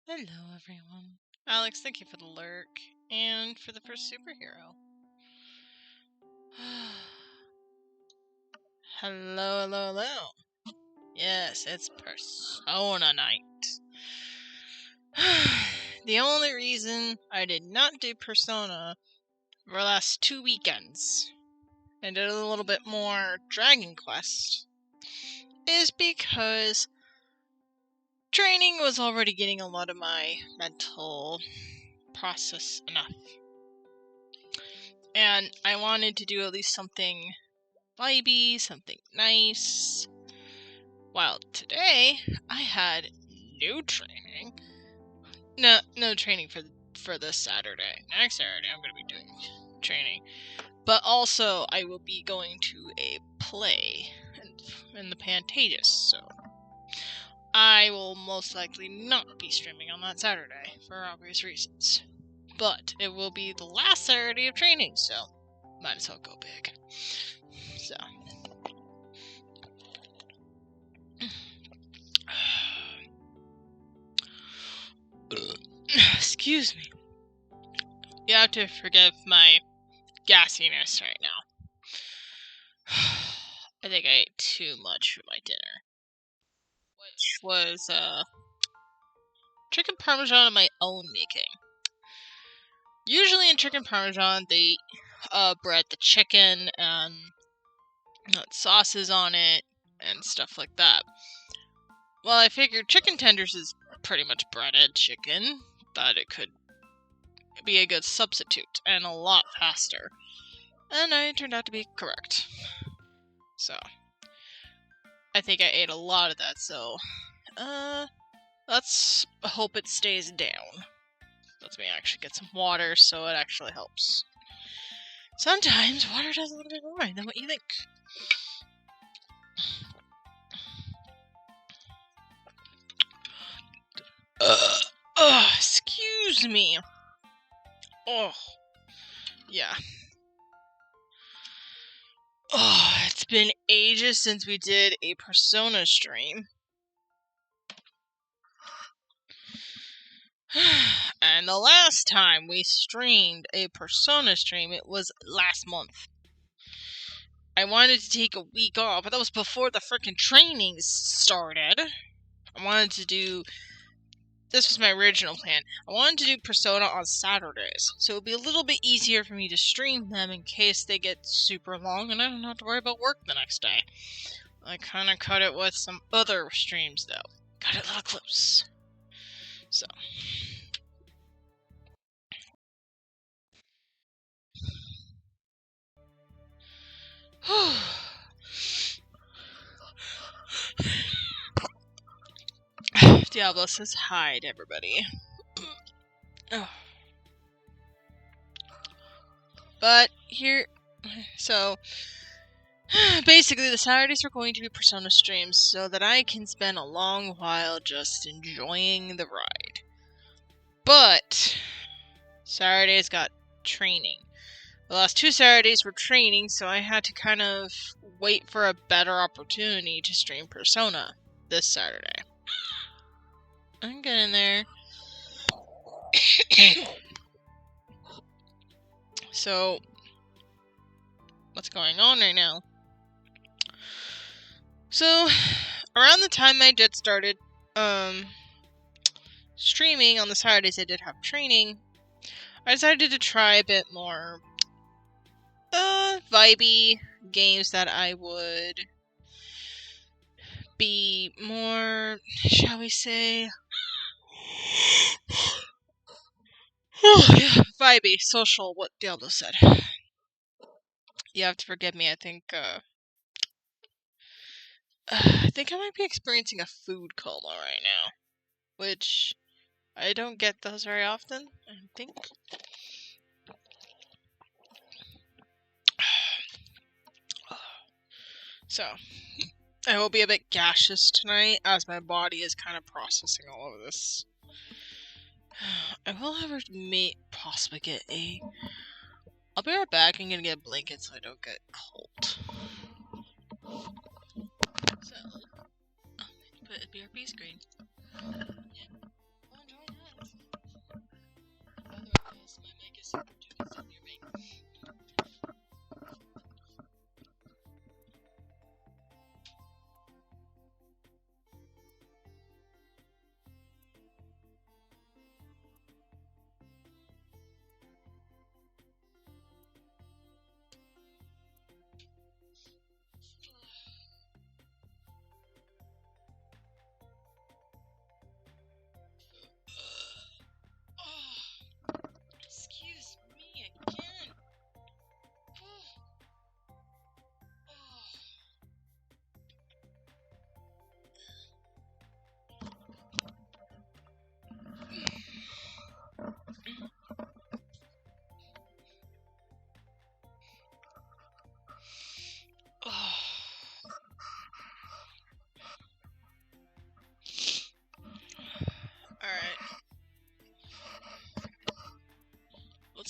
Hello, everyone. Alex, thank you for the lurk and for the first superhero. Hello. Yes, it's Persona night. The only reason I did not do Persona for the last 2 weekends and did a little bit more Dragon Quest is because training was already getting a lot of my mental process enough. And I wanted to do at least something vibey, something nice. Well, today I had no training. No training for this Saturday. Next Saturday I'm going to be doing training. But also I will be going to a play in the Pantages, so I will most likely not be streaming on that Saturday for obvious reasons. But it will be the last Saturday of training, so might as well go big. So excuse me. You have to forgive my gassiness right now. I think I ate too much for my dinner. Which was, chicken parmesan of my own making. Usually in chicken parmesan, they, bread the chicken and sauces on it and stuff like that. Well, I figured chicken tenders is pretty much breaded chicken, but it could be a good substitute and a lot faster. And I turned out to be correct. So, I think I ate a lot of that, so, let's hope it stays down. Let me actually get some water so it actually helps. Sometimes water does a little bit more than what you think. Excuse me. Oh, yeah. Oh, it's been ages since we did a Persona stream. And the last time we streamed a Persona stream, it was last month. I wanted to take a week off, but that was before the frickin' trainings started. I wanted to do... This was my original plan. I wanted to do Persona on Saturdays, so it would be a little bit easier for me to stream them in case they get super long and I don't have to worry about work the next day. I kinda cut it with some other streams, though. Got it a little close. So... Diablo says hi to everybody. But here, so basically the Saturdays are going to be Persona streams so that I can spend a long while just enjoying the ride. But Saturdays got training. The last 2 Saturdays were training, so I had to kind of wait for a better opportunity to stream Persona this Saturday. I'm getting there. So, what's going on right now? So, around the time I did started streaming on the Saturdays I did have training, I decided to try a bit more vibey games that I would be more, shall we say, vibey, social, what Diablo said. You have to forgive me, I think I might be experiencing a food coma right now, which I don't get those very often, I think. So, I will be a bit gaseous tonight, as my body is kind of processing all of this. I will possibly get a... I'll be right back, I'm gonna get a blanket so I don't get cold. So, put a BRB screen. Yeah.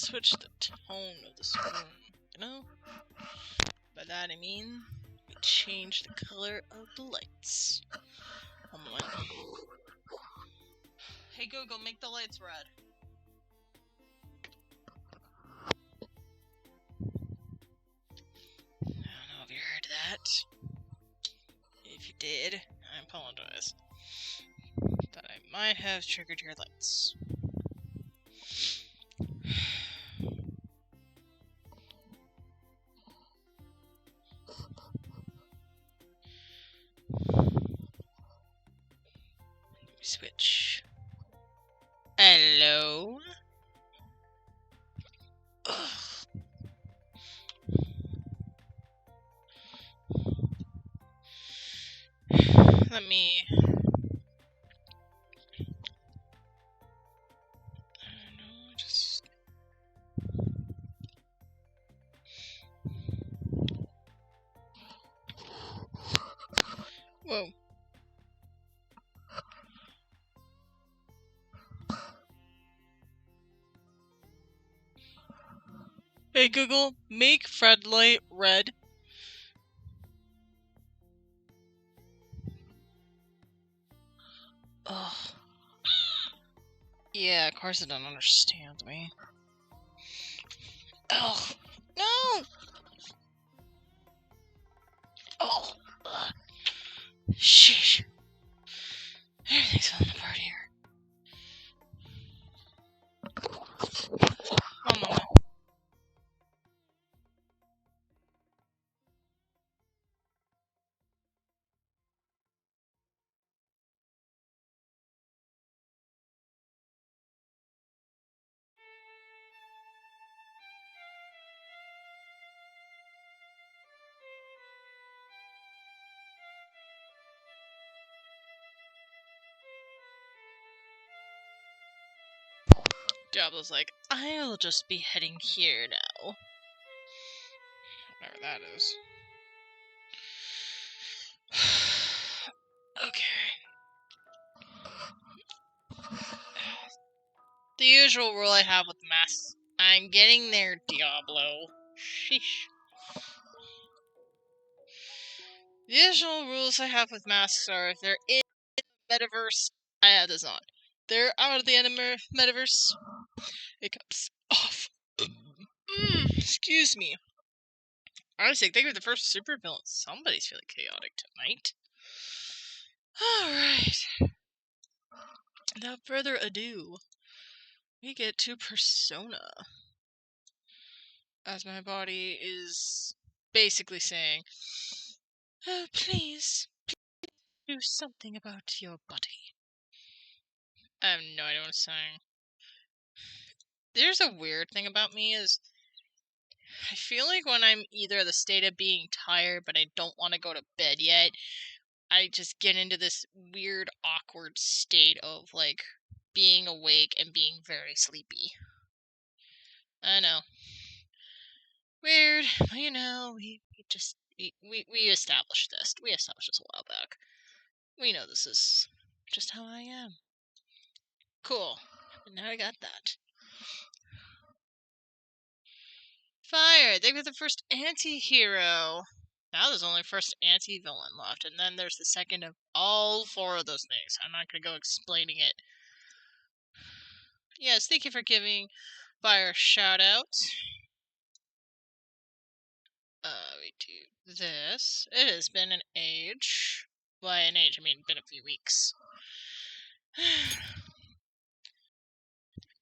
switch the tone of this room, you know? By that I mean, we change the color of the lights. One moment. Hey Google, make the lights red. I don't know if you heard that. If you did, I apologize. That I might have triggered your lights. Switch. Hello? Ugh. Let me... I don't know, just... Whoa. Hey Google, make Fred light red. Ugh. Yeah, of course it don't understand me. Ugh. No! Oh. Ugh. Sheesh. Everything's falling apart here. One moment. Diablo's like, I'll just be heading here now. Whatever that is. Okay. The usual rule I have with masks. I'm getting there, Diablo. Sheesh. The usual rules I have with masks are if they're in the metaverse, I have this on. They're out of the metaverse, it comes off. Excuse me. Honestly, I think we're the first supervillain. Somebody's feeling chaotic tonight. Alright. Without further ado, we get to Persona. As my body is basically saying, oh, please do something about your body. I have no idea what it's saying. There's a weird thing about me is I feel like when I'm either in the state of being tired but I don't want to go to bed yet, I just get into this weird, awkward state of, like, being awake and being very sleepy. I know. Weird. You know, we established this. We established this a while back. We know this is just how I am. Cool. Now I got that. Fire! They were the first anti-hero. Now there's only first anti-villain left, and then there's the second of all four of those things. I'm not gonna go explaining it. Yes, thank you for giving Fire a shout out. We do this. It has been an age. By an age, I mean been a few weeks.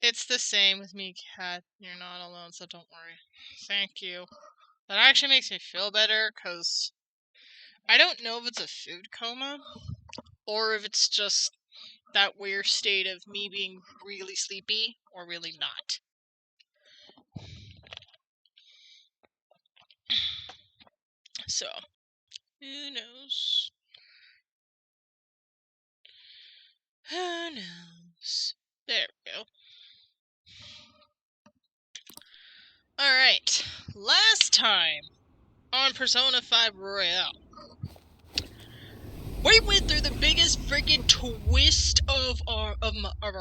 It's the same with me, Kat. You're not alone, so don't worry. Thank you. That actually makes me feel better, because I don't know if it's a food coma, or if it's just that weird state of me being really sleepy, or really not. So, who knows? Who knows? There we go. Alright, last time on Persona 5 Royale, we went through the biggest freaking twist of our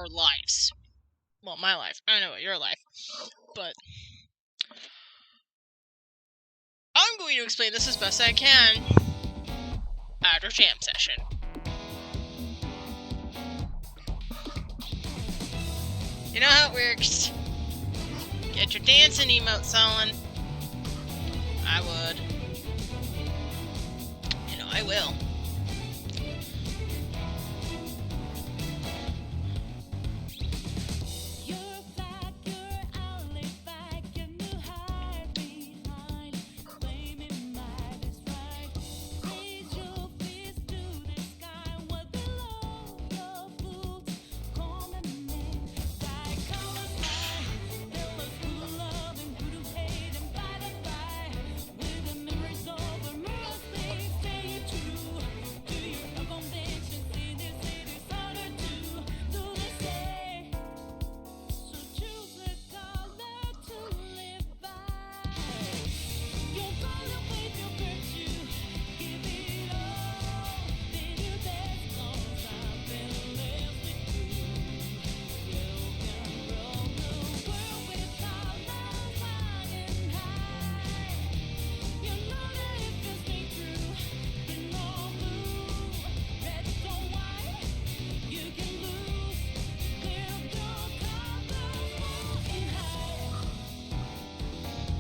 lives. Well, my life. I know your life. But I'm going to explain this as best I can at our jam session. You know how it works. Get your dancing emotes on. I would. You know, I will.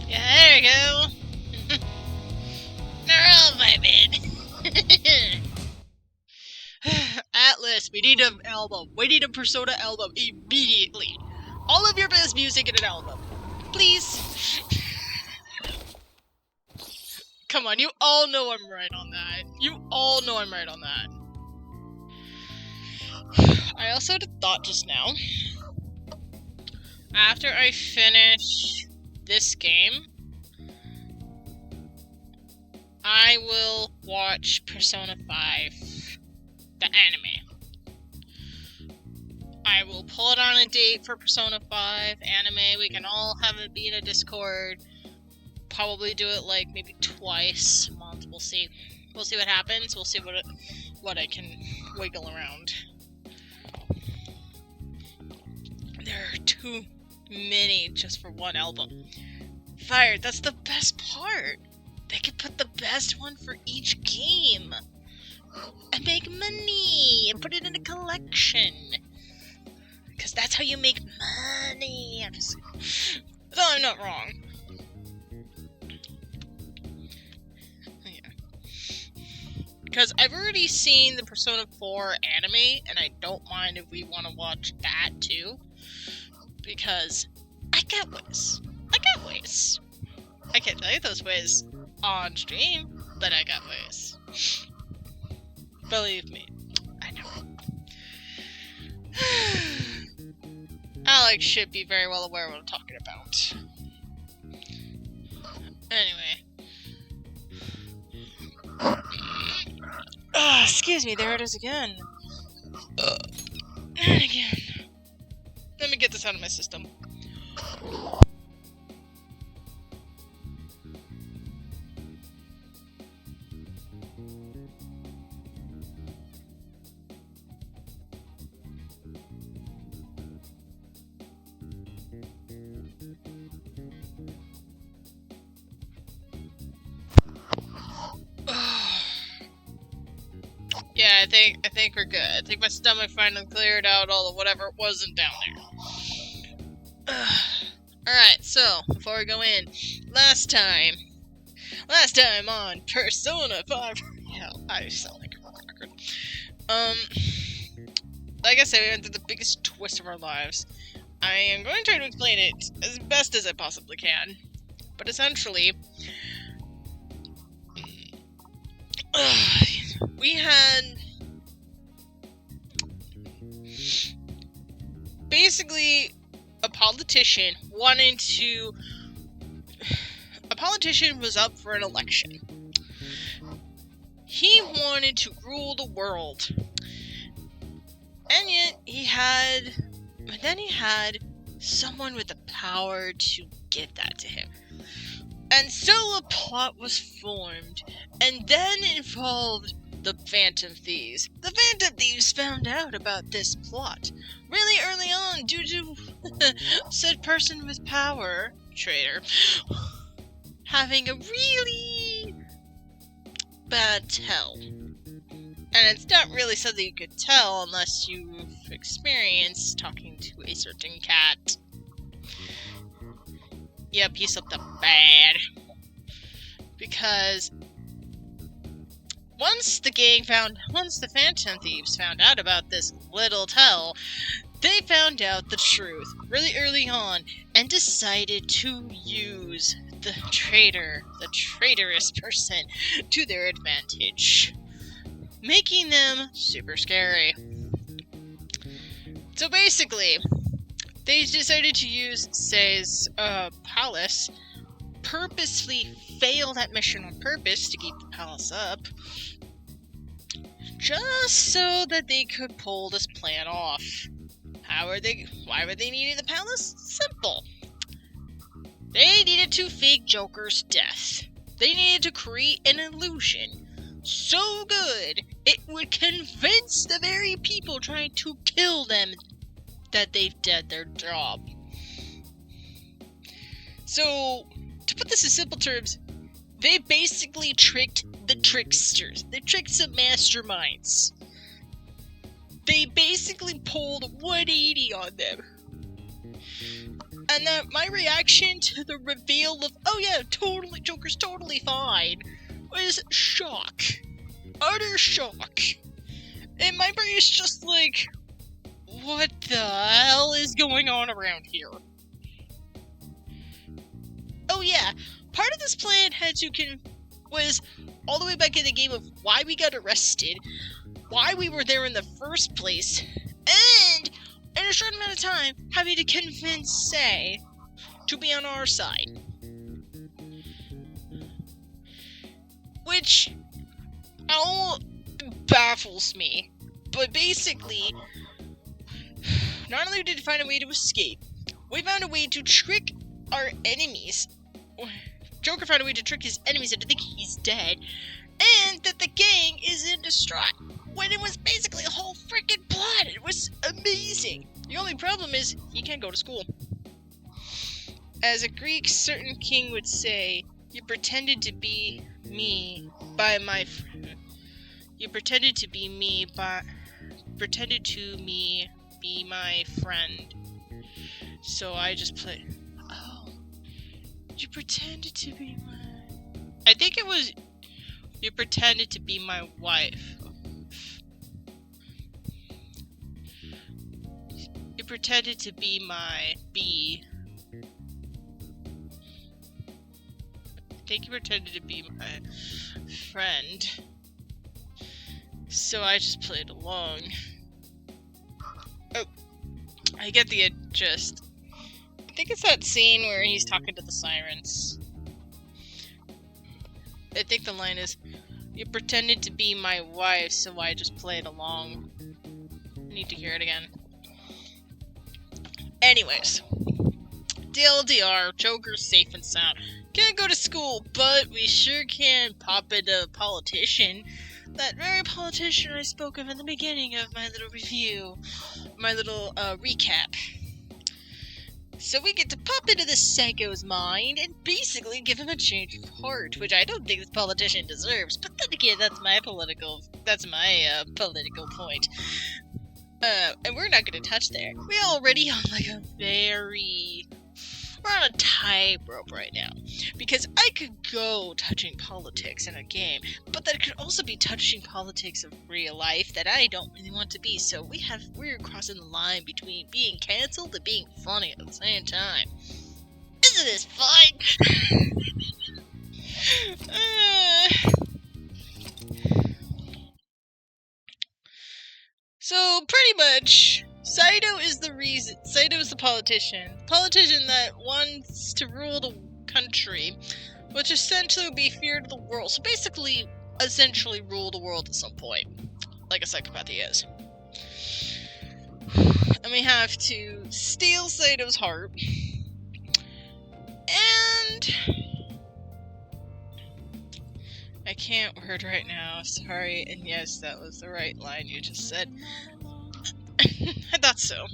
Yeah, there we go. They're all vibing. Atlas, we need an album. We need a Persona album immediately. All of your best music in an album. Please. Come on, you all know I'm right on that. You all know I'm right on that. I also had a thought just now. After I finish this game, I will watch Persona 5, the anime. I will pull it on a date for Persona 5 anime. We can all have it be in a Discord. Probably do it like maybe twice a month. We'll see. We'll see what happens. We'll see what I can wiggle around. There are too many just for one album. Fired, that's the best part. They could put the best one for each game. And make money. And put it in a collection. Because that's how you make money. Though I'm not wrong. Because I've already seen the Persona 4 anime, and I don't mind if we want to watch that too. Because I got ways. I can't tell you those ways on stream, but I got ways. Believe me, I know. Alex should be very well aware of what I'm talking about. Anyway. Excuse me, there it is again. And again. Let me get this out of my system. Yeah, I think we're good. I think my stomach finally cleared out all of whatever wasn't down there. Alright, so, before we go in, last time on Persona 5, hell, I sound like a record. Like I said, we went through the biggest twist of our lives. I am going to try to explain it as best as I possibly can, but essentially, we had basically a politician was up for an election. He wanted to rule the world. And yet he had someone with the power to give that to him. And so a plot was formed, and then involved the Phantom Thieves. The Phantom Thieves found out about this plot really early on due to Said person with power, traitor, having a really bad tell. And it's not really something you could tell unless you've experienced talking to a certain cat. Yep, he slept up bad. Because once the Phantom Thieves found out about this little tell, they found out the truth really early on and decided to use the traitorous person, to their advantage, making them super scary. So basically, they decided to use Say's palace, purposely fail that mission on purpose to keep the palace up, just so that they could pull this plan off. Why were they needing the palace? Simple. They needed to fake Joker's death. They needed to create an illusion so good it would convince the very people trying to kill them that they've done their job. So, to put this in simple terms, they basically tricked the tricksters. They tricked some masterminds. They basically pulled 180 on them. And my reaction to the reveal of, oh yeah, Joker's totally fine, was shock. Utter shock. And my brain is just like, what the hell is going on around here? Oh yeah, part of this plan was all the way back in the game of why we got arrested, why we were there in the first place, and in a short amount of time, having to convince Say to be on our side. Which all baffles me. But basically, not only did we find a way to escape, we found a way to trick our enemies. Joker found a way to trick his enemies into thinking he's dead, and that the gang is in distraught, when it was basically a whole freaking plot. It was amazing. The only problem is, he can't go to school. As a Greek certain king would say, you pretended to be me by my You pretended to be me be my friend. So I just played. Oh. You pretended to be I think it was, you pretended to be my wife. You pretended to be my bee. I think you pretended to be my friend. So I just played along. Oh, I get the gist. I think it's that scene where he's talking to the sirens. I think the line is, you pretended to be my wife, so I just played along. I need to hear it again. Anyways. DLDR, Joker's safe and sound. Can't go to school, but we sure can pop into a politician. That very politician I spoke of in the beginning of my little review. My little recap. So we get to pop into this psycho's mind and basically give him a change of heart, which I don't think this politician deserves. But then again, that's my political point. And we're not going to touch there. We're already on we're on a tightrope right now. Because I could go touching politics in a game, but that could also be touching politics of real life that I don't really want to be. So we're crossing the line between being cancelled and being funny at the same time. Isn't this fun? So pretty much, Saito is the reason. Saito is the politician. Politician that wants to rule the country, which essentially would be feared of the world. So basically, essentially rule the world at some point. Like a psychopath he is. And we have to steal Saito's heart. And I can't word right now, sorry, and yes, that was the right line you just said. I thought so.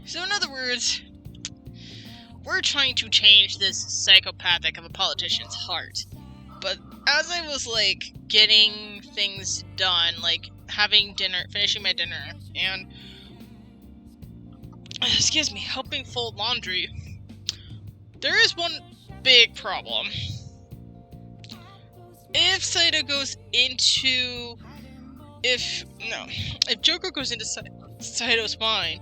So in other words, we're trying to change this psychopathic of a politician's heart. But as I was, like, getting things done, like, having dinner, finishing my dinner, and, excuse me, helping fold laundry, there is one big problem. If Saito goes into... If Joker goes into Saito's mind...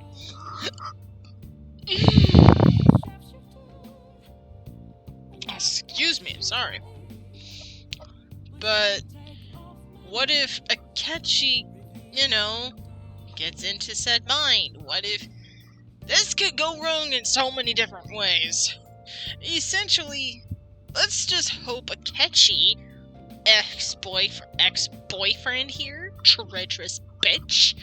Excuse me, I'm sorry. But what if Akechi, gets into said mind? What if this could go wrong in so many different ways? Essentially, let's just hope Akechi, ex-boyfriend here, treacherous bitch,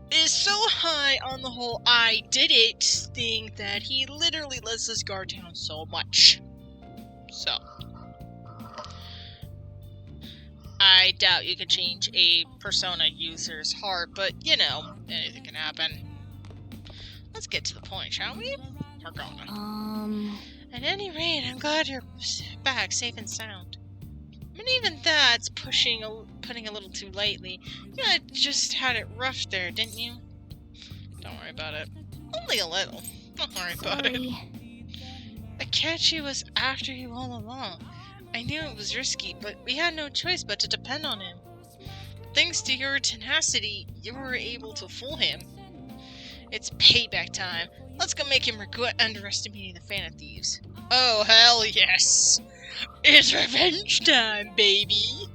is so high on the whole I did it thing that he literally lets his guard down so much. So, I doubt you can change a Persona user's heart, but, anything can happen. Let's get to the point, shall we? We're going. At any rate, I'm glad you're back, safe and sound. I mean, even that's putting a little too lightly. You just had it rough there, didn't you? Don't worry about it. Only a little. Don't worry about it. Akechi was after you all along. I knew it was risky, but we had no choice but to depend on him. Thanks to your tenacity, you were able to fool him. It's payback time. Let's go make him regret underestimating the Fan of Thieves. Oh, hell yes! It's revenge time, baby!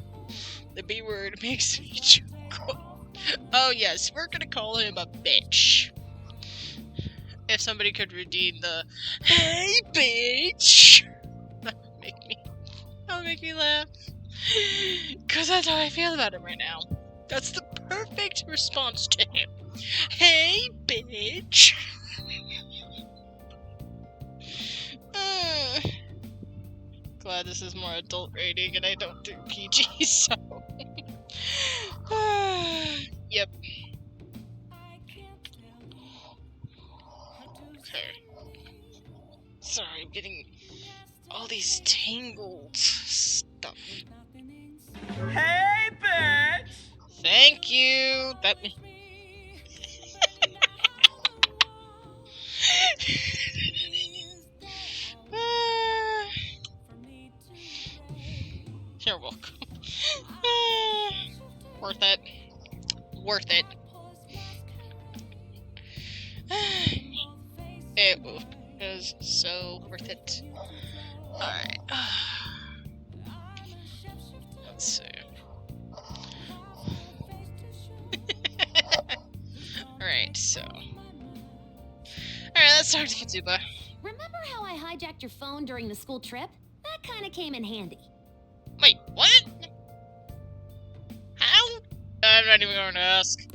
The B word makes me chuckle. Oh Oh yes, we're gonna call him a bitch. If somebody could redeem the "Hey bitch," that would make me laugh. Cause that's how I feel about him right now. That's the perfect response to him. Hey bitch. Glad this is more adult rating and I don't do PG, so. Yep. Okay. Sorry, I'm getting all these tangled stuff. Hey, bitch! Thank you. That. You're welcome. Worth it. Worth it. It is so worth it. Alright. Let's see. Alright, so. Alright, let's talk to Katsuba. Remember how I hijacked your phone during the school trip? That kind of came in handy. Wait, what? How? I'm not even going to ask.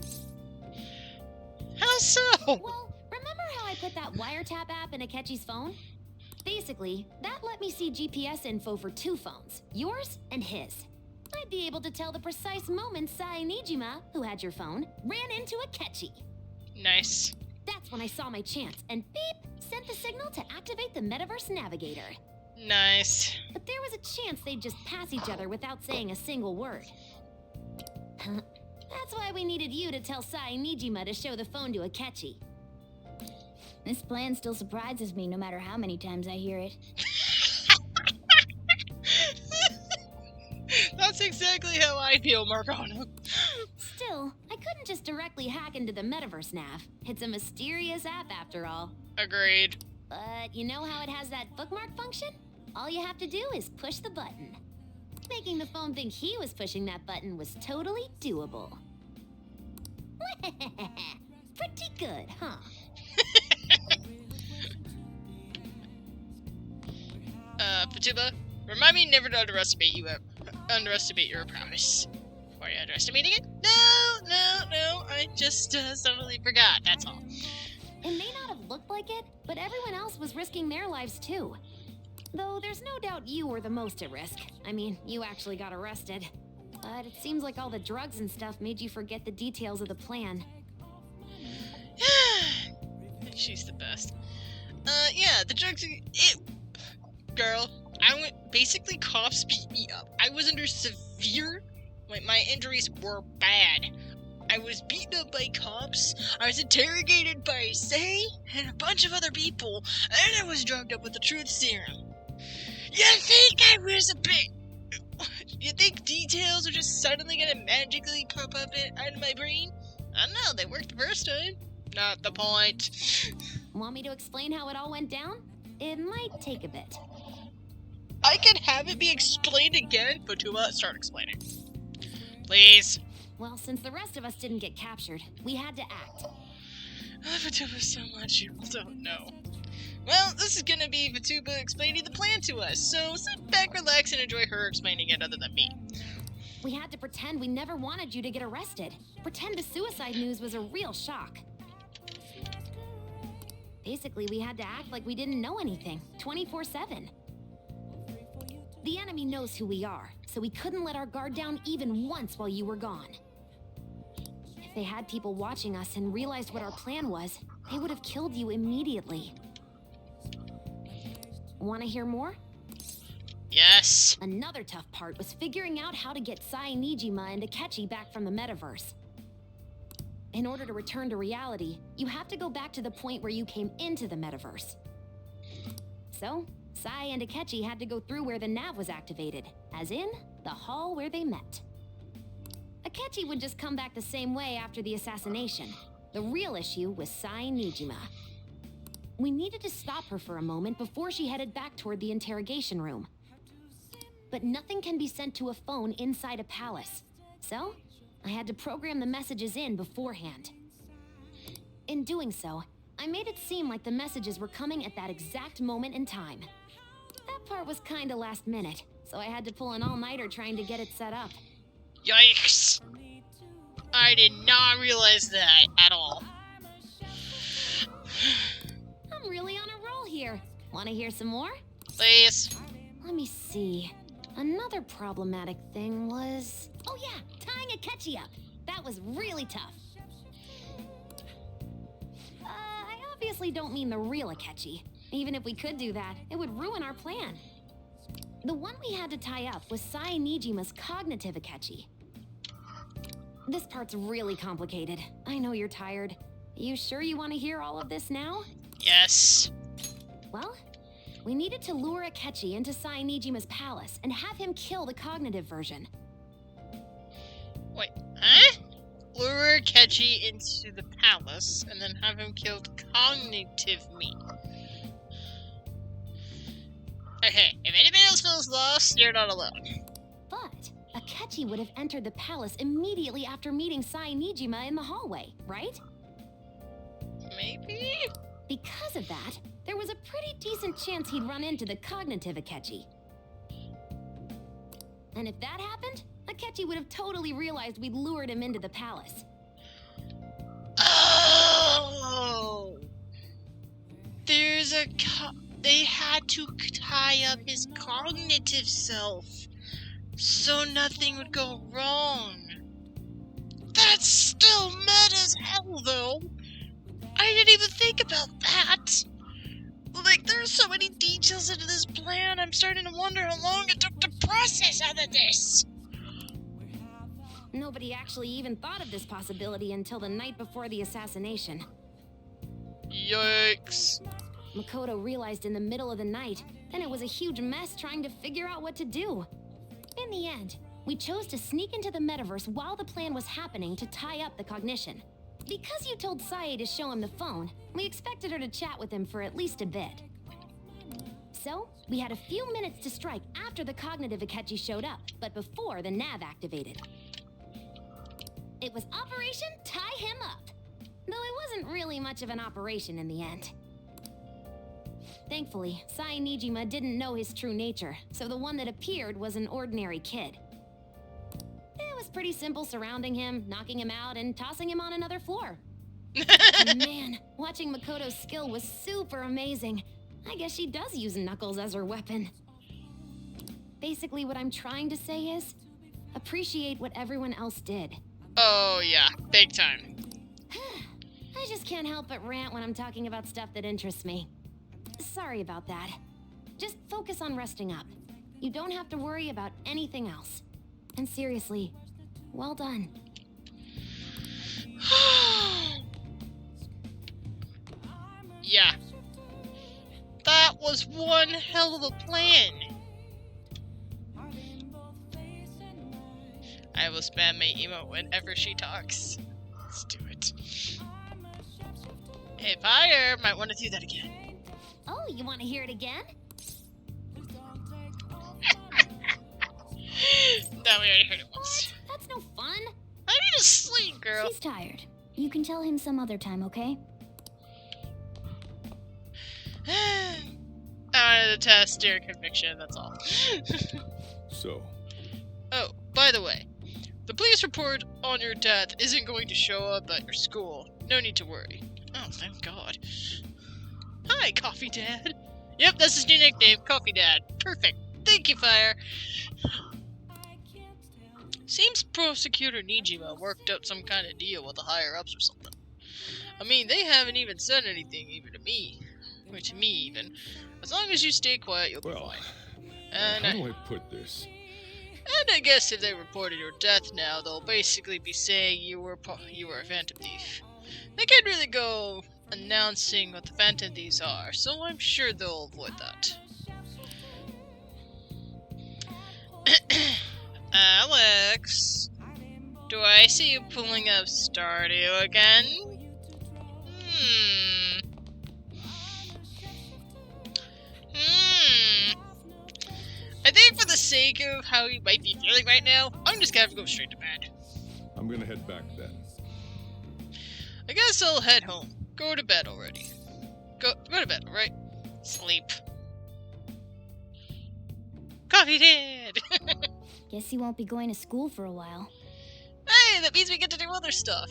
How so? Well, remember how I put that wiretap app in Akechi's phone? Basically, that let me see GPS info for 2 phones, yours and his. I'd be able to tell the precise moment Sai Nijima, who had your phone, ran into Akechi. Nice. That's when I saw my chance and beep, sent the signal to activate the Metaverse Navigator. Nice. But there was a chance they'd just pass each other without saying a single word. That's why we needed you to tell Sai Nijima to show the phone to Akechi. This plan still surprises me no matter how many times I hear it. That's exactly how I feel, Morgana. Still, I couldn't just directly hack into the Metaverse Nav. It's a mysterious app after all. Agreed. But you know how it has that bookmark function? All you have to do is push the button. Making the phone think he was pushing that button was totally doable. Pretty good, huh? Patuba, remind me never to underestimate your prowess. Are you underestimating it? No, I just suddenly forgot, that's all. It may not have looked like it, but everyone else was risking their lives too. Though there's no doubt you were the most at risk. I mean, you actually got arrested. But it seems like all the drugs and stuff made you forget the details of the plan. She's the best. Yeah, the drugs. Girl, basically cops beat me up. I was under severe. My injuries were bad. I was beaten up by cops. I was interrogated by Say and a bunch of other people, and I was drugged up with the truth serum. You think I was a bit? You think details are just suddenly gonna magically pop up out of my brain? I don't know, they worked the first time. Not the point. Want me to explain how it all went down? It might take a bit. I can have it be explained again, Fatuma, start explaining. Please. Well, since the rest of us didn't get captured, we had to act. Fatuma, so much you don't know. Well, this is gonna be Fatuma explaining the plan to us, so sit back, relax, and enjoy her explaining it other than me. We had to pretend we never wanted you to get arrested. Pretend the suicide news was a real shock. Basically, we had to act like we didn't know anything, 24/7. The enemy knows who we are, so we couldn't let our guard down even once while you were gone. If they had people watching us and realized what our plan was, they would have killed you immediately. Want to hear more? Yes. Another tough part was figuring out how to get Sai Nijima and Akechi back from the metaverse. In order to return to reality, you have to go back to the point where you came into the metaverse. So, Sai and Akechi had to go through where the nav was activated, as in, the hall where they met. Akechi would just come back the same way after the assassination. The real issue was Sai Nijima. We needed to stop her for a moment before she headed back toward the interrogation room. But nothing can be sent to a phone inside a palace. So, I had to program the messages in beforehand. In doing so, I made it seem like the messages were coming at that exact moment in time. That part was kinda last minute, so I had to pull an all-nighter trying to get it set up. Yikes! I did not realize that at all. I'm really on a roll here. Wanna hear some more? Please. Let me see. Another problematic thing was... Oh yeah, tying Akechi up. That was really tough. I obviously don't mean the real Akechi. Even if we could do that, it would ruin our plan. The one we had to tie up was Sai Nijima's cognitive Akechi. This part's really complicated. I know you're tired. You sure you want to hear all of this now? Yes. Well, we needed to lure Akechi into Sai Nijima's palace and have him kill the cognitive version. Wait, huh? Lure Akechi into the palace and then have him kill cognitive me. Okay, if anybody else feels lost, you're not alone. But Akechi would have entered the palace immediately after meeting Sai Nijima in the hallway, right? Maybe? Because of that, there was a pretty decent chance he'd run into the cognitive Akechi. And if that happened, Akechi would have totally realized we'd lured him into the palace. Oh! There's a they had to tie up his cognitive self, so nothing would go wrong. That's still mad as hell, though. I didn't even think about that. Like, there's so many details into this plan, I'm starting to wonder how long it took to process all of this. Nobody actually even thought of this possibility until the night before the assassination. Yikes. Makoto realized in the middle of the night, then it was a huge mess trying to figure out what to do. In the end, we chose to sneak into the metaverse while the plan was happening to tie up the cognition. Because you told Sae to show him the phone, we expected her to chat with him for at least a bit. So, we had a few minutes to strike after the cognitive Akechi showed up, but before the nav activated. It was Operation Tie Him Up, though it wasn't really much of an operation in the end. Thankfully, Sai Nijima didn't know his true nature, so the one that appeared was an ordinary kid. It was pretty simple surrounding him, knocking him out, and tossing him on another floor. And man, watching Makoto's skill was super amazing. I guess she does use Knuckles as her weapon. Basically, what I'm trying to say is, appreciate what everyone else did. Oh yeah, big time. I just can't help but rant when I'm talking about stuff that interests me. Sorry about that. Just focus on resting up. You don't have to worry about anything else. And seriously, well done. Yeah. That was one hell of a plan. I will spam my emote whenever she talks. Let's do it. Hey, Fire! Might want to do that again. Oh, you want to hear it again? No, we already heard it once. What? That's no fun. I need to sleep, girl. He's tired. You can tell him some other time, okay? I wanted to test your conviction, that's all. So, Oh, by the way, the police report on your death isn't going to show up at your school. No need to worry. Oh, thank God. Hi, Coffee Dad. Yep, that's his new nickname, Coffee Dad. Perfect. Thank you, Fire. Seems Prosecutor Nijima worked out some kind of deal with the higher-ups or something. I mean, they haven't even said anything even to me. Or to me, even. As long as you stay quiet, you'll be fine. And how do I put this? And I guess if they reported your death now, they'll basically be saying you were a Phantom Thief. They can't really go announcing what the Phantom Thieves are, so I'm sure they'll avoid that. Alex, do I see you pulling up Stardew again? I think for the sake of how you might be feeling right now, I'm just gonna have to go straight to bed. I'm gonna head back then. I guess I'll head home. Go to bed already. Go to bed, alright? Sleep. Coffee Dad! Guess you won't be going to school for a while. Hey, that means we get to do other stuff.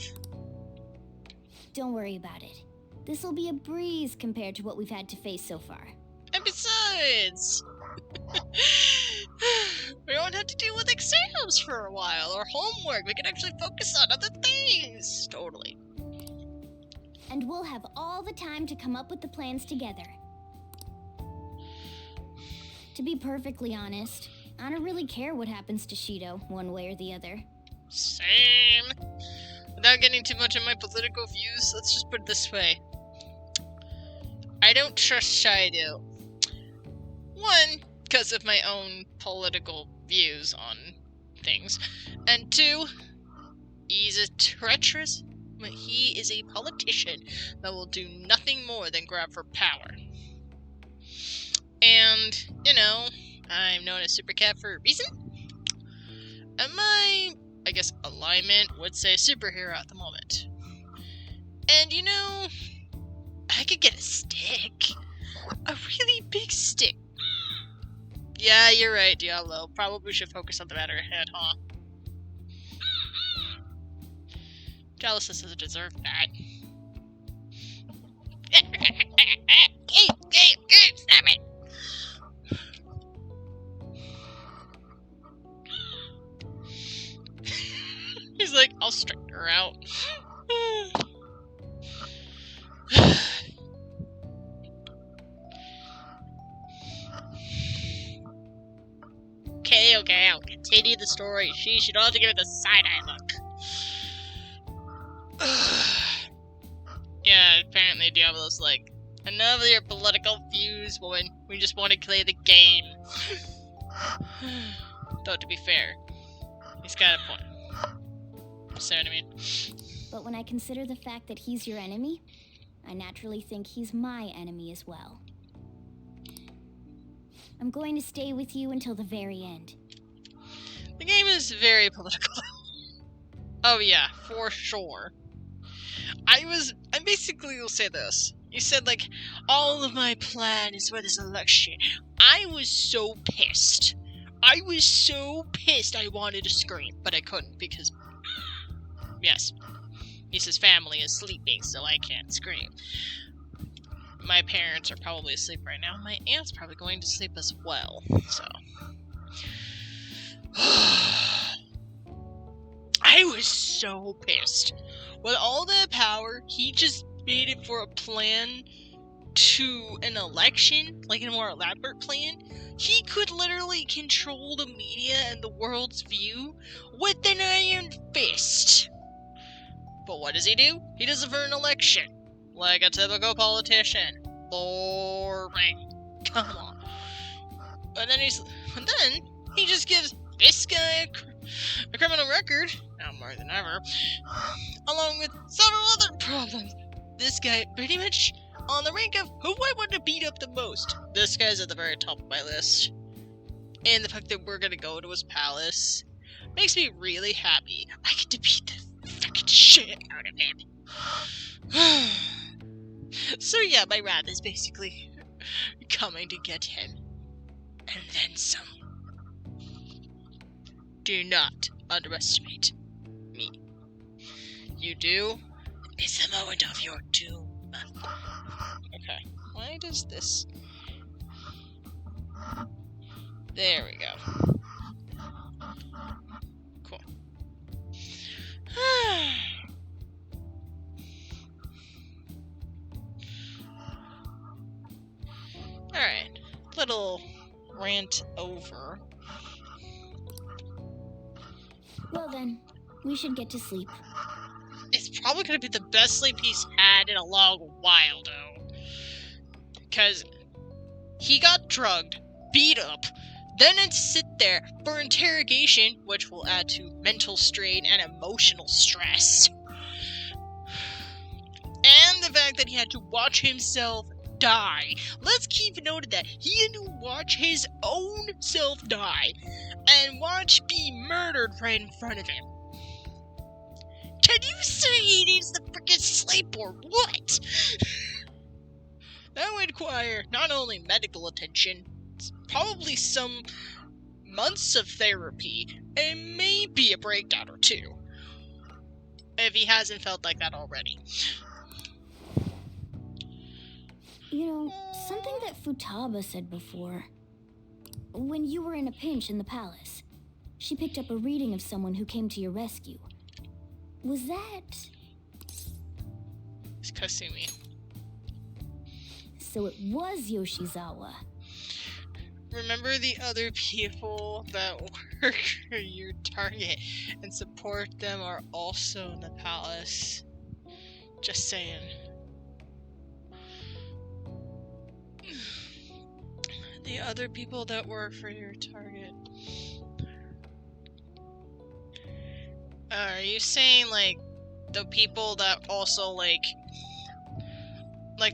Don't worry about it. This'll be a breeze compared to what we've had to face so far. And besides, we don't have to deal with exams for a while or homework. We can actually focus on other things. Totally. And we'll have all the time to come up with the plans together. To be perfectly honest, I don't really care what happens to Shido, one way or the other. Same. Without getting too much of my political views, let's just put it this way. I don't trust Shido. One, because of my own political views on things. And two, he's a treacherous, but he is a politician that will do nothing more than grab for power. And, you know, I'm known as Super Cat for a reason. And my, I guess, alignment would say superhero at the moment. And, you know, I could get a stick. A really big stick. Yeah, you're right, Diablo. Probably should focus on the matter ahead, huh? Jealousness doesn't deserve that. Stop it! He's like, I'll straighten her out. Okay, I'll continue the story. She should also give it the side-eye look. Yeah, apparently Diablo's like, enough of your political views, woman. We just want to play the game. Though, to be fair, he's got a point. See what I mean? But when I consider the fact that he's your enemy, I naturally think he's my enemy as well. I'm going to stay with you until the very end. The game is very political. Oh yeah, for sure. I basically will say this. You said, like, all of my plan is for this election. I was so pissed. I wanted to scream, but I couldn't because, yes, Misa's family is sleeping, so I can't scream. My parents are probably asleep right now. My aunt's probably going to sleep as well, so. I was so pissed with all that power, he just made it for a plan to an election, like a more elaborate plan. He could literally control the media and the world's view with an iron fist. But what does he do? He does it for an election. Like a typical politician. Boring. Come on. And then he just gives this guy a criminal record, now more than ever, along with several other problems. This guy pretty much on the rank of who I want to beat up the most. This guy's at the very top of my list. And the fact that we're gonna go to his palace makes me really happy. I get to beat the fucking shit out of him. So yeah, my wrath is basically coming to get him. And then some. Do not underestimate me. You do, it's the moment of your doom. Okay, why does this... There we go. Cool. Alright, little rant over. Well then, we should get to sleep. It's probably gonna be the best sleep he's had in a long while, though. Because he got drugged, beat up, then had to sit there for interrogation, which will add to mental strain and emotional stress. And the fact that he had to watch himself die. Let's keep note of that. He had to watch his own self die and watch be murdered right in front of him. Can you say he needs to freaking sleep or what? That would require not only medical attention, probably some months of therapy, and maybe a breakdown or two. If he hasn't felt like that already. You know, something that Futaba said before. When you were in a pinch in the palace, she picked up a reading of someone who came to your rescue. Was that... It's Kasumi. So it was Yoshizawa. Remember the other people that work for your target and support them are also in the palace. Just saying. The other people that work for your target. Are you saying, like, the people that also, like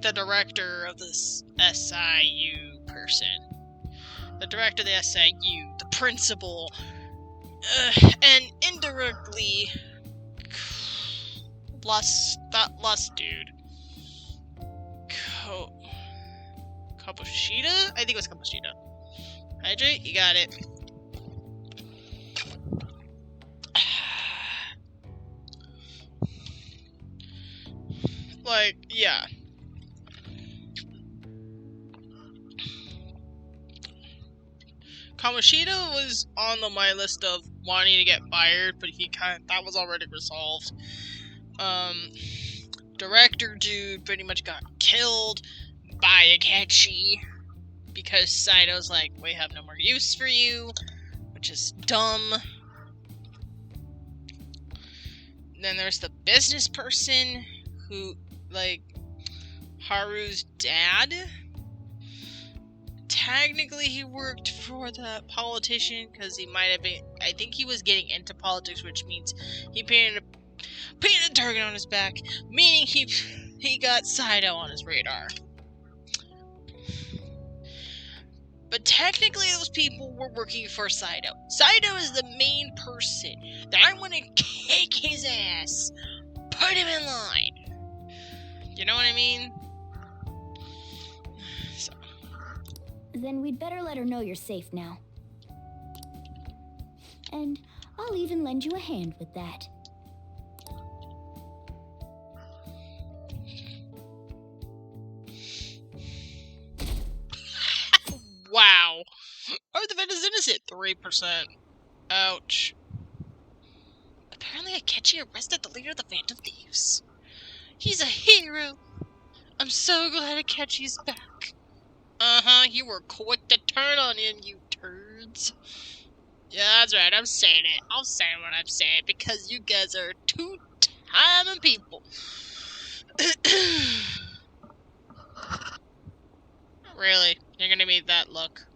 the director of this SIU person? The director of the SIU, the principal, and indirectly, that last dude. Kabushida? I think it was Kabushida. Hydrate, you got it. Like, yeah. Kamoshida was on my list of wanting to get fired, but that was already resolved. Director dude pretty much got killed by Akechi because Saito's like, we have no more use for you, which is dumb. Then there's the business person who, like, Haru's dad. Technically, he worked for the politician because he might have been. I think he was getting into politics, which means he painted a target on his back, meaning he got Saito on his radar. But technically, those people were working for Saito. Saito is the main person that I want to kick his ass, put him in line. You know what I mean? So. Then we'd better let her know you're safe now. And I'll even lend you a hand with that. Wow. Our defense is innocent. 3%. Ouch. Apparently Akechi arrested the leader of the Phantom Thieves. He's a hero. I'm so glad Akechi's back. Uh-huh, you were quick to turn on him, you turds. Yeah, that's right, I'm saying it. I'll say what I'm saying, because you guys are two-timing people. Really? You're gonna be that look?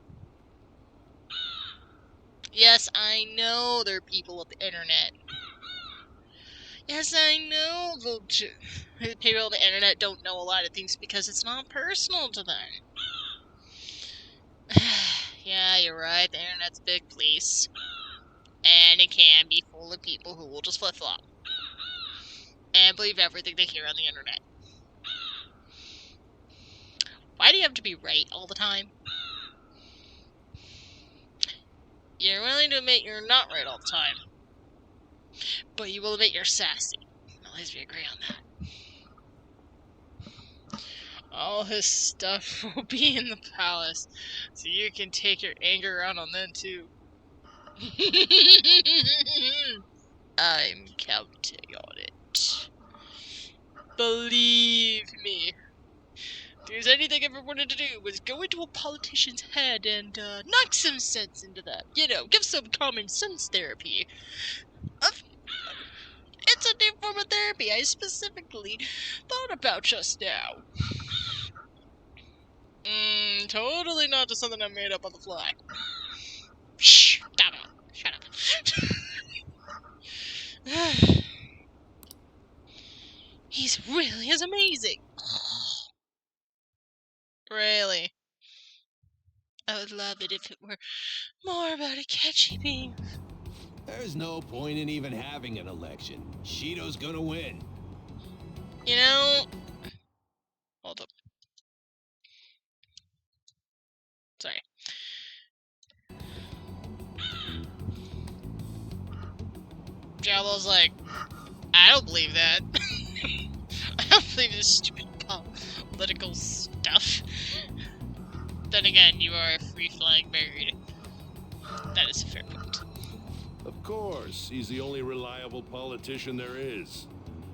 Yes, I know there are people with the internet. Yes, I know people on the internet don't know a lot of things because it's not personal to them. Yeah, you're right, the internet's a big place. And it can be full of people who will just flip-flop. And believe everything they hear on the internet. Why do you have to be right all the time? You're willing to admit you're not right all the time. But you will admit you're sassy. At least we agree on that. All his stuff will be in the palace, so you can take your anger out on them too. I'm counting on it. Believe me. If there's anything I ever wanted to do was go into a politician's head and knock some sense into that. You know, give some common sense therapy. It's a new form of therapy I specifically thought about just now. Totally not just something I made up on the fly. Shh, stop it. Shut up. He's really is amazing. Really. I would love it if it were more about Akechi being... There's no point in even having an election. Shido's gonna win. You know... Hold up. Sorry. Diablo's like, I don't believe that. I don't believe this stupid political stuff. Then again, you are a free-flying bird. That is a fair point. Of course, he's the only reliable politician there is.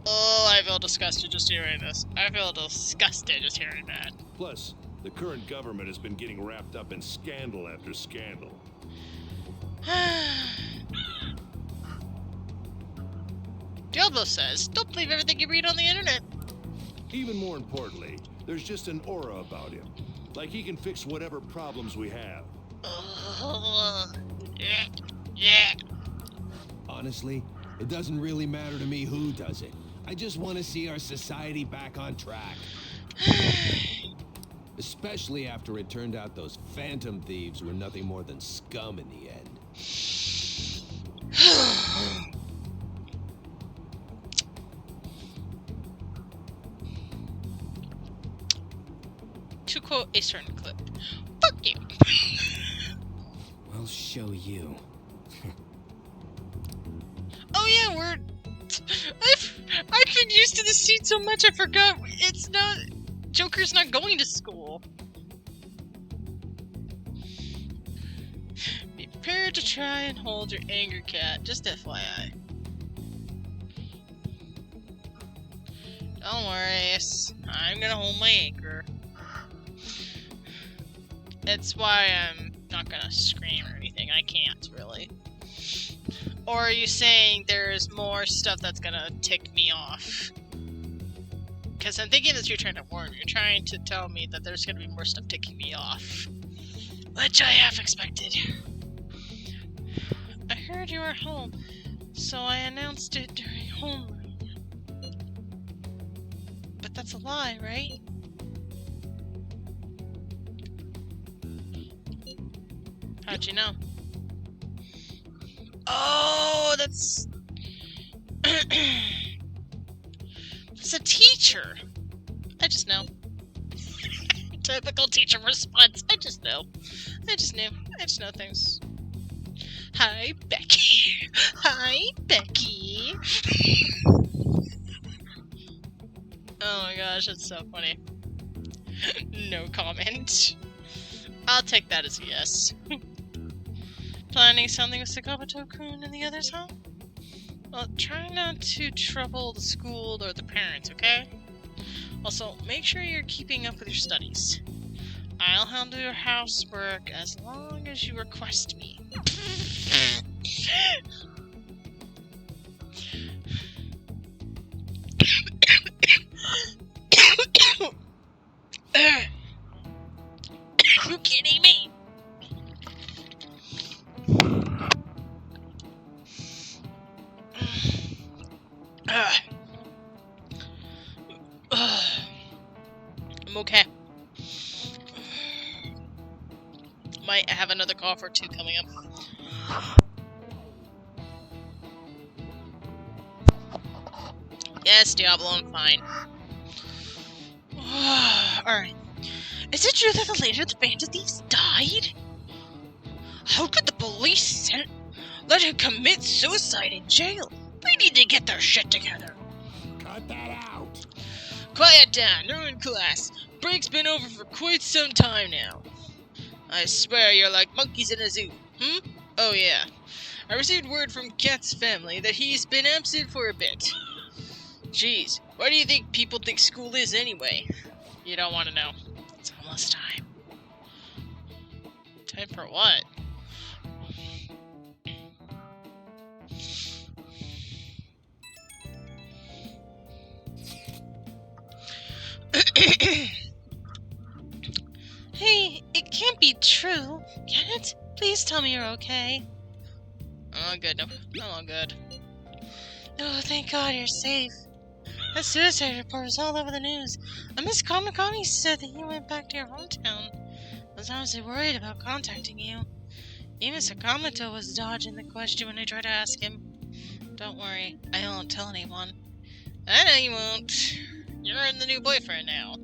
Oh, I feel disgusted just hearing this. I feel disgusted just hearing that. Plus, the current government has been getting wrapped up in scandal after scandal. Diablo says, don't believe everything you read on the internet. Even more importantly, there's just an aura about him. Like he can fix whatever problems we have. Yeah. Honestly, it doesn't really matter to me who does it. I just want to see our society back on track. Especially after it turned out those Phantom Thieves were nothing more than scum in the end. To quote a certain clip, fuck you. I'll show you. Oh yeah, I've been used to this scene so much I forgot it's not... Joker's not going to school. Be prepared to try and hold your anger cat, just FYI. Don't worry, I'm gonna hold my anger. That's why I'm not gonna scream or anything. I can't, really. Or are you saying there's more stuff that's gonna tick me off? Because I'm thinking that you're trying to warn me. You're trying to tell me that there's gonna be more stuff ticking me off. Which I half expected. I heard you were home, so I announced it during homeroom. But that's a lie, right? How'd you know? Oh, that's... It's a teacher! I just know. Typical teacher response. I just know. I just knew. I just know things. Hi, Becky. Hi, Becky. Oh my gosh, that's so funny. No comment. I'll take that as a yes. Planning something with Sakamoto-kun and the others, huh? Well, try not to trouble the school or the parents, okay? Also, make sure you're keeping up with your studies. I'll handle your housework as long as you request me. Are you kidding me? I'm okay. Might have another cough or two coming up. Yes, Diablo, I'm fine. Alright. Is it true that the leader of the band of thieves died? How could the police let him commit suicide in jail? They need to get their shit together. Cut that out. Quiet down, no in class. Break's been over for quite some time now. I swear you're like monkeys in a zoo. Oh yeah. I received word from Cat's family that he's been absent for a bit. Jeez, why do you think people think school is anyway? You don't want to know. It's almost time. Time for what? Hey, it can't be true, can it? Please tell me you're okay. Oh, good. No, I'm all good. Oh, thank God you're safe. That suicide report was all over the news. Miss Kamakani said that you went back to your hometown. I was honestly worried about contacting you. Even Sakamoto was dodging the question when I tried to ask him. Don't worry, I won't tell anyone. I know you won't. You're in the new boyfriend now.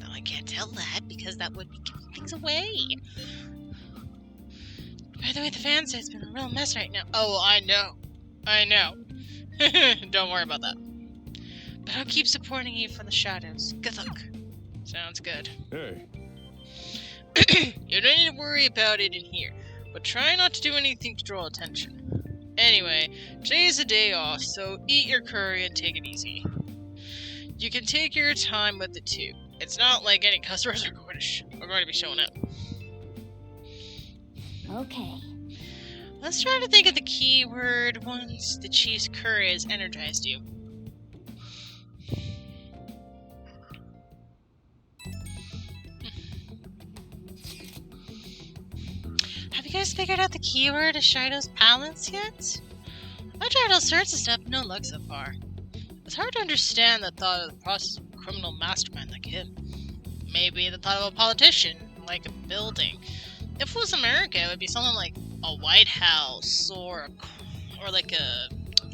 No, I can't tell that because that would be giving things away. By the way, the fan site's been a real mess right now. Oh, I know. Don't worry about that. But I'll keep supporting you from the shadows. Good luck. Sounds good. Hey, You don't need to worry about it in here, but try not to do anything to draw attention. Anyway, today's a day off, so eat your curry and take it easy. You can take your time with it too. It's not like any customers are going to be showing up. Okay. Let's try to think of the keyword once the chief's curry has energized you. Have you guys figured out the keyword of Shido's palace yet? I tried all sorts of stuff, no luck so far. It's hard to understand the thought of the process of a criminal mastermind like him. Maybe the thought of a politician, like a building. If it was America, it would be something like a White House, or like a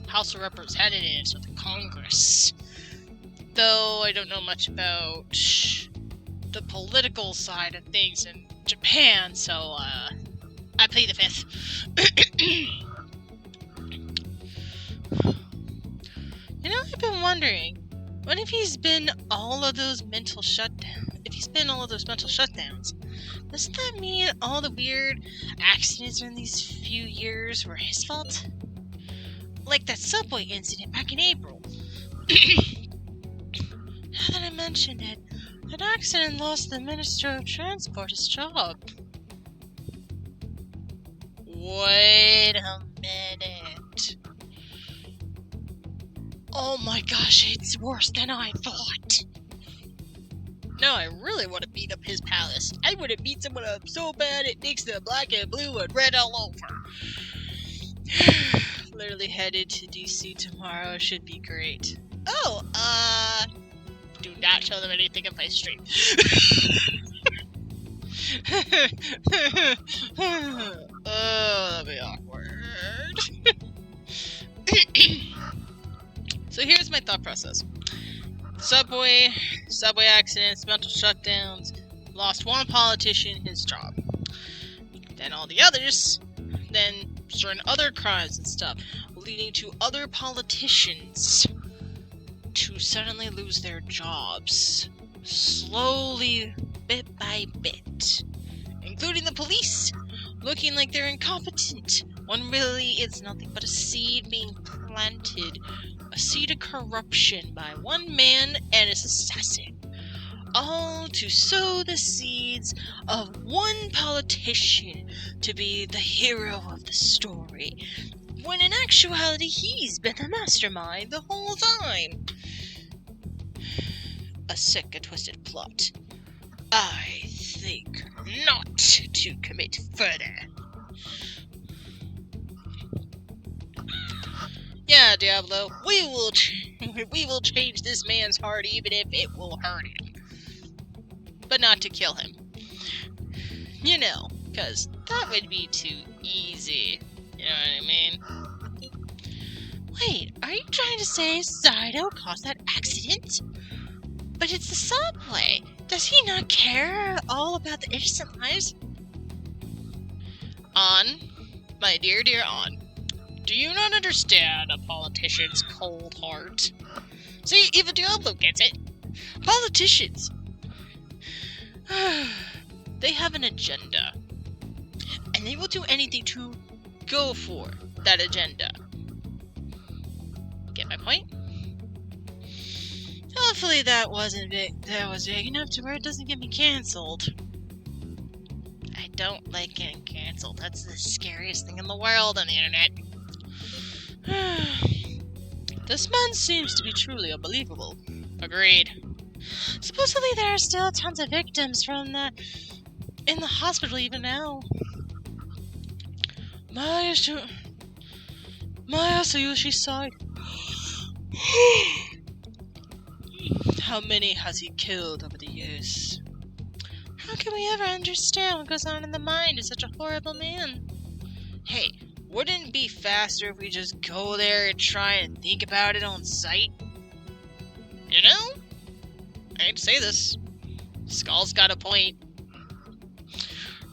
House of Representatives, or the Congress. Though I don't know much about the political side of things in Japan, so I plead the fifth. You know, I've been wondering, what if he's been all of those mental shutdowns? If he's been all of those mental shutdowns, doesn't that mean all the weird accidents in these few years were his fault? Like that subway incident back in April. Now that I mentioned it, that accident lost the Minister of Transport his job. Wait a minute. Oh my gosh, it's worse than I thought. No, I really want to beat up his palace. I want to beat someone up so bad it makes the black and blue and red all over. Literally headed to DC tomorrow. Should be great. Oh, do not show them anything of my stream. Oh, that'll be awkward. So here's my thought process. Subway accidents, mental shutdowns, lost one politician his job. Then all the others, then certain other crimes and stuff, leading to other politicians to suddenly lose their jobs. Slowly, bit by bit. Including the police, looking like they're incompetent, when really it's nothing but a seed being planted, a seed of corruption by one man and his assassin, all to sow the seeds of one politician to be the hero of the story, when in actuality he's been the mastermind the whole time. A sick and twisted plot. I think not to commit further. Yeah, Diablo, we will change this man's heart even if it will hurt him. But not to kill him. You know, because that would be too easy. You know what I mean? Wait, are you trying to say Zydo caused that accident? But it's the subway. Does he not care all about the innocent lives? On, my dear On, do you not understand a politician's cold heart? See, even Diablo gets it. Politicians, they have an agenda, and they will do anything to go for that agenda. Get my point? Hopefully that was big enough to where it doesn't get me cancelled. I don't like getting cancelled. That's the scariest thing in the world on the internet. This man seems to be truly unbelievable. Agreed. Supposedly there are still tons of victims from in the hospital even now. Maya Sayushi sighed. How many has he killed over the years? How can we ever understand what goes on in the mind of such a horrible man? Hey, wouldn't it be faster if we just go there and try and think about it on sight? You know? I hate to say this. Skull's got a point.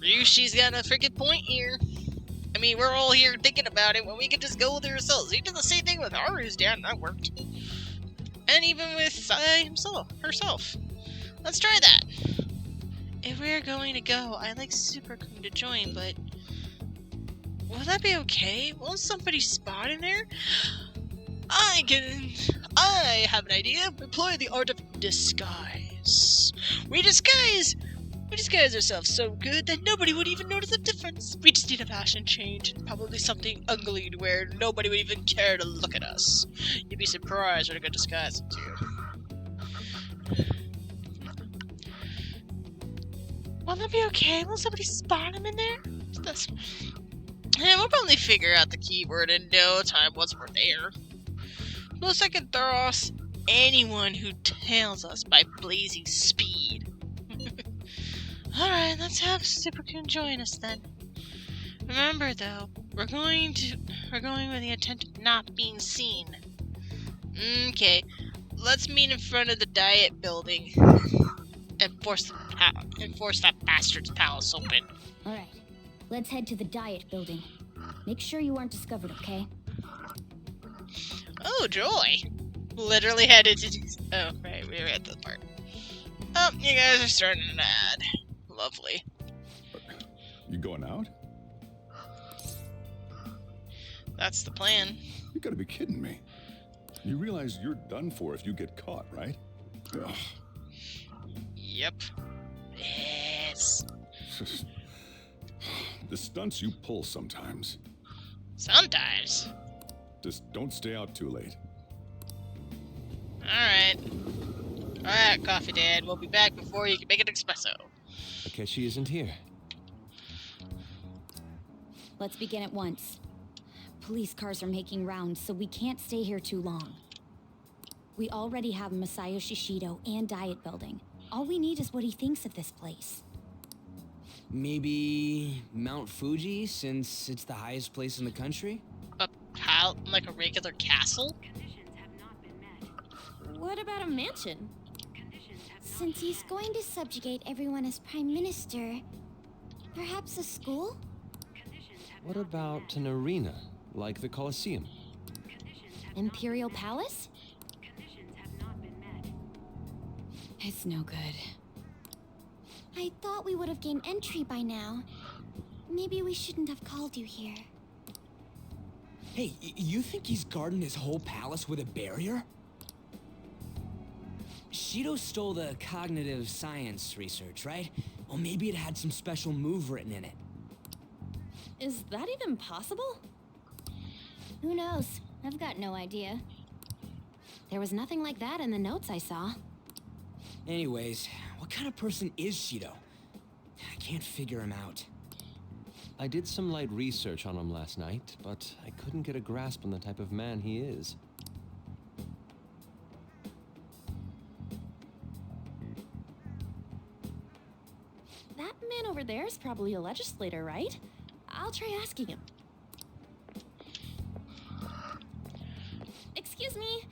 Ryushi's got a freaking point here. I mean, we're all here thinking about it when we could just go there ourselves. He did the same thing with Haru's dad, and that worked. And even with herself. Let's try that. If we're going to go, I'd like Super-kun to join, but will that be okay? Won't somebody spot in there? I have an idea. Employ the art of disguise. We disguise ourselves so good that nobody would even notice the difference. We just need a fashion change and probably something ugly to wear. Nobody would even care to look at us. You'd be surprised what a good disguise will do. Will that be okay? Will somebody spot him in there? Yeah, we'll probably figure out the keyword in no time once we're there. Plus, I can throw off anyone who tails us by blazing speed. Alright, let's have Super-kun join us then. Remember though, we're going with the intent of not being seen. Okay, let's meet in front of the Diet building and force that bastard's palace open. Alright, let's head to the Diet building. Make sure you aren't discovered, okay? Oh, joy! Literally headed to... Oh, right, we were at the part. Oh, you guys are starting an ad. Lovely. You going out? That's the plan. You gotta be kidding me. You realize you're done for if you get caught, right? Ugh. Yep. Yes. The stunts you pull sometimes. Sometimes. Just don't stay out too late. Alright, Coffee Dad. We'll be back before you can make an espresso. Akechi isn't here. Let's begin at once. Police cars are making rounds, so we can't stay here too long. We already have Masayo Shishido and Diet building. All we need is what he thinks of this place. Maybe Mount Fuji, since it's the highest place in the country? Like a regular castle? What about a mansion? Since he's going to subjugate everyone as Prime Minister, perhaps a school? What about an arena, like the Colosseum? Imperial Palace? It's no good. I thought we would have gained entry by now. Maybe we shouldn't have called you here. Hey, you think he's guarding his whole palace with a barrier? Shido stole the cognitive science research, right? Well, maybe it had some special move written in it. Is that even possible? Who knows? I've got no idea. There was nothing like that in the notes I saw. Anyways, what kind of person is Shido? I can't figure him out. I did some light research on him last night, but I couldn't get a grasp on the type of man he is. That man over there is probably a legislator, right? I'll try asking him. Excuse me,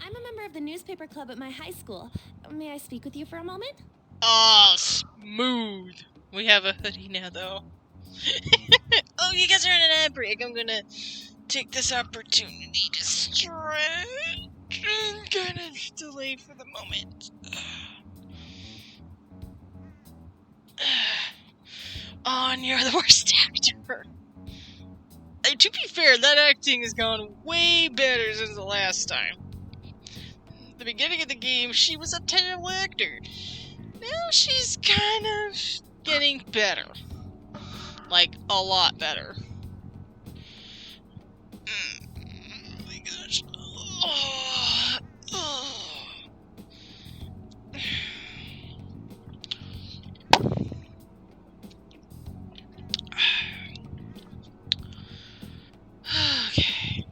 I'm a member of the newspaper club at my high school. May I speak with you for a moment? Oh, smooth. We have a hoodie now, though. Oh, you guys are in an ad break. I'm gonna take this opportunity to stretch and kind of delay for the moment. Oh, and you're the worst actor. To be fair, that acting has gone way better since the last time. At the beginning of the game, she was a terrible actor. Now she's kind of getting better. Like, a lot better. Oh my gosh. Oh. Okay.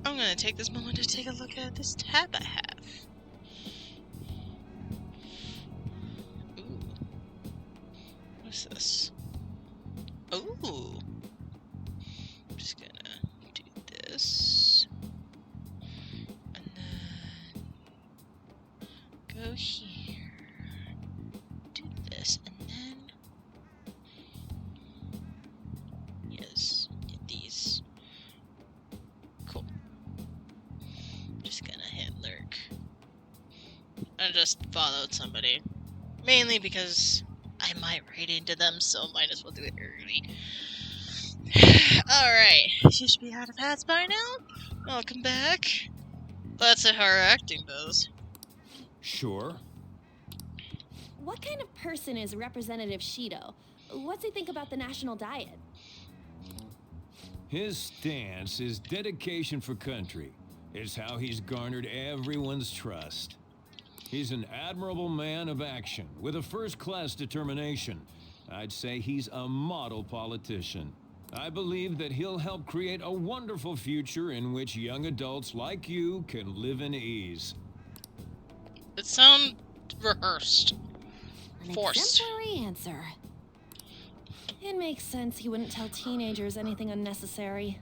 I'm gonna take this moment to take a look at this tab I have. Ooh. What's this? Ooh. I'm just gonna do this. And then go here. Do this. And then yes, get these. Cool. Just gonna hit lurk. I just followed somebody. Mainly because I might raid into them, so might as well do it early. Alright, you should be out of hats by now. Welcome back. That's how our acting goes. Sure. What kind of person is Representative Shido? What's he think about the national diet? His stance is dedication for country. It's how he's garnered everyone's trust. He's an admirable man of action with a first-class determination. I'd say he's a model politician. I believe that he'll help create a wonderful future in which young adults like you can live in ease. It sounds rehearsed. An Forced. exemplary answer. It makes sense he wouldn't tell teenagers anything unnecessary.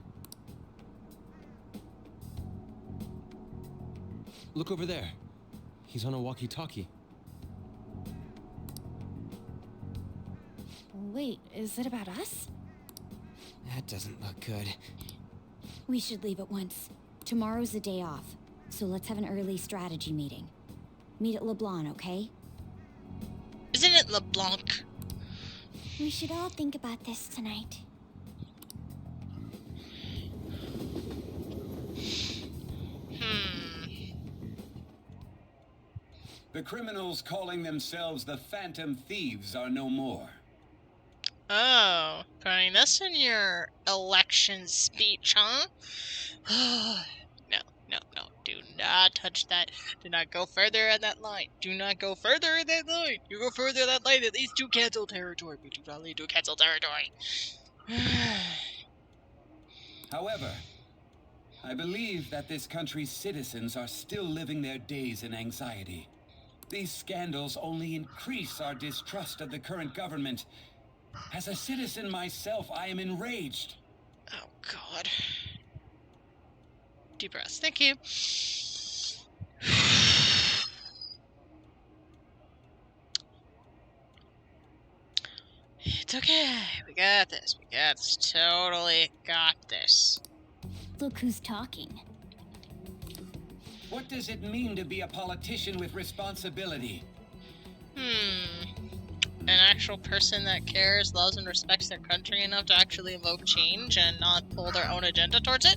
Look over there. He's on a walkie-talkie. Wait, is it about us? That doesn't look good. We should leave at once. Tomorrow's a day off, so let's have an early strategy meeting. Meet at LeBlanc, okay? Isn't it LeBlanc? We should all think about this tonight. The criminals calling themselves the Phantom Thieves are no more. Oh, putting this in your election speech, huh? No, no, no. Do not touch that. Do not go further in that line. Do not go further in that line. You go further in that line, it leads to cancel territory. We do not lead to cancel territory. However, I believe that this country's citizens are still living their days in anxiety. These scandals only increase our distrust of the current government. As a citizen myself, I am enraged. Oh, God. Deep breaths. Thank you. It's okay. We got this. We got this. Totally got this. Look who's talking. What does it mean to be a politician with responsibility? an actual person that cares, loves, and respects their country enough to actually evoke change and not pull their own agenda towards it.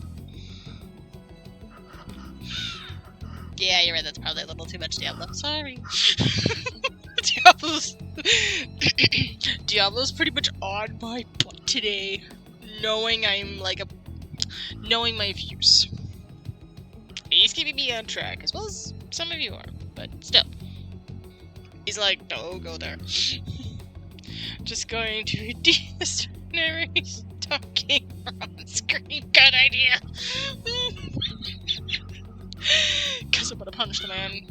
Yeah, you're right, that's probably a little too much Diablo. Sorry. Diablo's pretty much on my butt today, knowing I'm like knowing my views. He's keeping me on track, as well as some of you are, but still. He's like, don't go there. Just going to redeem the mercenaries talking on screen. Good idea. Because I'm gonna punch the man.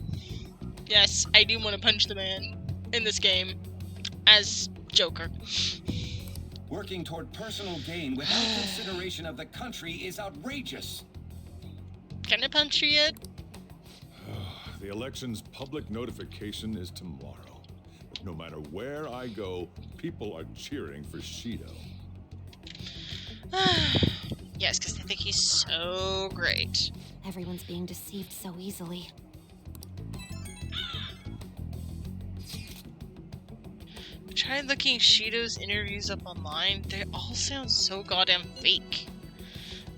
Yes, I do want to punch the man in this game as Joker. Working toward personal gain without consideration of the country is outrageous. Can I punch you yet? The election's public notification is tomorrow. But no matter where I go, people are cheering for Shido. Yes, because they think he's so great. Everyone's being deceived so easily. I tried looking Shido's interviews up online. They all sound so goddamn fake.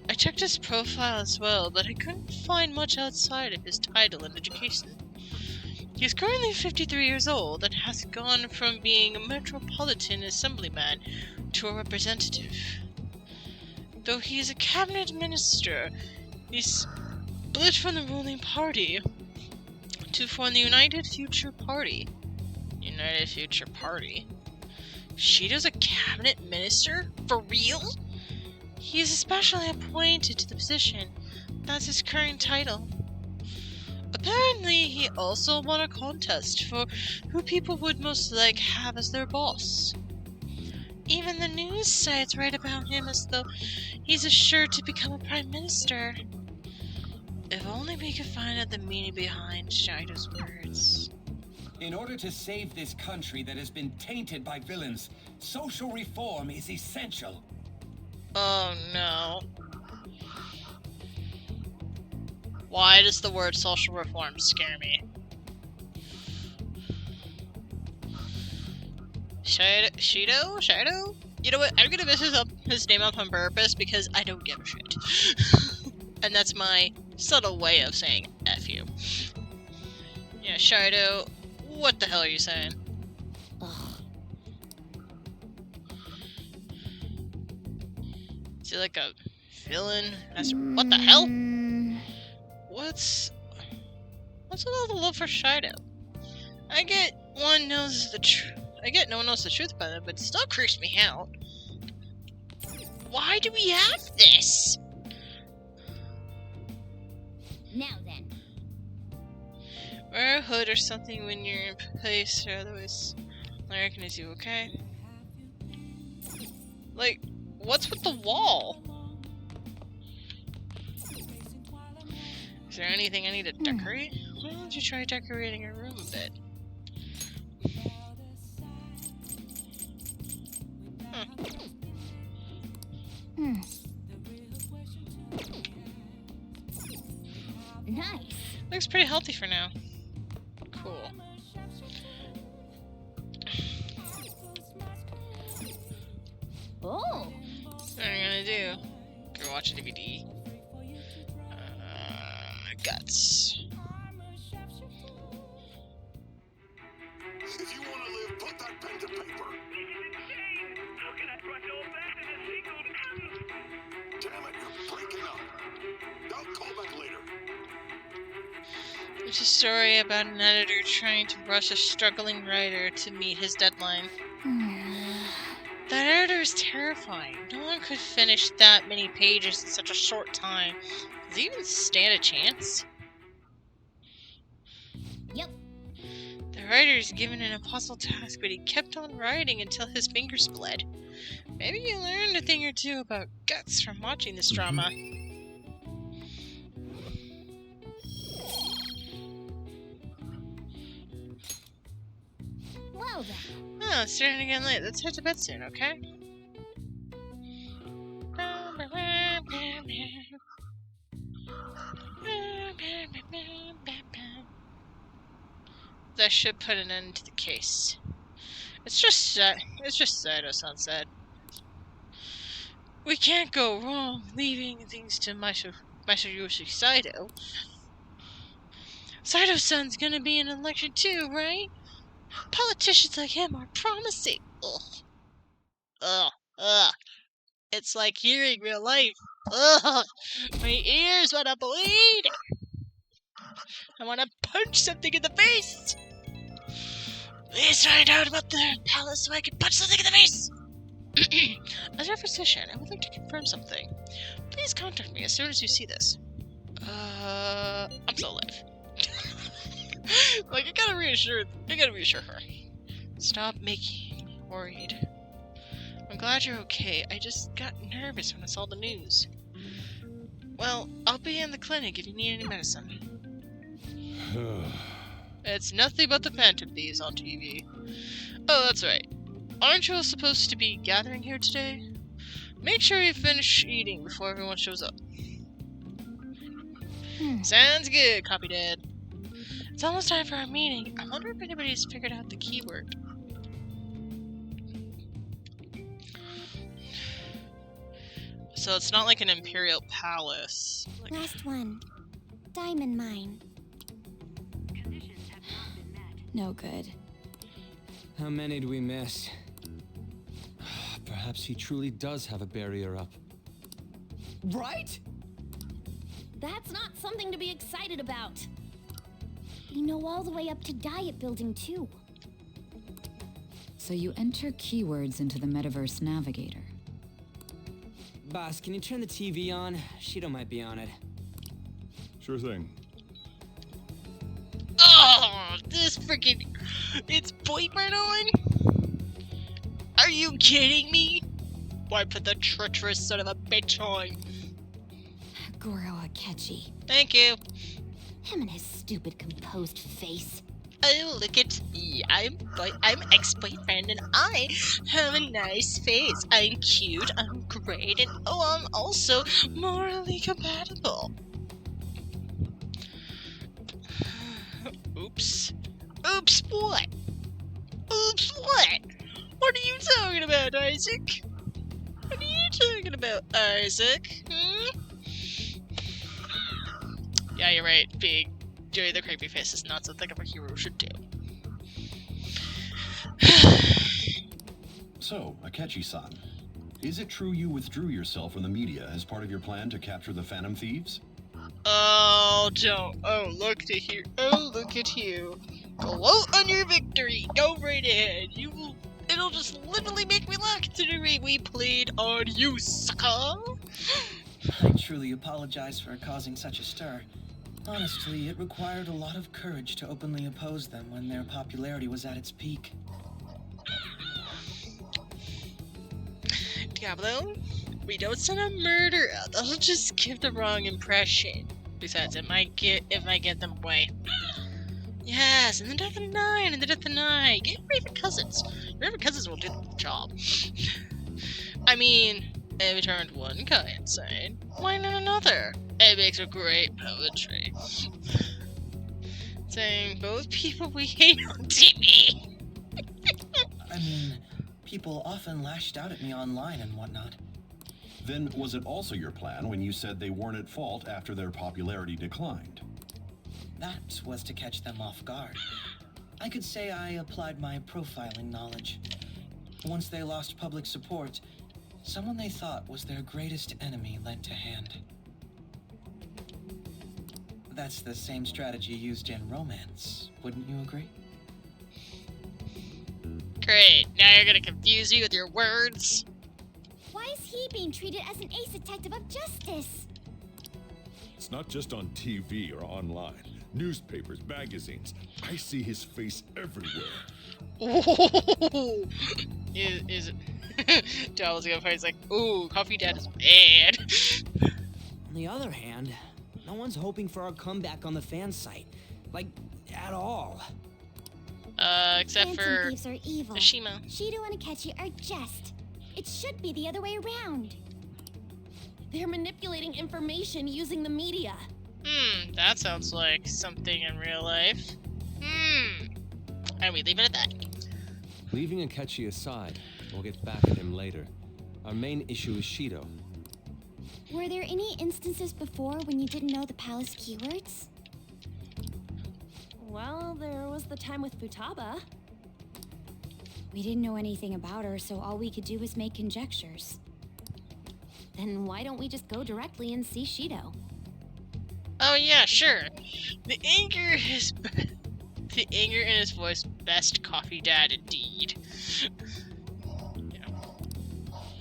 I checked his profile as well, but I couldn't find much outside of his title and education. He is currently 53 years old and has gone from being a metropolitan assemblyman to a representative. Though he is a cabinet minister, he's split from the ruling party to form the United Future Party. United Future Party? Shido's a cabinet minister? For real? He is especially appointed to the position. That's his current title. Apparently, he also won a contest for who people would most like have as their boss. Even the news sites write about him as though he's assured to become a prime minister. If only we could find out the meaning behind Shido's words. In order to save this country that has been tainted by villains, social reform is essential. Oh no. Why does the word social reform scare me? Shido? You know what? I'm gonna mess his name up on purpose because I don't give a shit. And that's my subtle way of saying F you. Yeah, Shido, what the hell are you saying? Is he like a villain? What the hell? What's with all the love for Shido? I get no one knows the truth about it, but it still creeps me out. Why do we have this? Now then. Wear a hood or something when you're in place, or otherwise I recognize you, okay? Like, what's with the wall? Is there anything I need to decorate? Why don't you try decorating your room a bit? Nice. Looks pretty healthy for now. Cool. Oh. What are you gonna do? Go watch a DVD? Guts. If you want to live, put that pen to paper. How can I trust old fashioned Damn it, you're breaking up. I'll call back later. It's a story about an editor trying to rush a struggling writer to meet his deadline. That editor is terrifying. No one could finish that many pages in such a short time. Does he even stand a chance? Yep. The writer is given an impossible task, but he kept on writing until his fingers bled. Maybe you learned a thing or two about Guts from watching this drama. Well then. Oh, it's starting to get late. Let's head to bed soon, okay? That should put an end to the case. It's just Saito-san said. We can't go wrong leaving things to Masayoshi Saito. Saito-san's gonna be in an election too, right? Politicians like him are promising. Ugh. Ugh. Ugh. It's like hearing real life. Ugh. My ears wanna bleed. I wanna punch something in the face. Please find out about the palace so I can punch something in the face. As your physician, I would like to confirm something. Please contact me as soon as you see this. I'm still alive. Like, I gotta reassure her. Stop making me worried. I'm glad you're okay. I just got nervous when I saw the news. Well, I'll be in the clinic if you need any medicine. It's nothing but the Phantom Thieves on TV. Oh, that's right. Aren't you all supposed to be gathering here today? Make sure you finish eating before everyone shows up. Sounds good, Copy Dad. It's almost time for our meeting. I wonder if anybody's figured out the keyword. So it's not like an Imperial Palace. Like... Last one. Diamond mine. No good. How many do we miss? Perhaps he truly does have a barrier up. Right? That's not something to be excited about. You know all the way up to Diet Building, too. So you enter keywords into the Metaverse Navigator. Boss, can you turn the TV on? Shido might be on it. Sure thing. Oh, this freaking... It's boyfriend on? Are you kidding me? Why put the treacherous son of a bitch on? Goro Akechi. Thank you. Him and his stupid composed face. Oh, look at me. I'm ex-boyfriend and I have a nice face. I'm cute, I'm great, and oh, I'm also morally compatible. Oops. Oops, what? Oops, what? What are you talking about, Isaac? What are you talking about, Isaac? Yeah, you're right. Being Joey the Creepy Face is not something a hero should do. So, Akechi-san, is it true you withdrew yourself from the media as part of your plan to capture the Phantom Thieves? Oh, don't. Oh, look at here. Oh, look at you. Gloat on your victory. Go right ahead. You will. It'll just literally make me laugh considering we played on you, sucker. I truly apologize for causing such a stir. Honestly, it required a lot of courage to openly oppose them when their popularity was at its peak. Diablo, we don't send a murder out. That'll just give the wrong impression. Besides, it might get them away. Yes, and the Death of Nine, and the Death of Nine. Get Raven Cousins. Raven Cousins will do the job. I mean, every turned one guy insane. Why not another? It makes for great poetry. Saying both people we hate on TV. I mean, people often lashed out at me online and whatnot. Then was it also your plan when you said they weren't at fault after their popularity declined? That was to catch them off guard. I could say I applied my profiling knowledge. Once they lost public support, someone they thought was their greatest enemy lent a hand. That's the same strategy used in romance, wouldn't you agree? Great, now you're gonna confuse me with your words. Why is he being treated as an ace detective of justice? It's not just on TV or online. Newspapers, magazines. I see his face everywhere. Ooh. Is it? Dallas gonna fight. He's like, ooh, Coffee Dad is bad. On the other hand, no one's hoping for our comeback on the fan site. Like, at all. Except Phantom for Thieves are evil. Ashima. Shido and Akechi are just. It should be the other way around. They're manipulating information using the media. That sounds like something in real life. And we leave it at that. Leaving Akechi aside, we'll get back at him later. Our main issue is Shido. Were there any instances before when you didn't know the palace keywords? Well, there was the time with Futaba. We didn't know anything about her, so all we could do was make conjectures. Then why don't we just go directly and see Shido? Oh yeah, sure. The anger in his voice, best coffee dad indeed.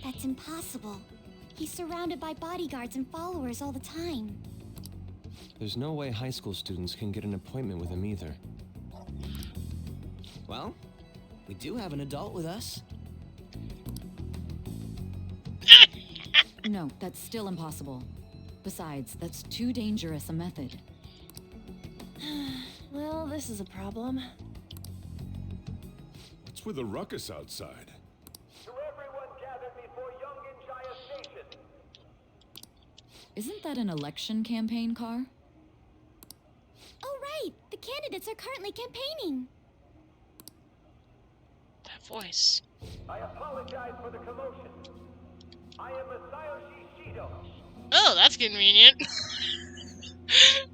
That's impossible. He's surrounded by bodyguards and followers all the time. There's no way high school students can get an appointment with him either. Well, we do have an adult with us. No, that's still impossible. Besides, that's too dangerous a method. Well, this is a problem. What's with the ruckus outside? To everyone gathered before Youngin Jaya Station. Isn't that an election campaign car? Oh, right! The candidates are currently campaigning. That voice. I apologize for the commotion. I am Masayoshi Shido. Oh, that's convenient.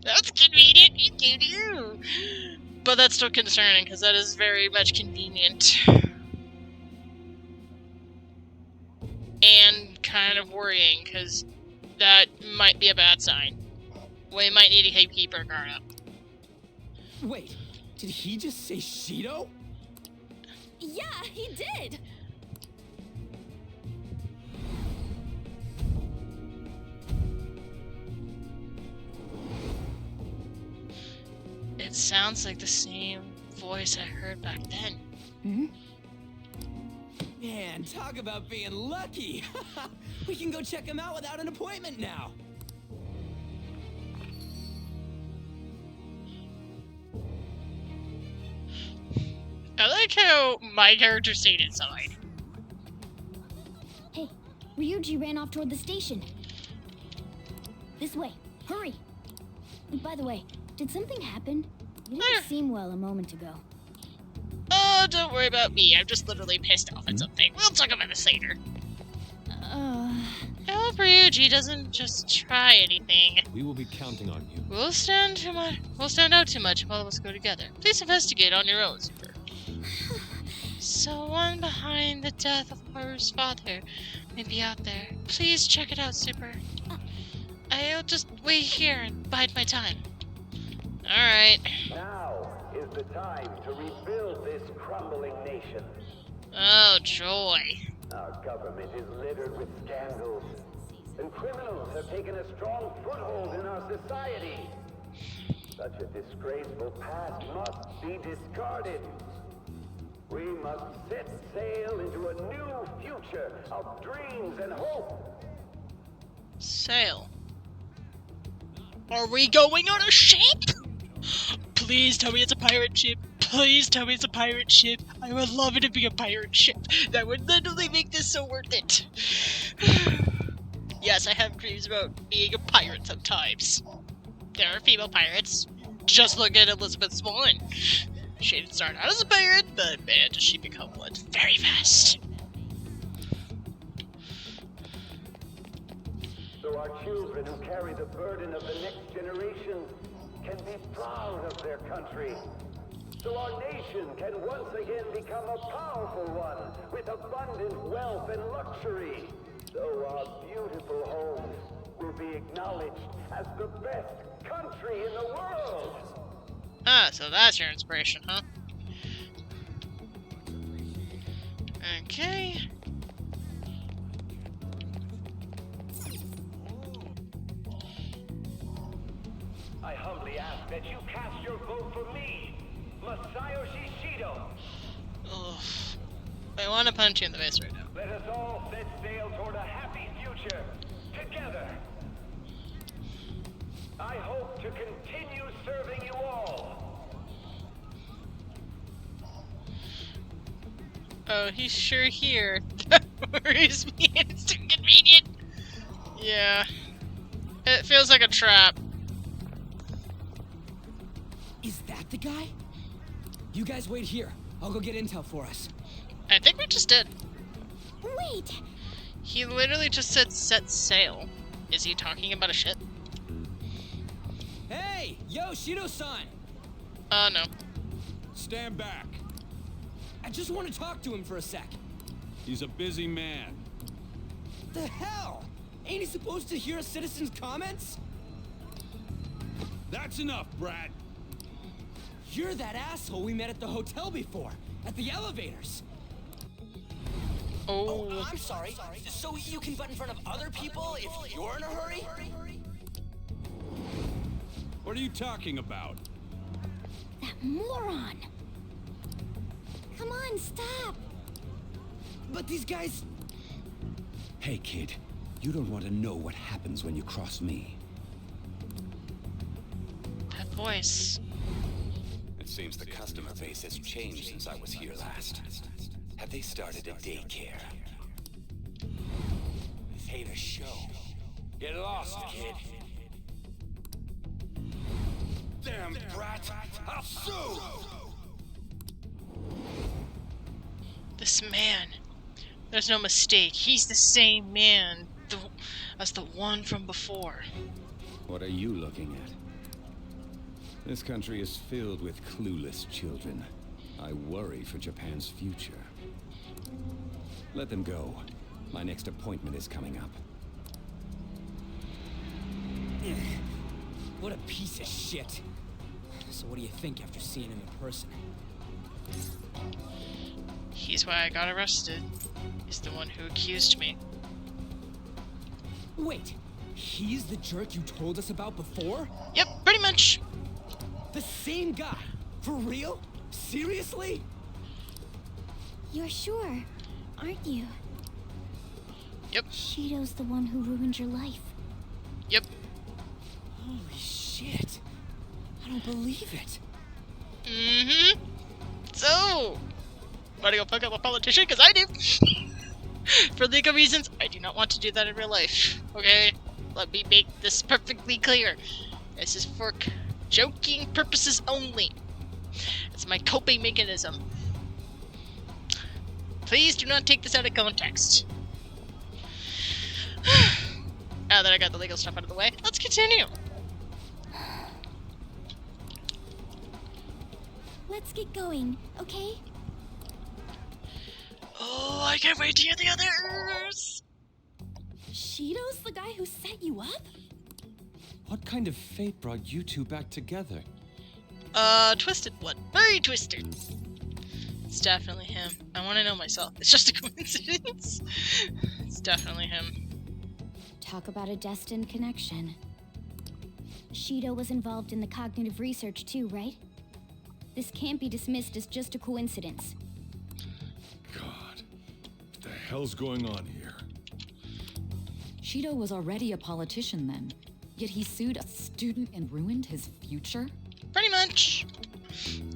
That's convenient. But that's still concerning, because that is very much convenient. And kind of worrying, because that might be a bad sign. We might need to keep our guard up. Wait, did he just say Shido? Yeah, he did! It sounds like the same voice I heard back then. Hmm? Man, talk about being lucky! We can go check him out without an appointment now! I like how my character stayed inside. Hey, Ryuji ran off toward the station. This way, hurry! And by the way, did something happen? You didn't seem well a moment ago. Oh, don't worry about me. I'm just literally pissed off at something. We'll talk about this later. I hope Ryuji doesn't just try anything. We will be counting on you. We'll stand out too much if all of us go together. Please investigate on your own, Super. Someone behind the death of Haru's father may be out there. Please check it out, Super. I'll just wait here and bide my time. Alright. Now is the time to rebuild this crumbling nation. Oh, joy. Our government is littered with scandals, and criminals have taken a strong foothold in our society. Such a disgraceful past must be discarded. We must set sail into a new future of dreams and hope. Sail. Are we going on a ship? Please tell me it's a pirate ship. Please tell me it's a pirate ship. I would love it to be a pirate ship. That would literally make this so worth it. Yes, I have dreams about being a pirate sometimes. There are female pirates. Just look at Elizabeth Swan. She didn't start out as a pirate, but man, does she become one very fast. So our children who carry the burden of the next generation can be proud of their country. So our nation can once again become a powerful one with abundant wealth and luxury. So our beautiful homes will be acknowledged as the best country in the world. Ah, so that's your inspiration, huh? Okay. I humbly ask that you cast your vote for me, Masayoshi Shido. Ugh. I want to punch you in the face right now. Let us all set sail toward a happy future, together. I hope to continue serving you all. Oh, he's sure here. That worries me. It's too convenient. Yeah. It feels like a trap. Is that the guy? You guys wait here. I'll go get intel for us. I think we just did. Wait! He literally just said set sail. Is he talking about a ship? Hey! Yo, Shido-san! No. Stand back. I just want to talk to him for a sec. He's a busy man. The hell? Ain't he supposed to hear a citizen's comments? That's enough, Brad. You're that asshole we met at the hotel before, at the elevators. Oh, I'm sorry. So you can butt in front of other people if you're in a hurry? What are you talking about? That moron! Come on, stop! But these guys... Hey, kid. You don't want to know what happens when you cross me. that voice. It seems the customer base has changed since I was here last. Have they started a daycare? This ain't a show. Get lost, kid. Damn brat! I'll sue! This man. There's no mistake. He's the same man as the one from before. What are you looking at? This country is filled with clueless children. I worry for Japan's future. Let them go. My next appointment is coming up. What a piece of shit. So what do you think after seeing him in person? He's why I got arrested. He's the one who accused me. Wait, he's the jerk you told us about before? Yep, pretty much. The same guy? For real? Seriously? You're sure, aren't you? Yep. Shido's the one who ruined your life. Yep. Holy shit. I don't believe it. Mm-hmm. So, wanna go fuck up a politician? Because I do. For legal reasons, I do not want to do that in real life. Okay? Let me make this perfectly clear. This is for joking purposes only. It's my coping mechanism. Please do not take this out of context. Now that I got the legal stuff out of the way, let's continue. Let's get going, okay? Oh, I can't wait to hear the others! Shido's the guy who set you up? What kind of fate brought you two back together? Twisted one. Very twisted. It's definitely him. I want to know myself. It's just a coincidence. It's definitely him. Talk about a destined connection. Shido was involved in the cognitive research too, right? This can't be dismissed as just a coincidence. God, what the hell's going on here? Shido was already a politician then, yet he sued a student and ruined his future? Pretty much.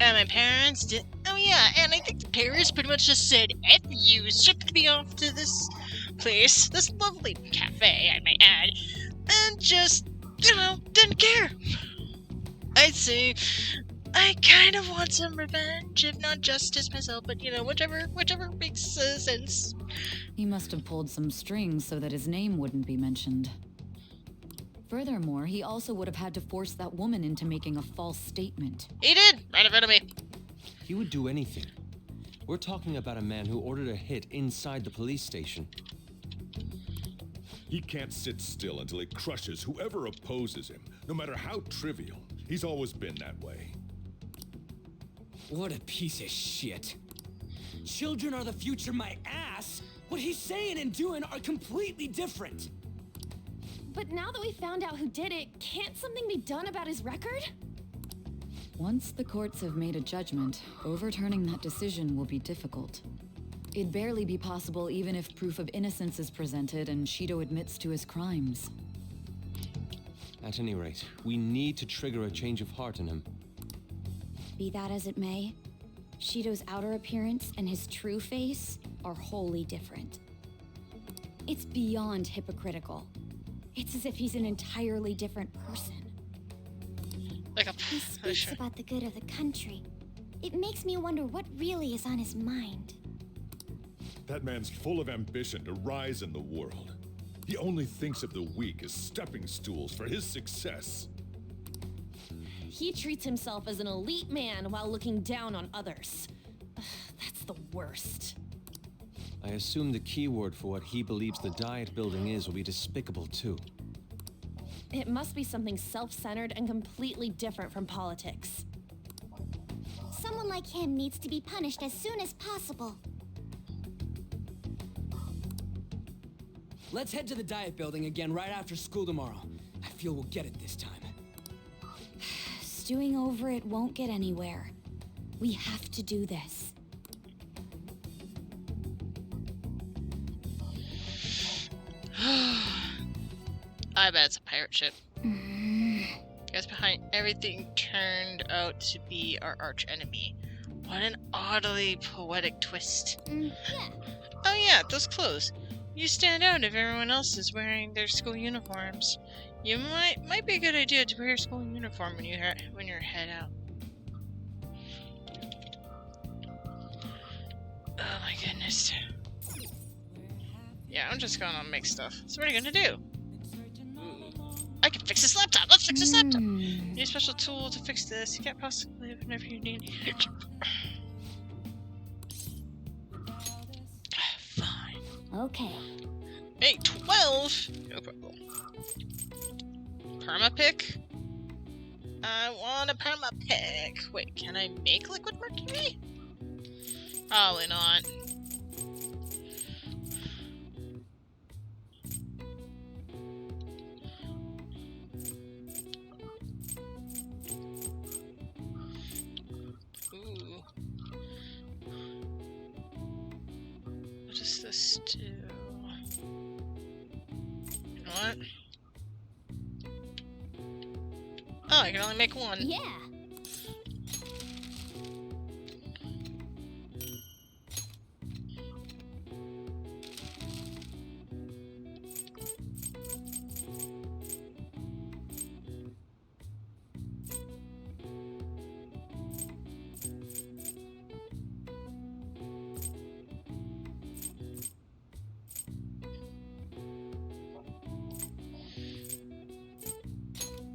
And my parents did. Oh yeah, and I think the parents pretty much just said, F you, shipped me off to this place, this lovely cafe, I may add, and just, you know, didn't care. I'd say, I kind of want some revenge, if not justice myself, but you know, whichever makes sense. He must have pulled some strings so that his name wouldn't be mentioned. Furthermore, he also would have had to force that woman into making a false statement. He did, right in front of me. He would do anything. We're talking about a man who ordered a hit inside the police station. He can't sit still until he crushes whoever opposes him, no matter how trivial. He's always been that way. What a piece of shit. Children are the future, my ass. What he's saying and doing are completely different. But now that we found out who did it, can't something be done about his record? Once the courts have made a judgment, overturning that decision will be difficult. It'd barely be possible even if proof of innocence is presented and Shido admits to his crimes. At any rate, we need to trigger a change of heart in him. Be that as it may, Shido's outer appearance and his true face are wholly different. It's beyond hypocritical. It's as if he's an entirely different person. He speaks about the good of the country. It makes me wonder what really is on his mind. That man's full of ambition to rise in the world. He only thinks of the weak as stepping stools for his success. He treats himself as an elite man while looking down on others. Ugh, that's the worst. I assume the keyword for what he believes the Diet Building is will be despicable too. It must be something self-centered and completely different from politics. Someone like him needs to be punished as soon as possible. Let's head to the Diet Building again right after school tomorrow. I feel we'll get it this time. Stewing over it won't get anywhere. We have to do this. I bet it's a pirate ship. Guys behind everything turned out to be our arch enemy. What an oddly poetic twist. Yeah. Oh yeah, those clothes. You stand out if everyone else is wearing their school uniforms. You might be a good idea to wear your school uniform when you're head out. Oh my goodness. Yeah, I'm just gonna make stuff. So what are you gonna do? I can fix this laptop! Let's fix this laptop! Need a special tool to fix this. You can't possibly live whenever you need it. Fine. Okay. Hey, 12! No problem. Perma-pick? I want a perma-pick. Wait, can I make liquid mercury? Probably not. Ooh. What does this do? You know what? Oh, I can only make one. Yeah.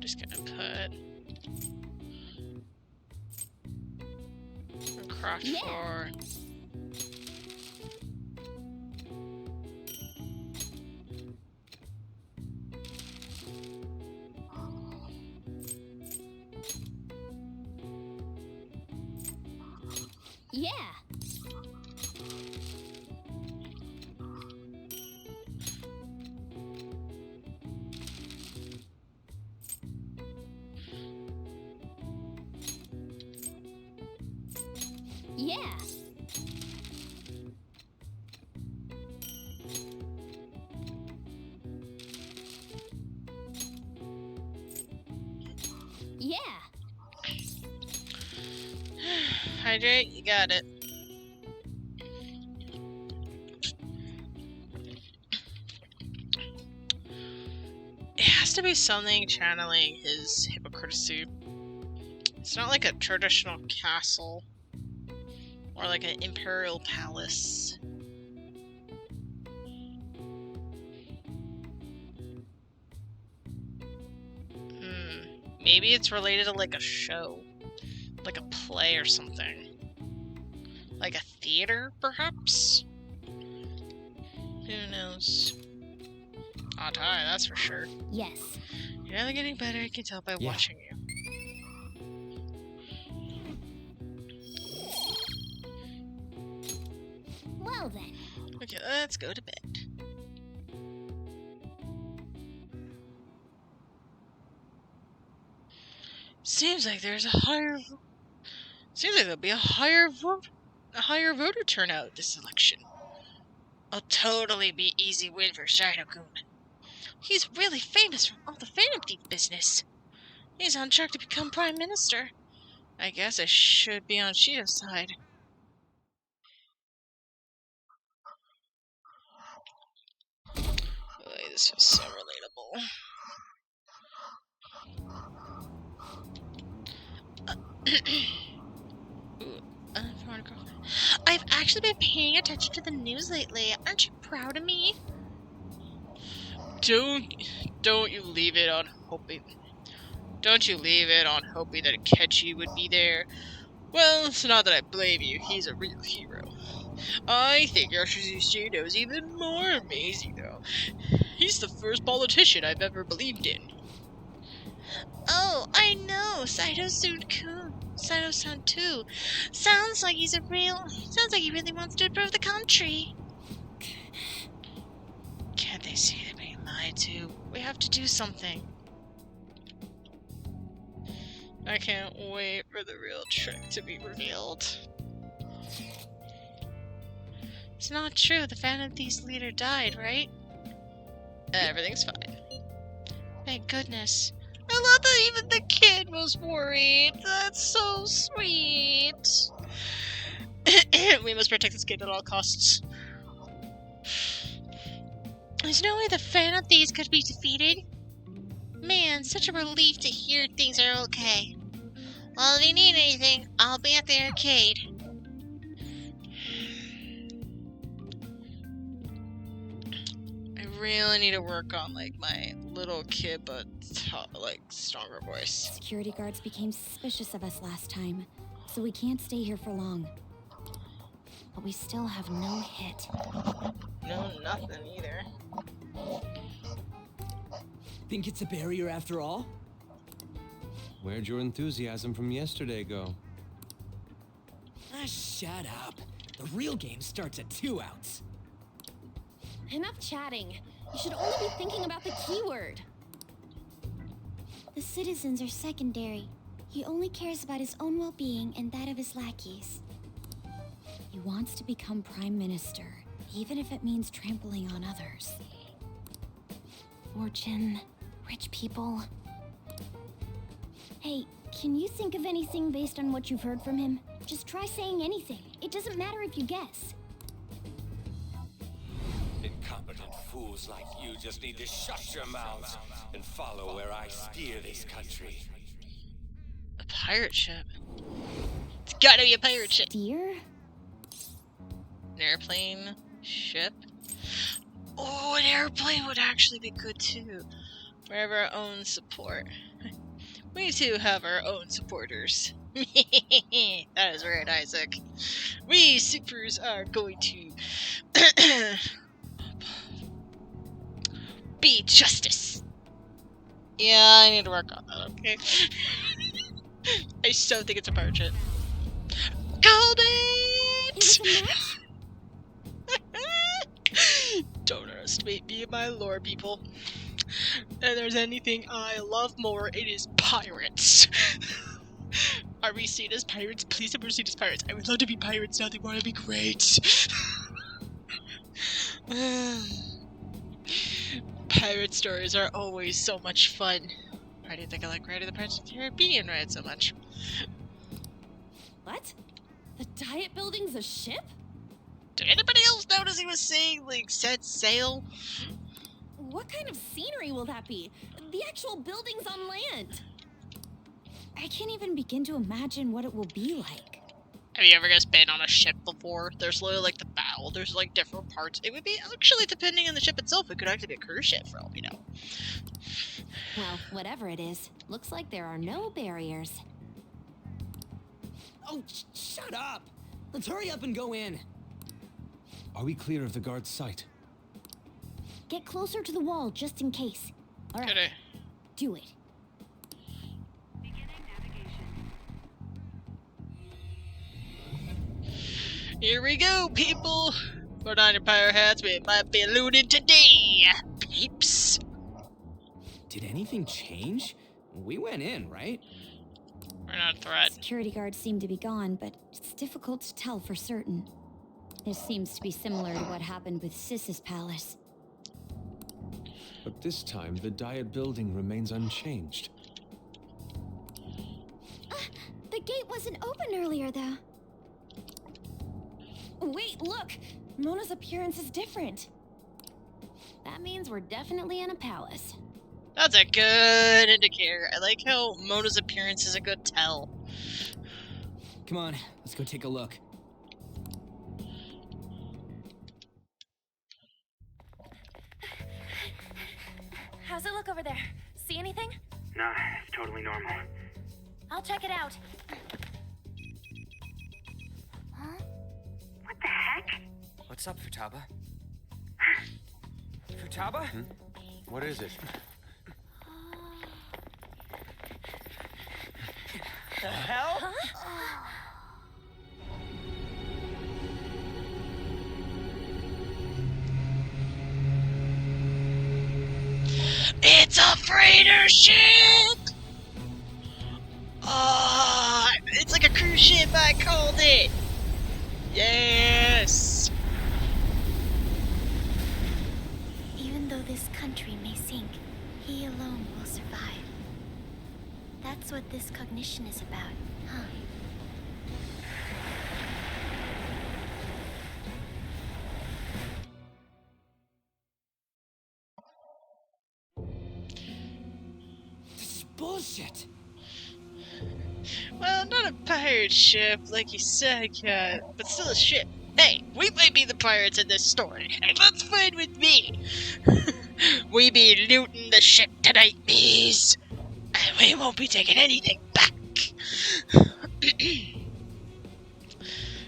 Just gonna put craft for Yeah. Yeah. Yeah. hydrate. You got it. It has to be something channeling his hypocrisy. It's not like a traditional castle or like an imperial palace. Maybe it's related to like a show, like a play or something. Like a theater, perhaps? Who knows? I'll tell you, that's for sure. Yes. You're never getting better, I can tell by watching you. Well then. Okay, let's go to bed. Seems like there's a higher... Seems like there'll be a higher voter turnout this election. I'll totally be easy win for Shido-kun. He's really famous from all the Phantom Thief business. He's on track to become Prime Minister. I guess I should be on Shido's side. Boy, this was so relatable. Ooh, I've actually been paying attention to the news lately. Aren't you proud of me? Don't you leave it on hoping. Don't you leave it on hoping that Akechi would be there. Well, it's not that I blame you. He's a real hero. I think Yoshihiro is even more amazing, though. He's the first politician I've ever believed in. Oh, I know. Saito-san too. Sounds like he really wants to improve the country. Can't they see they're being lied to? We have to do something. I can't wait for the real trick to be revealed. It's not true. The Phantom Thieves leader died, right? Everything's fine. Thank goodness. I love that even the kid was worried. That's so sweet. We must protect this kid at all costs. There's no way the Phantom Thieves could be defeated. Man, such a relief to hear things are okay. Well, if you need anything, I'll be at the arcade. I really need to work on, like, my little kid, but, like, stronger voice. Security guards became suspicious of us last time, so we can't stay here for long. But we still have no hit. No, nothing either. Think it's a barrier after all? Where'd your enthusiasm from yesterday go? Ah, shut up. The real game starts at 2 outs. Enough chatting. You should only be thinking about the keyword. The citizens are secondary. He only cares about his own well-being and that of his lackeys. He wants to become prime minister, even if it means trampling on others. Fortune, rich people. Hey, can you think of anything based on what you've heard from him? Just try saying anything. It doesn't matter if you guess. Incompetent fools like you just need to shut your mouths and follow where I steer this country. A pirate ship? It's gotta be a pirate ship. Steer? An airplane ship? Oh, an airplane would actually be good too. We have our own support. We too have our own supporters. That is right, Isaac. We supers are going to be justice. Yeah, I need to work on that, okay? I so think it's a pirate ship. Called it! Don't underestimate me and my lore, people. If there's anything I love more, it is pirates. Are we seen as pirates? Please never seen as pirates. I would love to be pirates now. They want to be great. Pirate stories are always so much fun. Why do you think I like writing the Pirates of the Caribbean right so much? What? The Diet Building's a ship? Did anybody else notice he was saying, like, set sail? What kind of scenery will that be? The actual building's on land. I can't even begin to imagine what it will be like. Have you ever guys been on a ship before? There's literally like the bow, there's like different parts. It would be actually, depending on the ship itself, it could actually be a cruise ship for all we know. Well, whatever it is, looks like there are no barriers. Oh, shut up! Let's hurry up and go in. Are we clear of the guard's sight? Get closer to the wall just in case. All right, do it. Here we go, people! Put on your pirate hats, we might be looted today, peeps! Did anything change? We went in, right? We're not a threat. Security guards seem to be gone, but it's difficult to tell for certain. This seems to be similar to what happened with Sis's palace. But this time, the Diet Building remains unchanged. The gate wasn't open earlier, though. Wait, look! Mona's appearance is different. That means we're definitely in a palace. That's a good indicator. I like how Mona's appearance is a good tell. Come on, let's go take a look. How's it look over there? See anything? Nah, it's totally normal. I'll check it out. Huh? What the heck? What's up, Futaba? Futaba? What is it? The hell? Huh? It's a freighter ship! It's like a cruise ship, I called it! Yes! Even though this country may sink, he alone will survive. That's what this cognition is about, huh? This is bullshit! Well, not a pirate ship, like you said, Kat, but still a ship. Hey, we might be the pirates in this story, and that's fine with me. We be looting the ship tonight, bees. And we won't be taking anything back.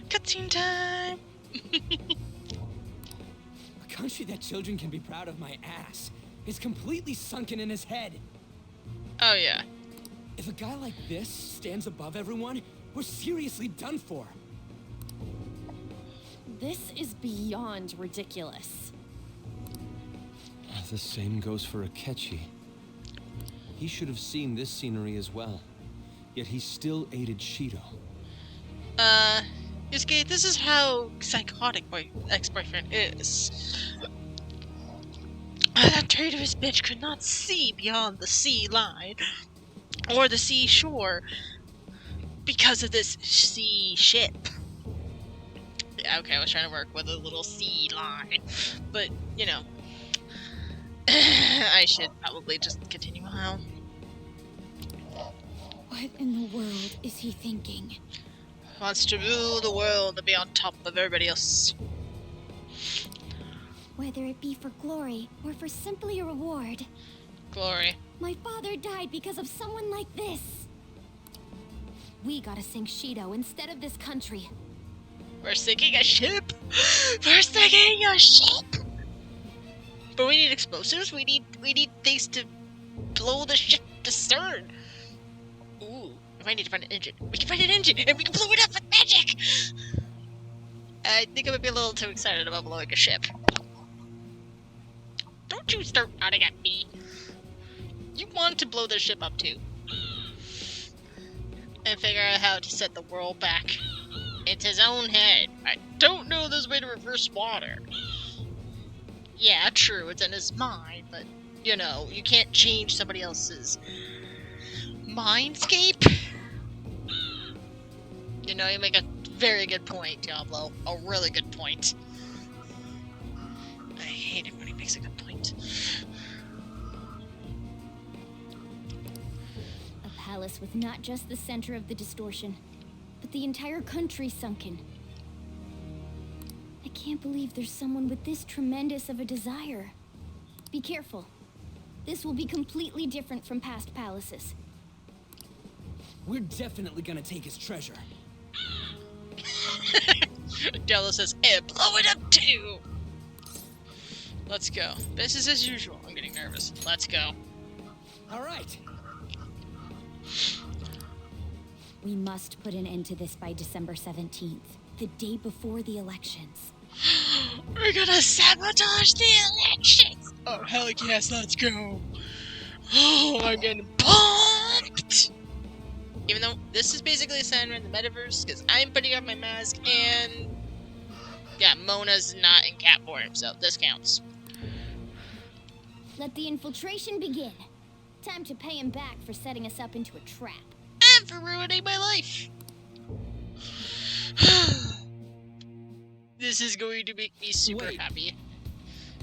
Cutscene time. A country that children can be proud of my ass is completely sunken in his head. Oh, yeah. If a guy like this stands above everyone, we're seriously done for. This is beyond ridiculous. The same goes for Akechi. He should have seen this scenery as well. Yet he still aided Shido. Yusuke, this is how psychotic my ex-boyfriend is. That traitorous bitch could not see beyond the sea line. Or the sea shore. Because of this sea ship. Yeah, okay, I was trying to work with a little sea line. But, you know. I should probably just continue on. What in the world is he thinking? Wants to rule the world and be on top of everybody else. Whether it be for glory or for simply a reward. Glory. My father died because of someone like this. We gotta sink Shido instead of this country. We're sinking a ship? We're sinking a ship! But we need explosives, we need things to blow the ship to stern. Ooh, we might need to find an engine. We can find an engine and we can blow it up with magic! I think I would be a little too excited about blowing a ship. Don't you start nodding at me. You want to blow the ship up too. And figure out how to set the world back. It's his own head. I don't know there's a way to reverse water. Yeah, true, it's in his mind, but, you know, you can't change somebody else's mindscape. You know, you make a very good point, Diablo. A really good point. I hate it when he makes a good point. A palace with not just the center of the distortion, but the entire country sunken. I can't believe there's someone with this tremendous of a desire. Be careful. This will be completely different from past palaces. We're definitely gonna take his treasure. Diablo says, "Eh, blow it up too!" Let's go. Business as usual. I'm getting nervous. Let's go. Alright. We must put an end to this by December 17th, the day before the elections. We're gonna sabotage the elections! Oh, hell yes, let's go! Oh, I'm getting pumped! Even though this is basically a sign in the metaverse, because I'm putting on my mask, and yeah, Mona's not in cat form, so this counts. Let the infiltration begin. Time to pay him back for setting us up into a trap. And for ruining my life! This is going to make me super happy.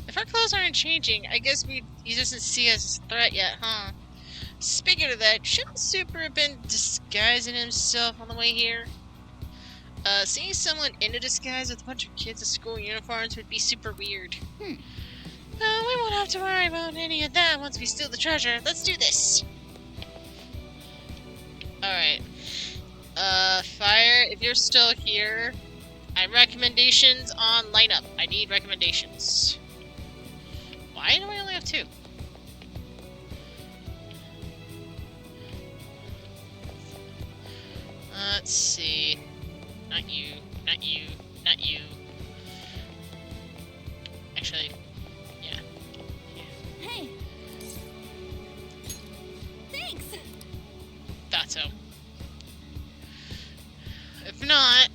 If our clothes aren't changing, I guess he doesn't see us as a threat yet, huh? Speaking of that, shouldn't Super have been disguising himself on the way here? Seeing someone in a disguise with a bunch of kids in school uniforms would be super weird. We won't have to worry about any of that once we steal the treasure. Let's do this! Alright. Fire, if you're still here, I have recommendations on lineup. I need recommendations. Why do I only have 2? Let's see. Not you, not you, not you. Actually, yeah. Hey! Thanks! Thought so. If not,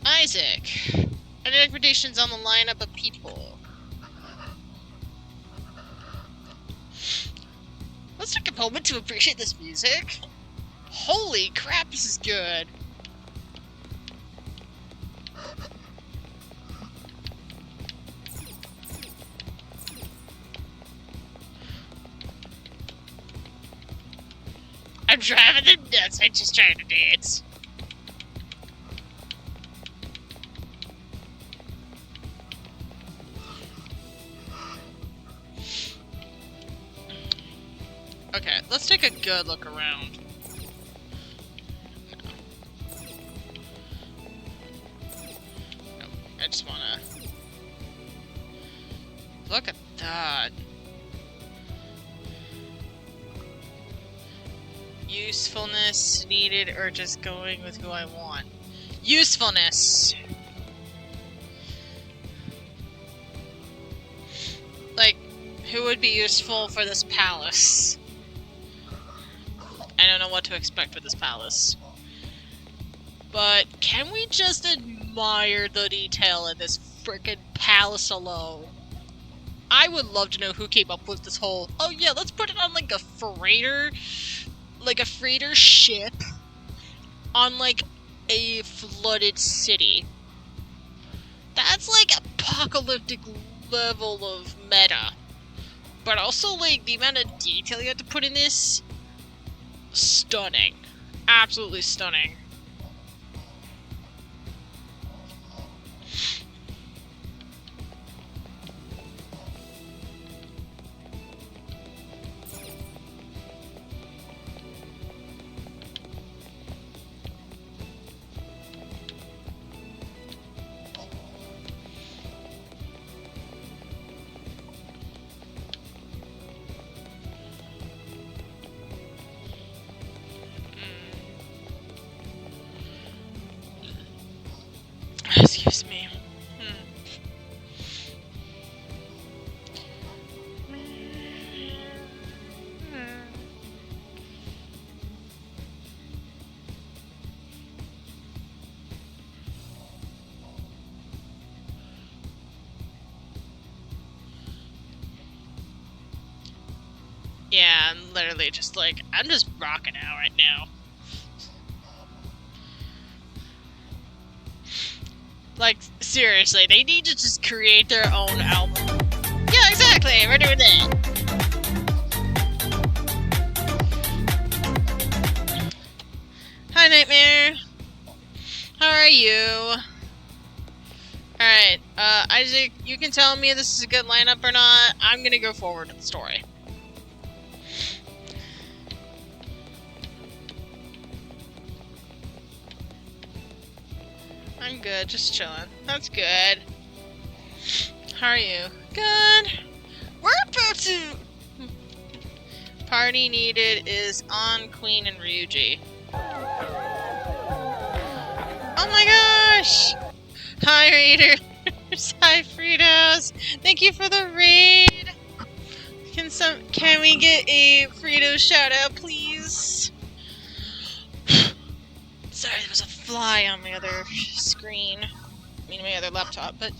Isaac. Any recommendations on the lineup of people? Let's take a moment to appreciate this music. Holy crap, this is good. I'm driving them nuts, I'm just trying to dance. Okay, let's take a good look around. No, I just wanna... Look at that. Usefulness needed, or just going with who I want? Usefulness! Like, who would be useful for this palace? I don't know what to expect with this palace. But can we just admire the detail in this frickin' palace alone? I would love to know who came up with this whole, oh yeah, let's put it on like a freighter ship on like a flooded city. That's like apocalyptic level of meta. But also like the amount of detail you have to put in this, stunning. Absolutely stunning. Excuse me. Yeah, I'm literally just like, I'm just rocking out right now. Like, seriously, they need to just create their own album. Yeah, exactly, we're doing that. Hi, Nightmare. How are you? Alright, Isaac, you can tell me if this is a good lineup or not. I'm gonna go forward with the story. I'm good, just chilling. That's good. How are you? Good. We're about to... Party needed is on Queen and Ryuji. Oh my gosh! Hi, Raiders! Hi, Fritos! Thank you for the raid! Can we get a Frito shout out, please? Sorry, there was a fly on my other screen. I mean, my other laptop, but...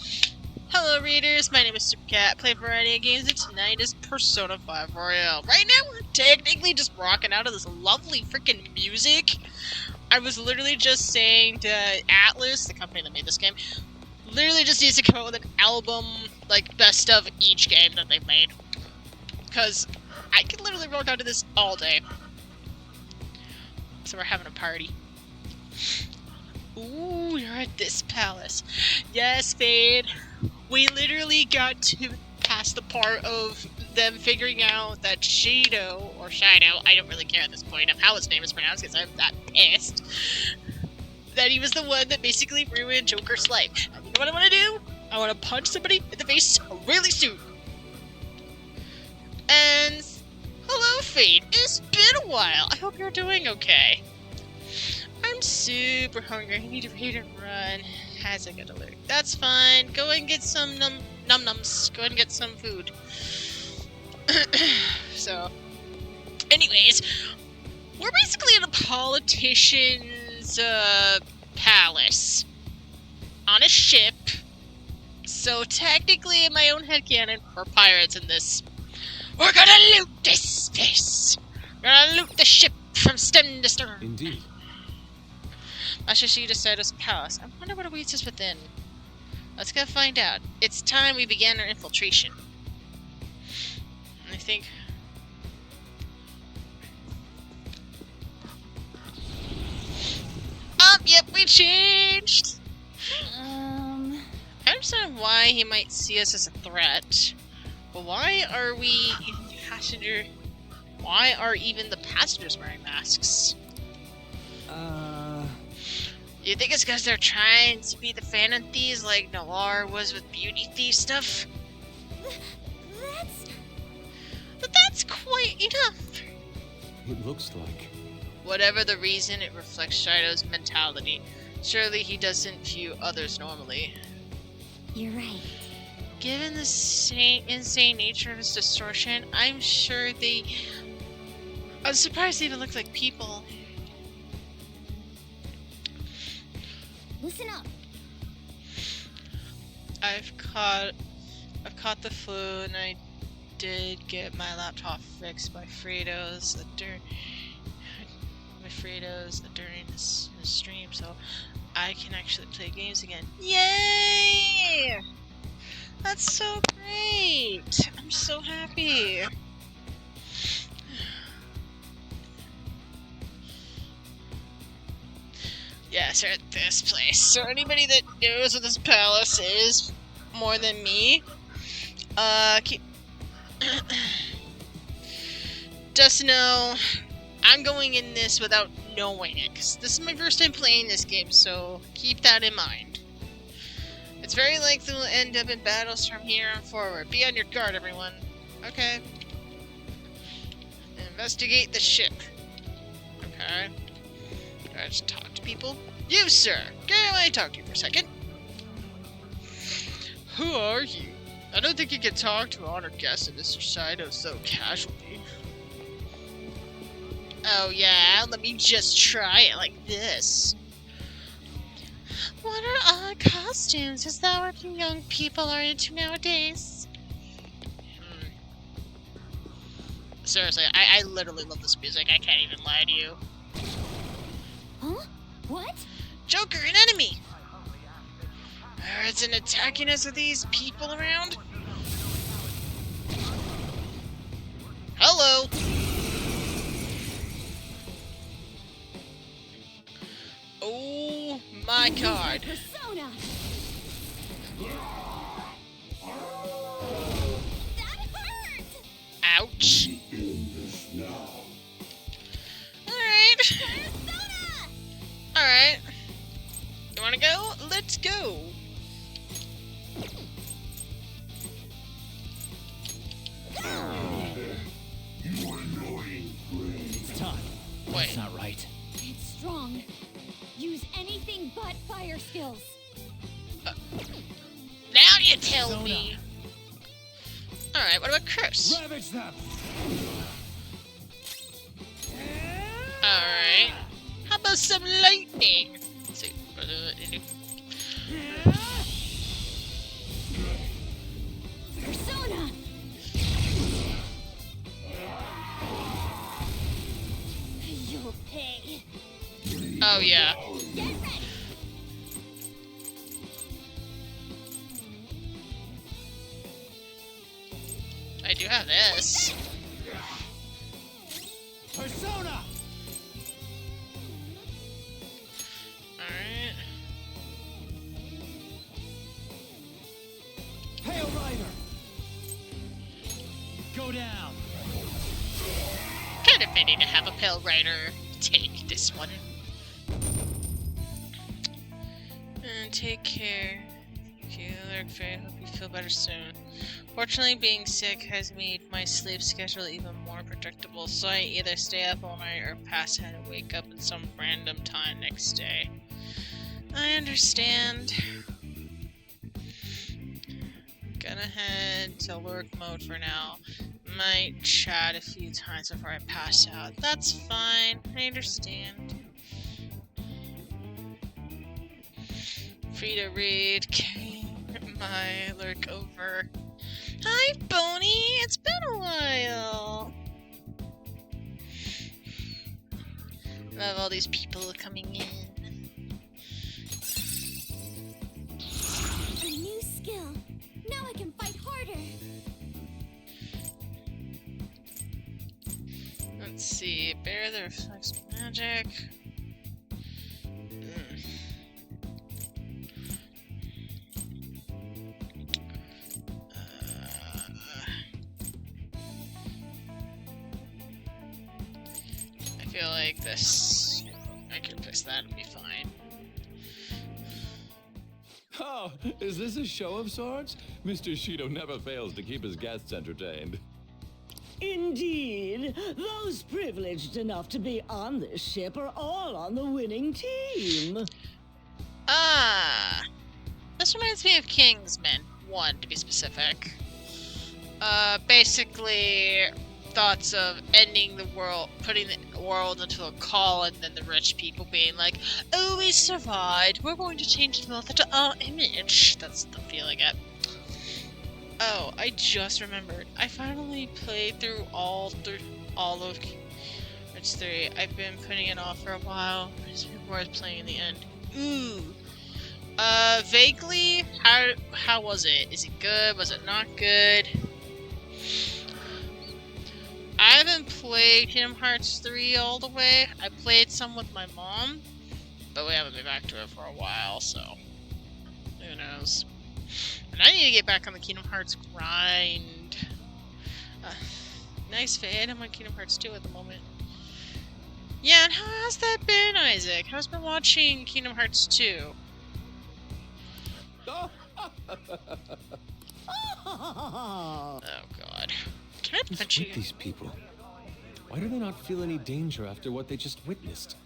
Hello, readers. My name is Supercat. I play a variety of games, and tonight is Persona 5 Royale. Right now, we're technically just rocking out of this lovely freaking music. I was literally just saying to Atlas, the company that made this game, literally just needs to come out with an album, like, best of each game that they've made. Because I could literally rock out to this all day. So we're having a party. Ooh, you're at this palace. Yes, Fade. We literally got to past the part of them figuring out that Shido, I don't really care at this point of how his name is pronounced because I'm that pissed, that he was the one that basically ruined Joker's life. And you know what I want to do? I want to punch somebody in the face really soon. And hello, Fate. It's been a while. I hope you're doing okay. I'm super hungry. I need to read and run. Has I got to loot? That's fine. Go and get some num-nums. Go and get some food. So, anyways, we're basically in a politician's palace on a ship. So technically, in my own headcanon, we're pirates in this. We're gonna loot this place. We're gonna loot the ship from stem to stern. Indeed. Master Shida said us palace. I wonder what awaits us within. Let's go find out. It's time we began our infiltration. I think. Yep, we changed. I understand why he might see us as a threat, but why are we passenger? Why are even the passengers wearing masks? You think it's because they're trying to be the Phantom Thieves like Noir was with Beauty Thief stuff? That's quite enough. It looks like. Whatever the reason, it reflects Shido's mentality. Surely he doesn't view others normally. You're right. Given the insane nature of his distortion, I'm surprised they even look like people. Listen up. I've caught the flu, and I did get my laptop fixed by Fredo's during this stream, so I can actually play games again. Yay! That's so great! I'm so happy. Yes, we're at this place. So anybody that knows what this palace is more than me, just know I'm going in this without knowing it, because this is my first time playing this game, so keep that in mind. It's very likely we'll end up in battles from here on forward. Be on your guard, everyone. Okay. Investigate the ship. Okay. I just talk to people. You, sir! Can I talk to you for a second? Who are you? I don't think you can talk to an honored guest of Mr. Shido so casually. Oh yeah, let me just try it like this. What are odd costumes? Is that what you young people are into nowadays? Seriously, I literally love this music. I can't even lie to you. Huh? What? Joker, an enemy! Isn't attacking us with these people around? Hello! Oh my god. Persona! That hurt! Ouch. Alright. Alright. You wanna go? Let's go. It's time. That's not right. It's strong. Use anything but fire skills. Now you tell me. Alright, what about Curse? Ravage them. Alright. How about some lightning? Let's see. Persona! You'll pay. Oh, yeah. Get ready. I do have this. Persona! Alright. rider! Go down! Kind of fitting to have a pale rider take this one. And take care. You look very. Hope you feel better soon. Fortunately, being sick has made my sleep schedule even more predictable, so I either stay up all night or pass out and wake up at some random time next day. I understand. Gonna head to lurk mode for now. Might chat a few times before I pass out. That's fine. I understand. Free to read. My lurk over. Hi, Boney! It's been a while! Love all these people coming in. A new skill. Now I can fight harder. Let's see. Bear the reflects magic. I feel like this. I can fix that and be fine. Oh, is this a show of sorts? Mr. Shido never fails to keep his guests entertained. Indeed. Those privileged enough to be on this ship are all on the winning team. Ah! This reminds me of Kingsman 1, to be specific. Basically, thoughts of ending the world, putting the world into a call, and then the rich people being like, oh, we survived, we're going to change the world to our image. That's the feel I get. Oh, I just remembered. I finally played through all of Rich 3. I've been putting it off for a while. It's been worth playing in the end. Ooh. Vaguely, how was it? Is it good? Was it not good? I haven't played Kingdom Hearts 3 all the way. I played some with my mom, but we haven't been back to it for a while, so who knows. And I need to get back on the Kingdom Hearts grind. Nice fan. I'm on Kingdom Hearts 2 at the moment. Yeah, and how has that been, Isaac? How's been watching Kingdom Hearts 2? Oh god. Can I punch you? With these people? Why do they not feel any danger after what they just witnessed?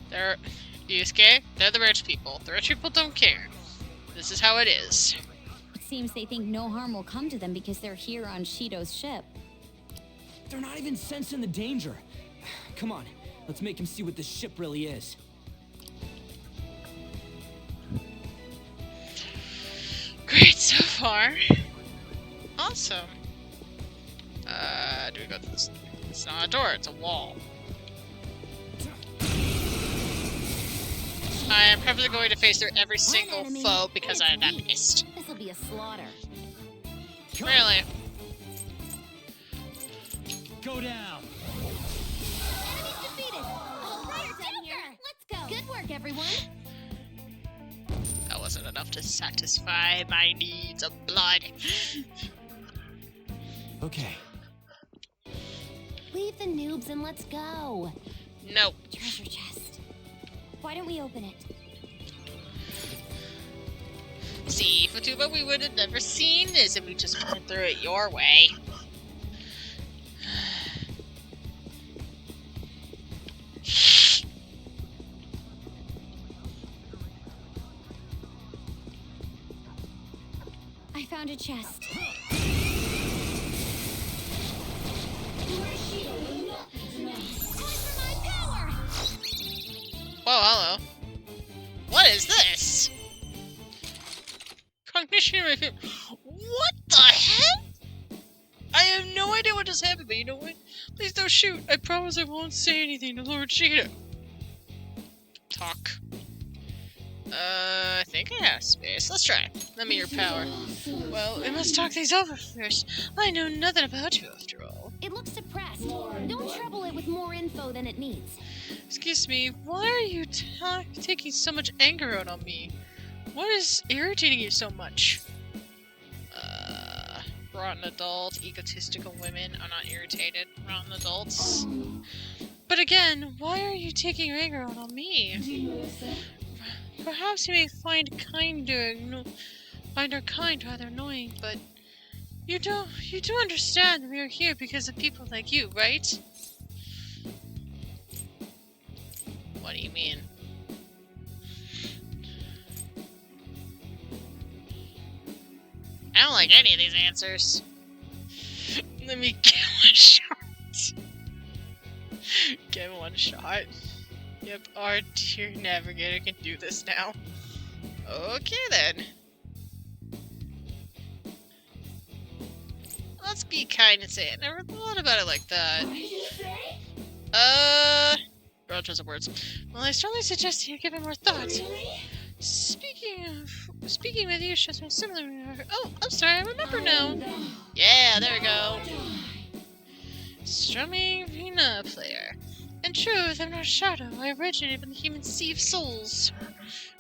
They're Yusuke, they're the rich people. The rich people don't care. This is how it is. It seems they think no harm will come to them because they're here on Shido's ship. They're not even sensing the danger. Come on, let's make him see what this ship really is. Great so far. Awesome. Do we go through this? It's not a door, it's a wall. I am probably going to face through every single foe because I'm that pissed. This'll be a slaughter. Really? Go down. Enemies defeated. Oh, Rider down here. Let's go. Good work, everyone. That wasn't enough to satisfy my needs of blood. Okay. Leave the noobs and let's go. Nope. Treasure chest. Why don't we open it? See, Fatuba, we would have never seen this if we just went through it your way. I found a chest. Whoa, hello. What is this? Cognition review. What the heck? I have no idea what just happened, but you know what? Please don't shoot. I promise I won't say anything to Lord Shido. Talk. I think I have space. Let's try. Lend me your power. Well, we must talk things over first. I know nothing about you after all. It looks suppressed. Don't trouble it with more info than it needs. Excuse me, why are you taking so much anger out on me? What is irritating you so much? rotten adult, egotistical women are not irritated. Rotten adults. But again, why are you taking your anger out on me? Perhaps you may find her kind rather annoying, but you do understand we are here because of people like you, right? What do you mean? I don't like any of these answers. Let me get one shot. Get one shot. Yep, our dear navigator can do this now. Okay then. Let's be kind and say it. Never thought about it like that. Broad choice of words. Well, I strongly suggest you give it more thought. Speaking with you shows me similar. Oh, I'm sorry, I remember now. Yeah, there we go. Strumming Rena player. In truth, I'm not a shadow. I originate from the human sea of souls.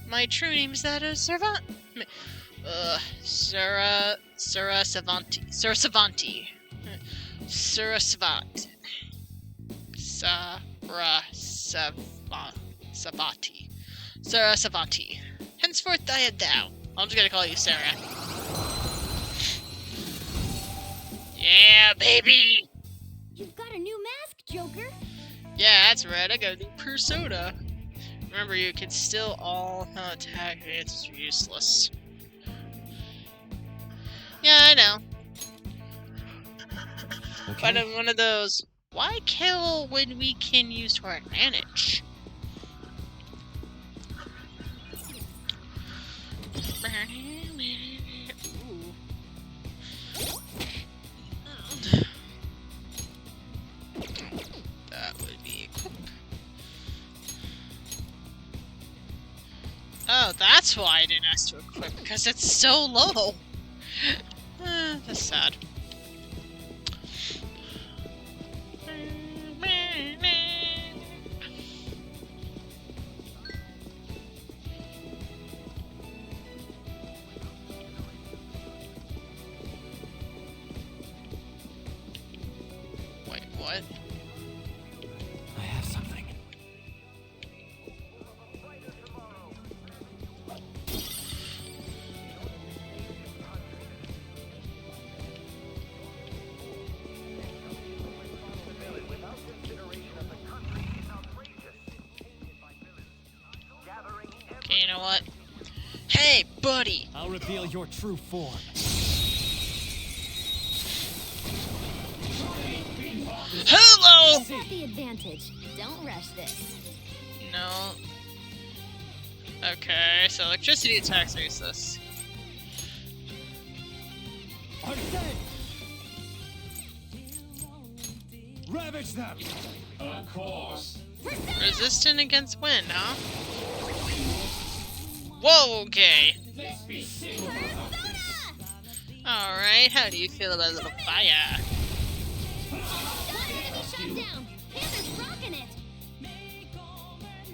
My true name is that of Sura Savanti. Sura Savanti. Sura Savant. Savati. Sura Savanti. Henceforth I am thou. I'm just gonna call you Sarah. Yeah, baby! You've got a new mask, Joker. Yeah, that's right. I got a new persona. Remember, you can still all attack me. It's useless. Yeah, I know. Okay. But I'm one of those. Why kill when we can use to our advantage? That would be equip. Oh, that's why I didn't ask to equip, because it's so low. That's sad. Wait, what? I have something. Okay, you know what? Hey, buddy! I'll reveal your true form. Hello! You've got the advantage. Don't rush this. No. Okay, so electricity attacks are useless. Arsene! Ravage them! Of course. Resistant against wind, huh? Whoa, okay. Alright, how do you feel about a little fire? Shut down. Panther's rocking it.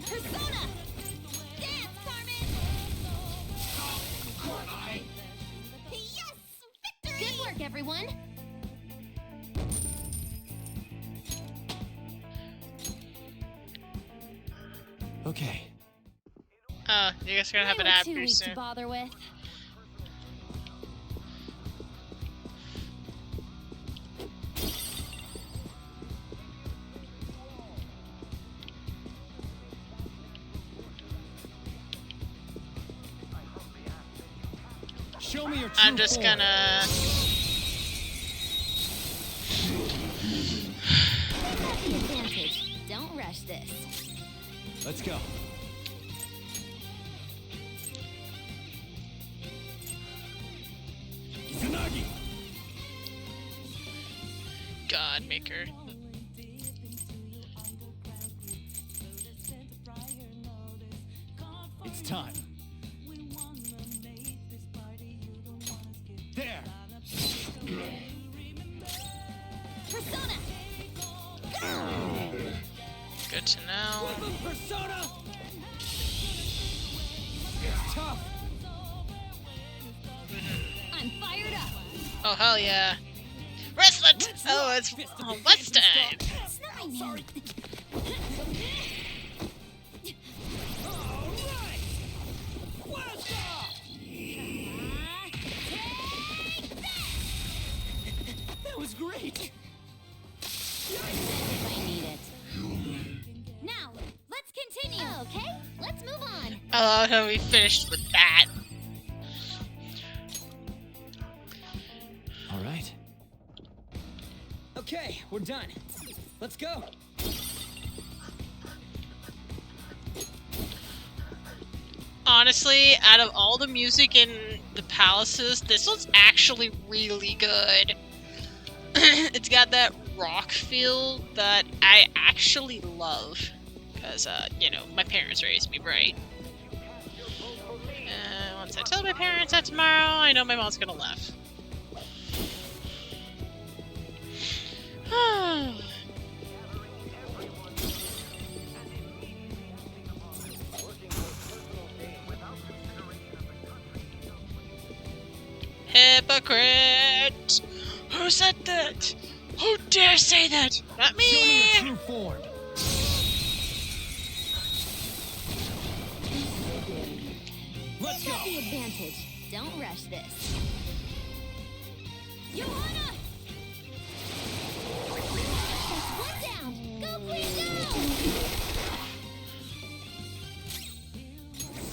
Persona. Dance, Carmen. Yes, victory. Good work, everyone. Okay. Oh, you guys are gonna have an ad Too pretty weak to soon. bother with. Show me your true I'm just form. gonna. You've got the advantage. Don't rush this. Let's go. Izanagi! God maker. It's time. There! Persona. Good to know. Persona! Tough! I'm fired up. Oh, hell yeah. Wrestling! Oh, it's what's time? It's not my name. That was great. If I need it. Now, let's continue. Okay, let's move on. I love how we finished with that. All right. Okay, we're done. Let's go. Honestly, out of all the music in the palaces, this one's actually really good. It's got that rock feel that I actually love. Because, you know, my parents raised me right. Once I tell my parents that tomorrow, I know my mom's gonna laugh. Hypocrite! Who said that? Who dare say that? Not me! Show me your true form. Let's go. Got the advantage. Don't rush this. Johanna! That's one down. Go, please, go!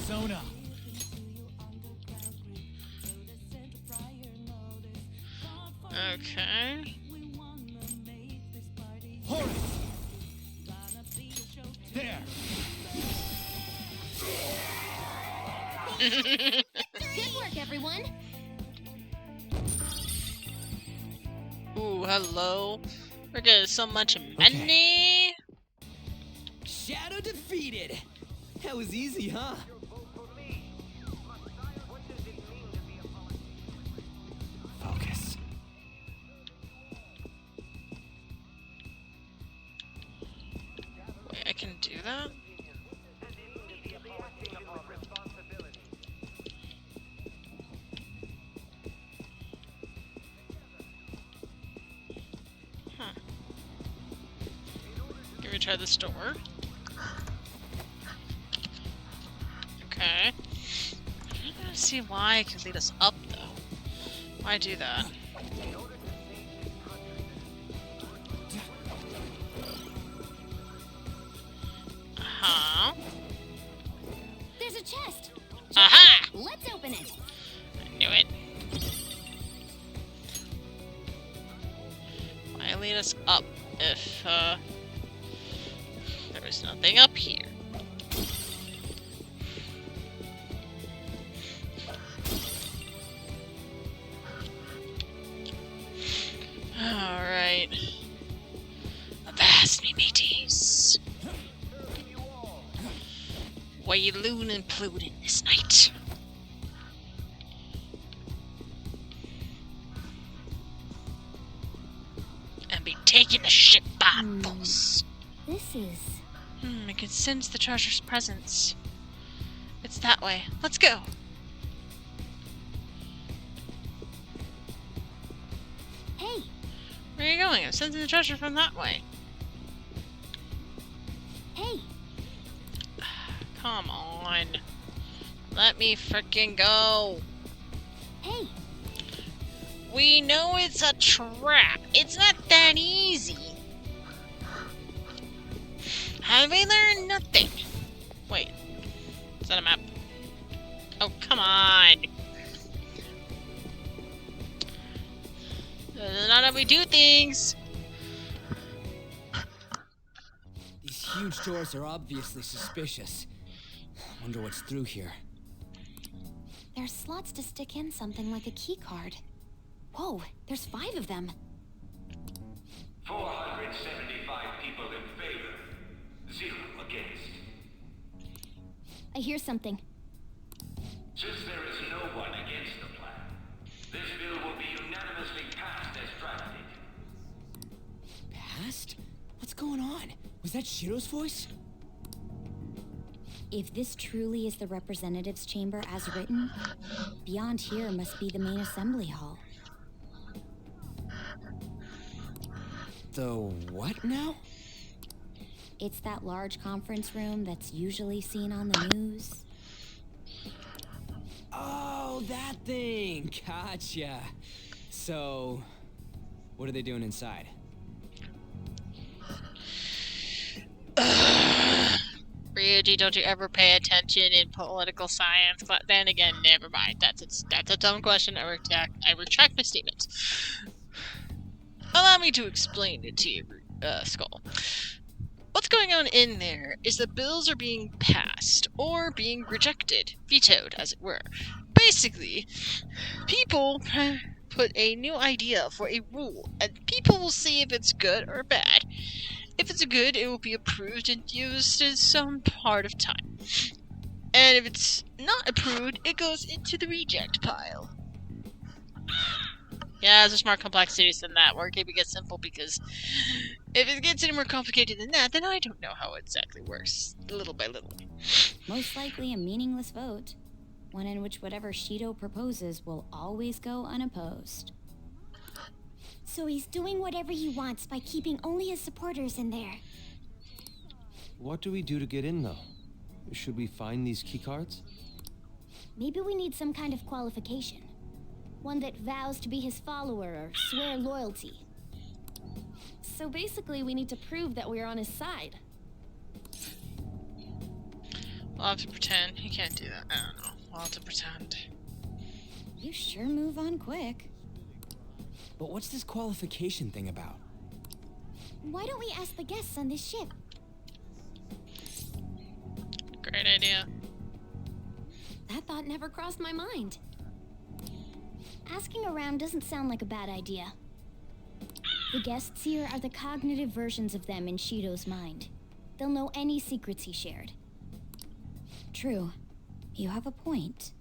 Sona. Okay. Horus. There. Good work, everyone. Ooh, hello. We're getting so much money. Shadow defeated. That was easy, huh? Focus. Wait, I can do that? Huh. Can we try this door? Okay. I don't see why it can lead us up, though. Why do that? Uh-huh. There's a chest. Aha! Let's open it. I knew it. Why lead us up if, there was nothing up here? Alright. Avast me, mateys. Wayloon and Pluden this night. And be taking the ship by force. This is... I can sense the treasure's presence. It's that way. Let's go. Hey. Where are you going? I'm sensing the treasure from that way. Hey. Come on. Let me frickin' go. Hey. We know it's a trap. It's not that easy. Have I learned nothing? Wait. Is that a map? Oh, come on. That's not how we do things. These huge doors are obviously suspicious. Wonder what's through here. There's slots to stick in something like a key card. Whoa, there's 5 of them. 475 people in favor, 0 against. I hear something. Since there is no one against the plan, this bill will be unanimously passed as drafted. Passed? What's going on? Was that Shiro's voice? If this truly is the representatives' chamber as written, beyond here must be the main assembly hall. The what now? It's that large conference room that's usually seen on the news. Oh, that thing! Gotcha. So, what are they doing inside? Ryuji, don't you ever pay attention in political science? But then again, never mind. That's a dumb question. I retract my statement. Allow me to explain it to you, Skull. What's going on in there is that bills are being passed, or being rejected, vetoed, as it were. Basically, people put a new idea for a rule, and people will see if it's good or bad. If it's good, it will be approved and used in some part of time. And if it's not approved, it goes into the reject pile. Yeah, there's more complexities than that. We're keeping it simple because if it gets any more complicated than that, then I don't know how it exactly works, little by little. Most likely a meaningless vote. One in which whatever Shido proposes will always go unopposed. So he's doing whatever he wants by keeping only his supporters in there. What do we do to get in, though? Should we find these keycards? Maybe we need some kind of qualification. One that vows to be his follower or swear loyalty. So basically, we need to prove that we're on his side. We'll have to pretend. He can't do that. I don't know. We'll have to pretend. You sure move on quick. But what's this qualification thing about? Why don't we ask the guests on this ship? Great idea. That thought never crossed my mind. Asking around doesn't sound like a bad idea. The guests here are the cognitive versions of them in Shido's mind. They'll know any secrets he shared. True. You have a point.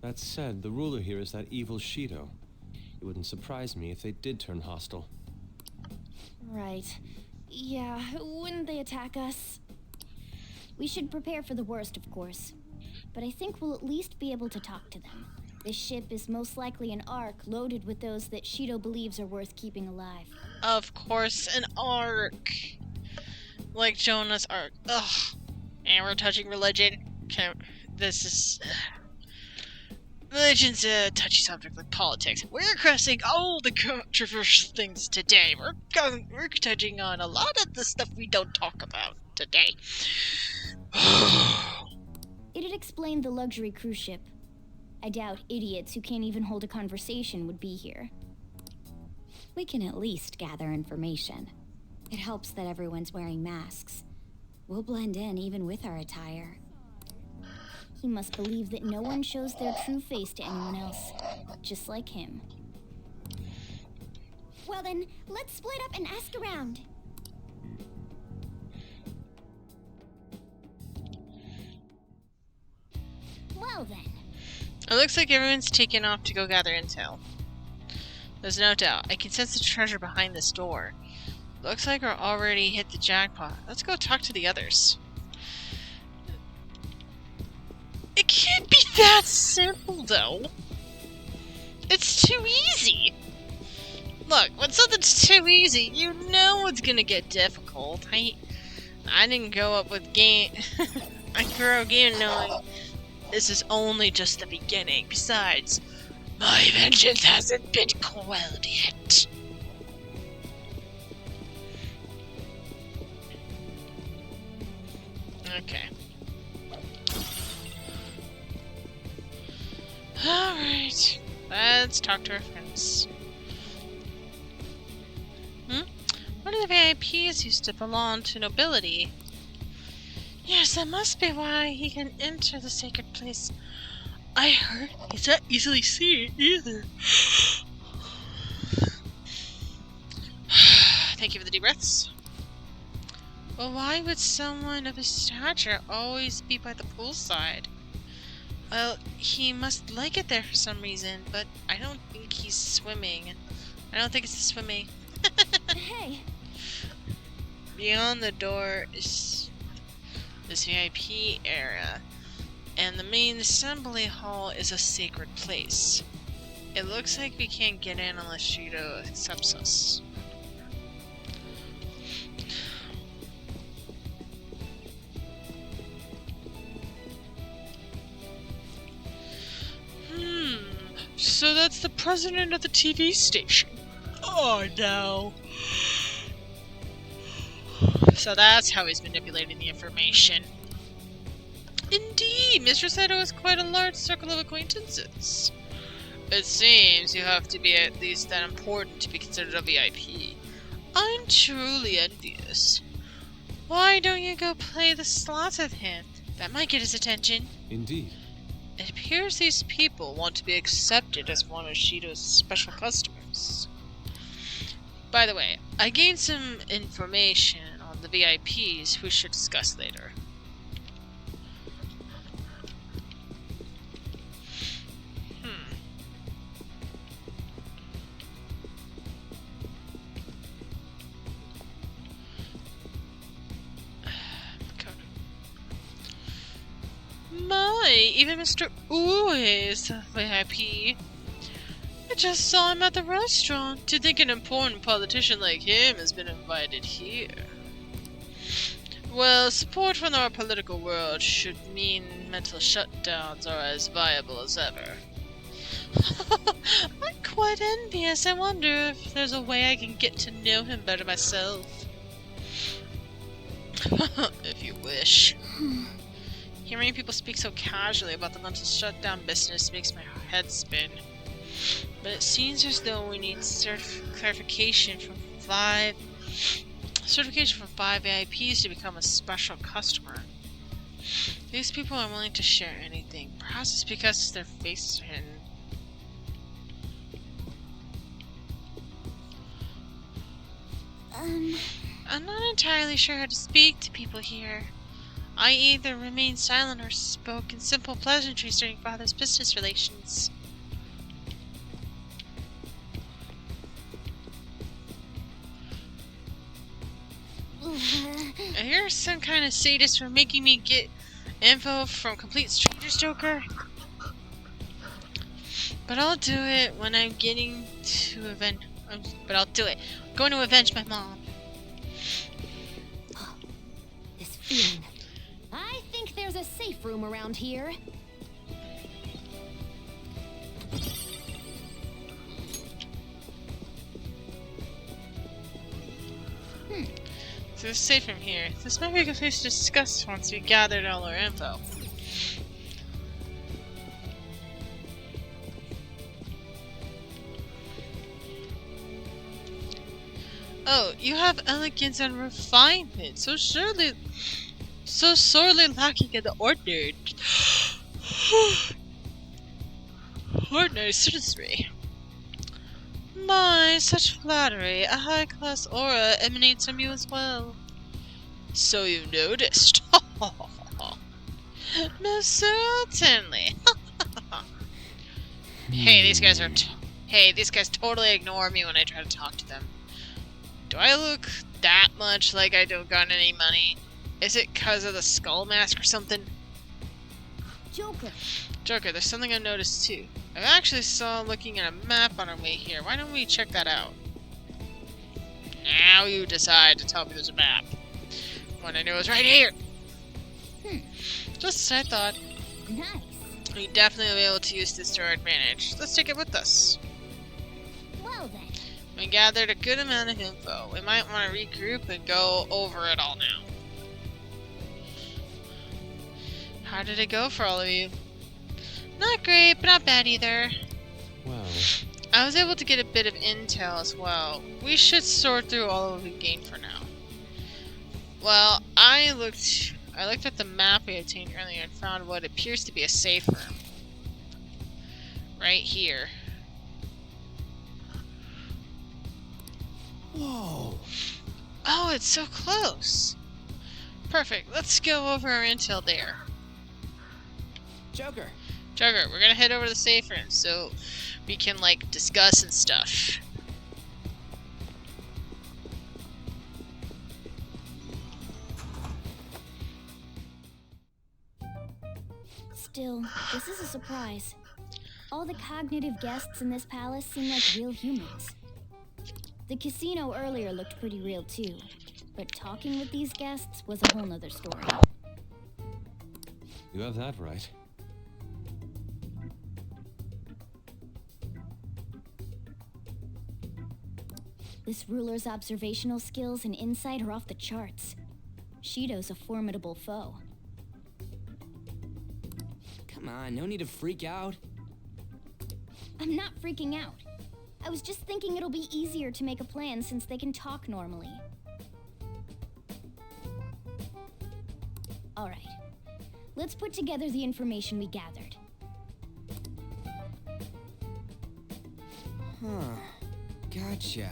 That said, the ruler here is that evil Shido. It wouldn't surprise me if they did turn hostile. Right. Yeah, wouldn't they attack us? We should prepare for the worst, of course. But I think we'll at least be able to talk to them. This ship is most likely an Ark loaded with those that Shido believes are worth keeping alive. Of course, an Ark. Like Jonah's Ark. Ugh. And we're touching religion. This is... Religion's a touchy subject like politics. We're crossing all the controversial things today. We're touching on a lot of the stuff we don't talk about today. It'd explain the luxury cruise ship. I doubt idiots who can't even hold a conversation would be here. We can at least gather information. It helps that everyone's wearing masks. We'll blend in even with our attire. He must believe that no one shows their true face to anyone else, just like him. Well then, let's split up and ask around. Well then. It looks like everyone's taken off to go gather intel. There's no doubt. I can sense the treasure behind this door. Looks like we're already hit the jackpot. Let's go talk to the others. It can't be that simple, though. It's too easy. Look, when something's too easy, you know it's gonna get difficult. I didn't grow up with game. I grew up game knowing this is only just the beginning. Besides, my vengeance hasn't been quelled yet. Okay. Alright. Let's talk to our friends. One of the VIPs used to belong to nobility. Yes, that must be why he can enter the sacred place. I heard he's not easily seen either. Thank you for the deep breaths. Well, why would someone of his stature always be by the poolside? Well, he must like it there for some reason, but I don't think he's swimming. I don't think it's the swimming. Hey! Beyond the door is this VIP area, and the main assembly hall is a sacred place. It looks like we can't get in unless Shido accepts us. So that's the president of the TV station. Oh no. So that's how he's manipulating the information. Indeed, Mr. Sato has quite a large circle of acquaintances. It seems you have to be at least that important to be considered a VIP. I'm truly envious. Why don't you go play the slots with him? That might get his attention. Indeed. It appears these people want to be accepted as one of Shido's special customers. By the way, I gained some information on the VIPs we should discuss later. My, even Mr. Uwe is a VIP. I just saw him at the restaurant. To think an important politician like him has been invited here. Well, support from our political world should mean mental shutdowns are as viable as ever. I'm quite envious. I wonder if there's a way I can get to know him better myself. If you wish. Hearing people speak so casually about the mental shutdown business makes my head spin. But it seems as though we need clarification from five VIPs to become a special customer. These people are willing to share anything. Perhaps it's because their faces are hidden. I'm not entirely sure how to speak to people here. I either remained silent or spoke in simple pleasantries during Father's business relations. I hear some kind of sadist for making me get info from complete strangers, Joker. But I'll do it when I'm getting to avenge. But I'll do it. I'm going to avenge my mom. This feeling. I think there's a safe room around here. So it's safe from here. This might be a good place to discuss once we gathered all our info. Oh, you have elegance and refinement, so sorely lacking in the ordinary citizenry. My, such flattery. A high-class aura emanates from you as well. So you noticed. Most certainly. Hey, these guys totally ignore me when I try to talk to them. Do I look that much like I don't got any money? Is it because of the skull mask or something? Joker, there's something I noticed too. I actually saw looking at a map on our way here. Why don't we check that out? Now you decide to tell me there's a map. When I know it's right here. Just as I thought. Nice. We definitely will be able to use this to our advantage. Let's take it with us. Well then. We gathered a good amount of info. We might want to regroup and go over it all now. How did it go for all of you? Not great, but not bad either. Well, I was able to get a bit of intel as well. We should sort through all we gained for now. Well, I looked at the map we obtained earlier and found what appears to be a safe room. Right here. Whoa. Oh, it's so close. Perfect. Let's go over our intel there. Joker, we're gonna head over to the safe room so we can, like, discuss and stuff. Still, this is a surprise. All the cognitive guests in this palace seem like real humans. The casino earlier looked pretty real too, but talking with these guests was a whole nother story. you have that right. This ruler's observational skills and insight are off the charts. Shido's a formidable foe. Come on, no need to freak out. I'm not freaking out. I was just thinking it'll be easier to make a plan since they can talk normally. All right. Let's put together the information we gathered. Huh. Gotcha.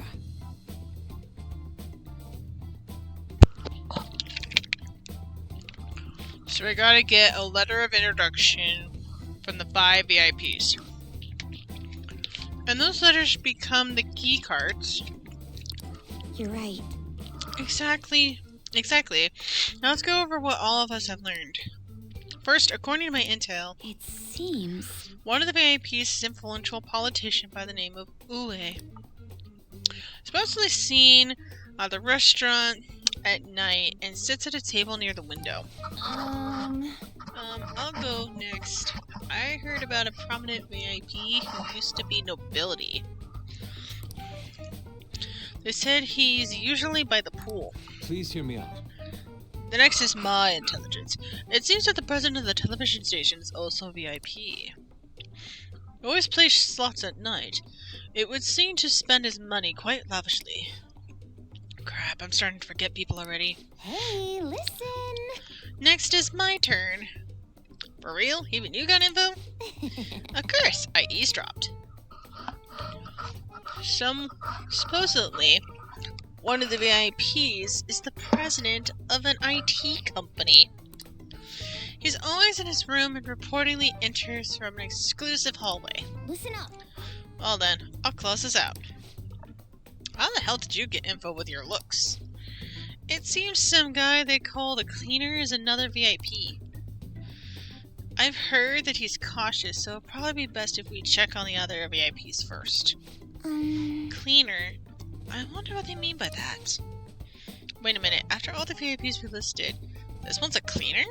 So we gotta get a letter of introduction from the 5 VIPs. And those letters become the key cards. You're right. Exactly. Now let's go over what all of us have learned. First, according to my intel, it seems one of the VIPs is an influential politician by the name of Ue. Supposedly seen at the restaurant at night and sits at a table near the window. I'll go next. I heard about a prominent VIP who used to be nobility. They said he's usually by the pool. Please hear me out. The next is my intelligence. It seems that the president of the television station is also a VIP. He always plays slots at night. It would seem to spend his money quite lavishly. Crap, I'm starting to forget people already. Hey, listen! Next is my turn. For real? Even you got info? Of course, I eavesdropped. Supposedly, one of the VIPs is the president of an IT company. He's always in his room and reportedly enters from an exclusive hallway. Listen up. Well then, I'll close this out. How the hell did you get info with your looks? It seems some guy they call the Cleaner is another VIP. I've heard that he's cautious, so it'll probably be best if we check on the other VIPs first. Cleaner? I wonder what they mean by that. Wait a minute, after all the VIPs we listed, this one's a cleaner?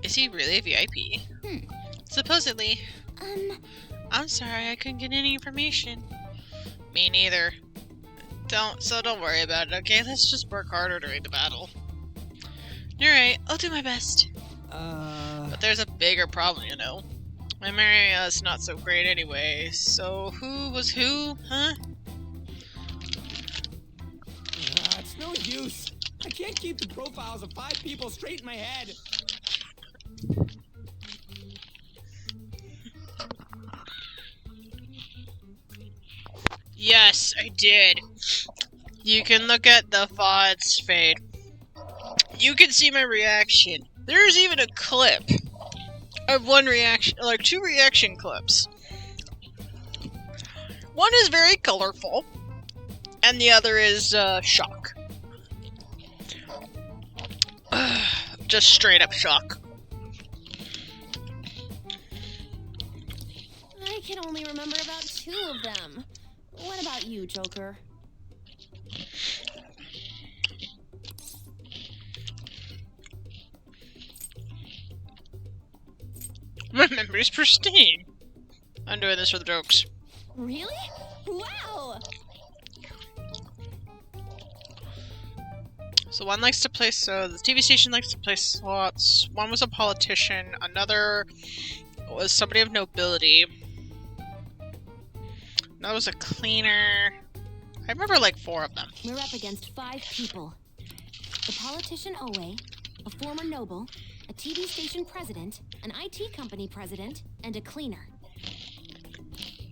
Is he really a VIP? Supposedly. I'm sorry, I couldn't get any information. Me neither. Don't worry about it, okay? Let's just work harder during the battle. Alright, I'll do my best. But there's a bigger problem, you know. My memory is not so great anyway, so who was who, huh? It's no use. I can't keep the profiles of 5 people straight in my head. Yes, I did. You can look at the VOD's feed. You can see my reaction. There's even a clip of one reaction, like 2 reaction clips. One is very colorful, and the other is shock. Just straight up shock. I can only remember about 2 of them. What about you, Joker? My memory's pristine. I'm doing this for the jokes. Really? Wow! So one likes to play, the TV station likes to play slots. One was a politician. Another was somebody of nobility. Another was a cleaner. I remember like 4 of them. We're up against 5 people. The politician Owe, a former noble, a TV station president, an IT company president, and a cleaner.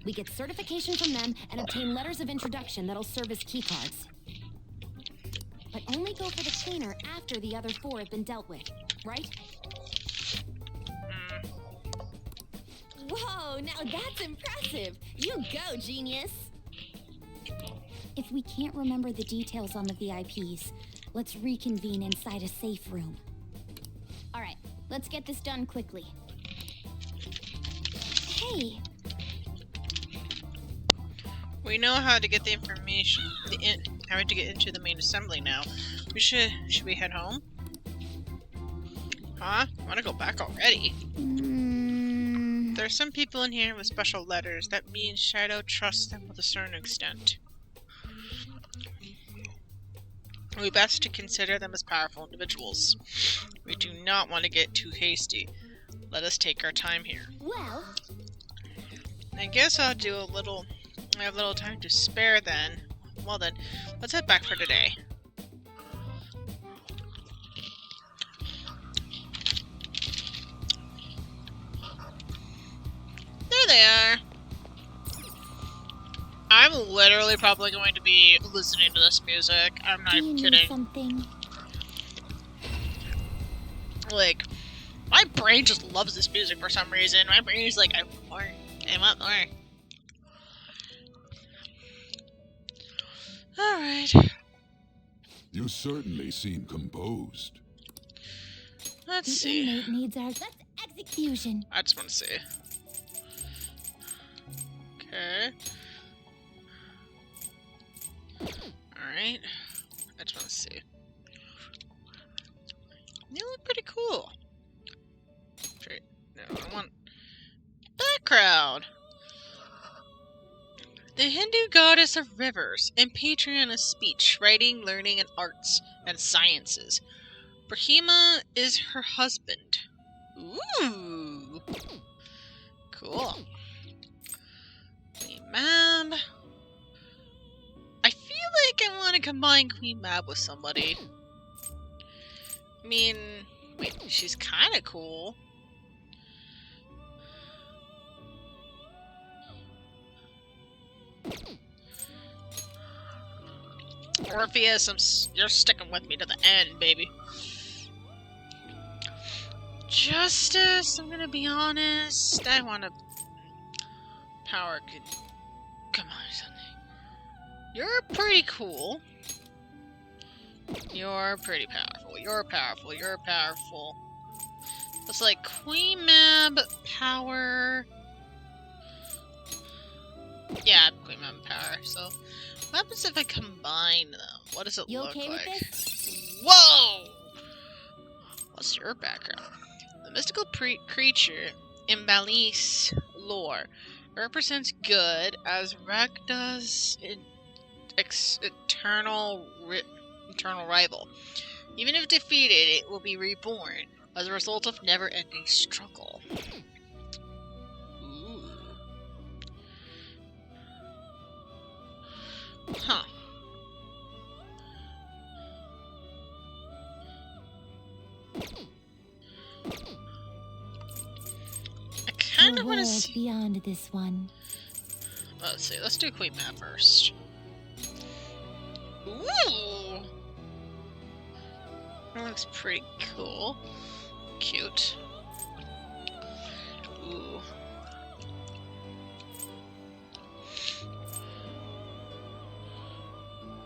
We get certification from them and obtain letters of introduction that'll serve as keycards. But only go for the cleaner after the other 4 have been dealt with, right? Whoa, now that's impressive! You go, genius! If we can't remember the details on the VIPs, let's reconvene inside a safe room. All right, let's get this done quickly. Hey! We know how to get the information, how to get into the main assembly now. Should we head home? Huh? I want to go back already. There's some people in here with special letters. That means Shido trusts them with a certain extent. we best to consider them as powerful individuals. We do not want to get too hasty. Let us take our time here. Well, I guess I'll do I have a little time to spare then. Well then, let's head back for today. There they are. I'm literally probably going to be listening to this music. I'm not even kidding. Something? Like, my brain just loves this music for some reason. My brain is like, I want more. I want more. Alright. You certainly seem composed. Let's the see. inmate needs our execution. I just want to see. Okay. Alright. I just want to see. You look pretty cool. Straight. No, I want background. The Hindu goddess of rivers and patron of speech, writing, learning, and arts and sciences. Brahma is her husband. Ooh. Cool. Queen Mab. I feel like I want to combine Queen Mab with somebody. I mean, wait, she's kind of cool. Orpheus, you're sticking with me to the end, baby. Justice, I'm gonna be honest. I want to. Power could. Come on, something. You're pretty cool. You're pretty powerful. You're powerful. You're powerful. It's like Queen Mab, power. Yeah, Queen Mab, power. So, what happens if I combine them? What does it look okay like? with this? Whoa! What's your background? The mystical creature in Balise lore represents good as Ragda's eternal rival. Even if defeated, it will be reborn as a result of never-ending struggle. Ooh. Huh. I kind of want to see beyond this one. Let's see. Let's do Queen Mab first. Ooh, that looks pretty cool. Cute. Ooh.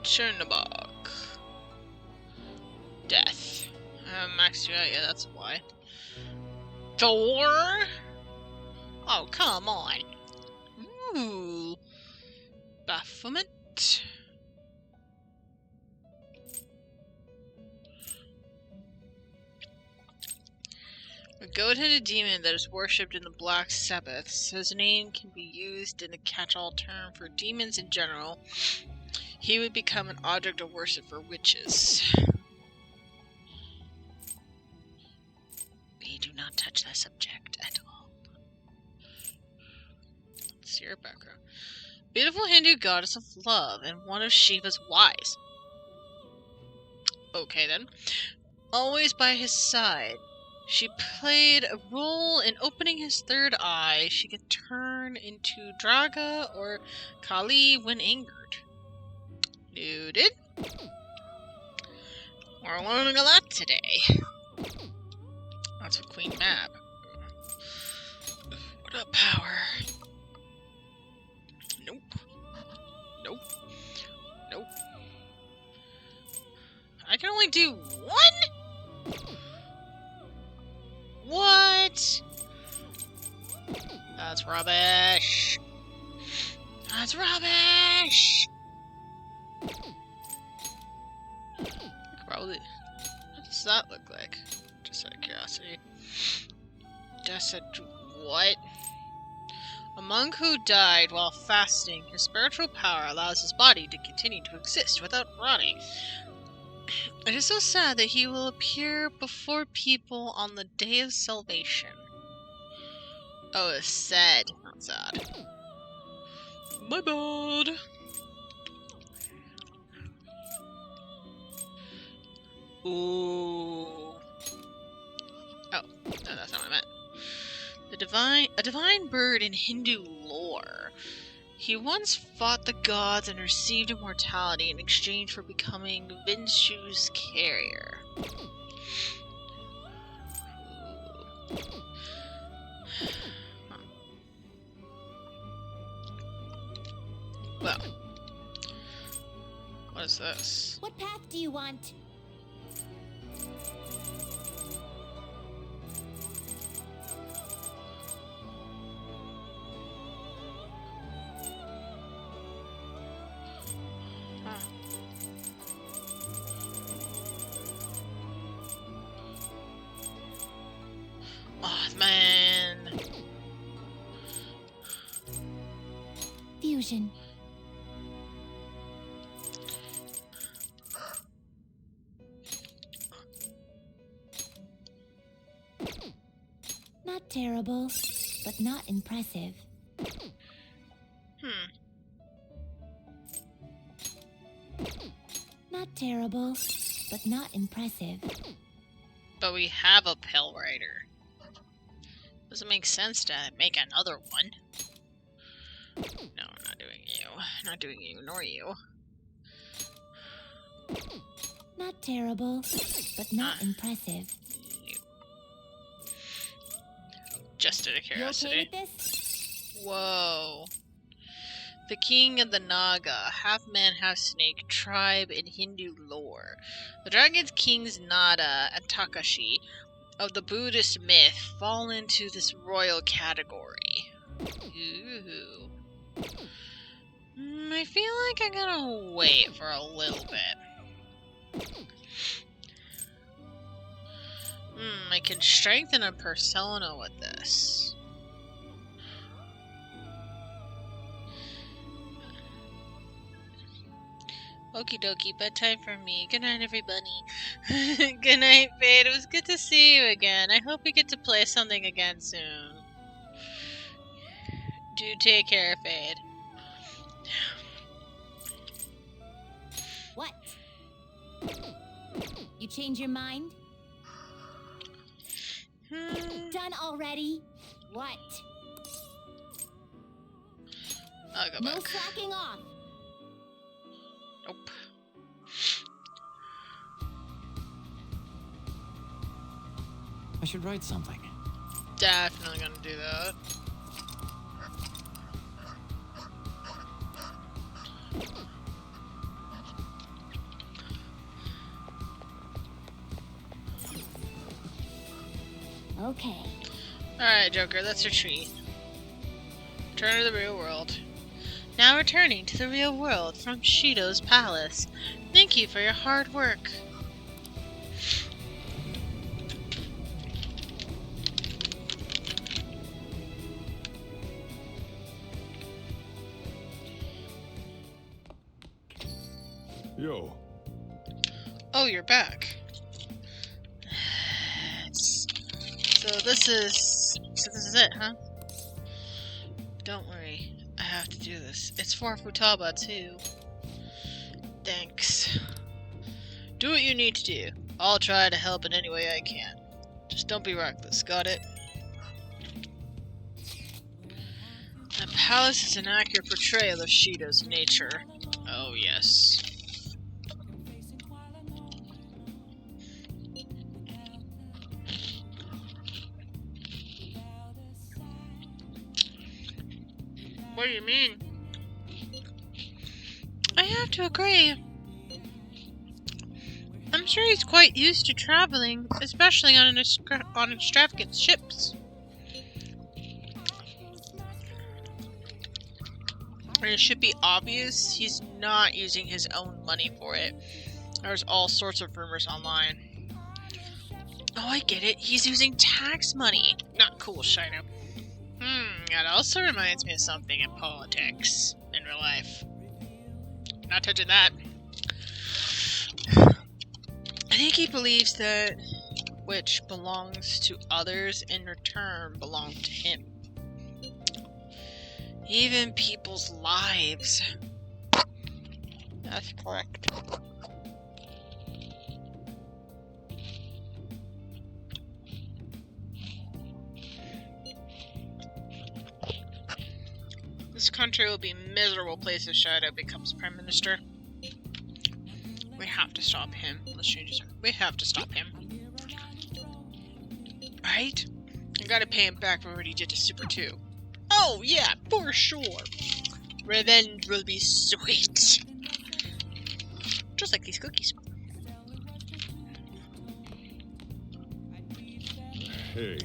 Chernobog. Death. Max you out, yeah, that's why. Thor? Oh, come on. Ooh. Baphomet. A goat-headed demon that is worshipped in the Black Sabbaths. His name can be used in a catch-all term for demons in general. He would become an object of worship for witches. We do not touch that subject at all. Let's see your background. Beautiful Hindu goddess of love and one of Shiva's wives. Okay then. Always by his side. She played a role in opening his third eye. She could turn into Draga or Kali when angered. Noted. We're learning a lot today. That's with Queen Mab. What about power? Nope. Nope. Nope. I can only do one? What? That's rubbish. That's rubbish. Probably. What does that look like? Just out of curiosity. Just a what? A monk who died while fasting. His spiritual power allows his body to continue to exist without rotting. It is so sad that he will appear before people on the day of salvation. Oh, it's sad, not sad. My bad. Ooh. Oh, no, that's not what I meant. A divine bird in Hindu lore. He once fought the gods and received immortality in exchange for becoming Vinshu's carrier. Well, what is this? What path do you want? Mothman. Fusion. Not terrible, but not impressive. Not terrible, but not impressive. But we have a Pale Rider. Doesn't make sense to make another one. No, I'm not doing you. Not doing you, nor you. Not terrible, but not impressive. Just out of curiosity. You okay with this? Whoa. The king of the Naga, half-man, half-snake tribe in Hindu lore. The dragon's kings Nada and Takashi of the Buddhist myth fall into this royal category. Ooh. I feel like I'm gonna wait for a little bit. I can strengthen a persona with this. Okie dokie, bedtime for me. Good night, everybody. Good night, Fade. It was good to see you again. I hope we get to play something again soon. Do take care, Fade. What? You change your mind? Done already? What? I'll go no back. slacking off. Nope. I should write something. Definitely gonna do that. Okay. Alright, Joker, that's your treat. Return to the real world. Now returning to the real world from Shido's palace. Thank you for your hard work. Yo. Oh, you're back. So this is it, huh? Don't worry, I have to do this. It's for Futaba too. Thanks. Do what you need to do. I'll try to help in any way I can. Just don't be reckless, got it? The palace is an accurate portrayal of Shido's nature. Oh yes. What do you mean? I have to agree. I'm sure he's quite used to traveling, especially on extravagant ships. And it should be obvious he's not using his own money for it. There's all sorts of rumors online. Oh, I get it. He's using tax money. Not cool, Shino. That also reminds me of something in politics, in real life. Not touching that. think he believes that which belongs to others in return belong to him. Even people's lives. That's correct. This country will be a miserable place if Shadow becomes Prime Minister. We have to stop him. Let's change his. We have to stop him. Right? I gotta pay him back for what he did to Super 2. Oh, yeah, for sure. Revenge will be sweet. Just like these cookies. Hey.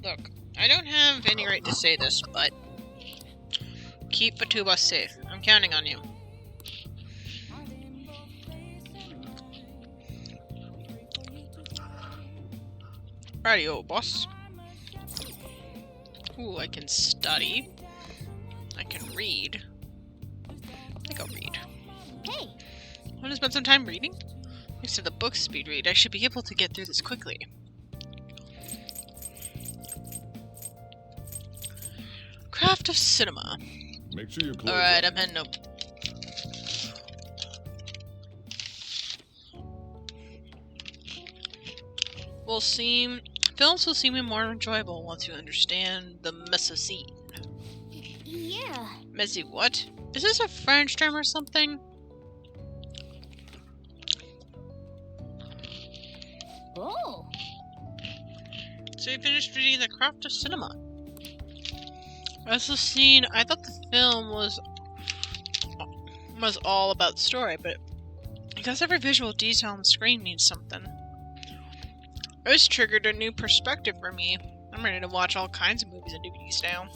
Look, I don't have any right to say this, but keep Batuba safe. I'm counting on you. Radio, boss. Ooh, I can study. I can read. I think I'll read. Hey! Want to spend some time reading? Thanks to the book speed read, I should be able to get through this quickly. Craft of Cinema. Make sure you're close. Alright, I'm heading up. Films will seem more enjoyable once you understand the Mezzoscene. Yeah. Mezzi what? Is this a French term or something? Oh. So you finished reading The Craft of Cinema. Mezzoscene, I thought the film was all about story, but I guess every visual detail on the screen means something. This triggered a new perspective for me. I'm ready to watch all kinds of movies and DVDs now.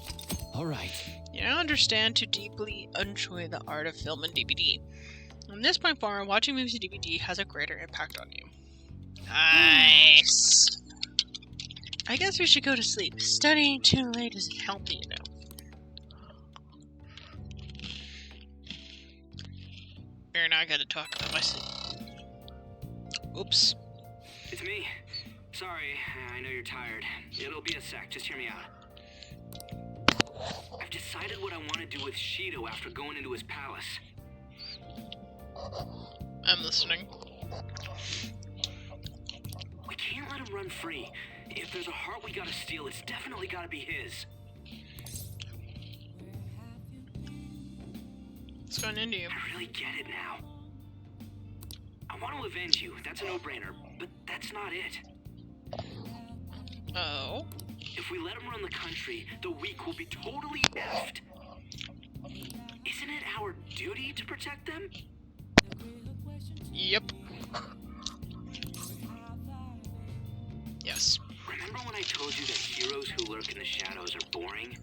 Alright. You now understand to deeply enjoy the art of film and DVD. From this point forward, watching movies and DVD has a greater impact on you. Nice! I guess we should go to sleep. Studying too late isn't healthy, you know. You're not gonna talk about my sleep. Oops. It's me. Sorry, I know you're tired. It'll be a sec, just hear me out. I've decided what I want to do with Shido after going into his palace. I'm listening. We can't let him run free. If there's a heart we gotta steal, it's definitely gotta be his. What's going into you? I really get it now. I want to avenge you, that's a no-brainer, but that's not it. Oh? If we let him run the country, the weak will be totally effed. Isn't it our duty to protect them? Yep. Yes. Remember when I told you that heroes who lurk in the shadows are boring?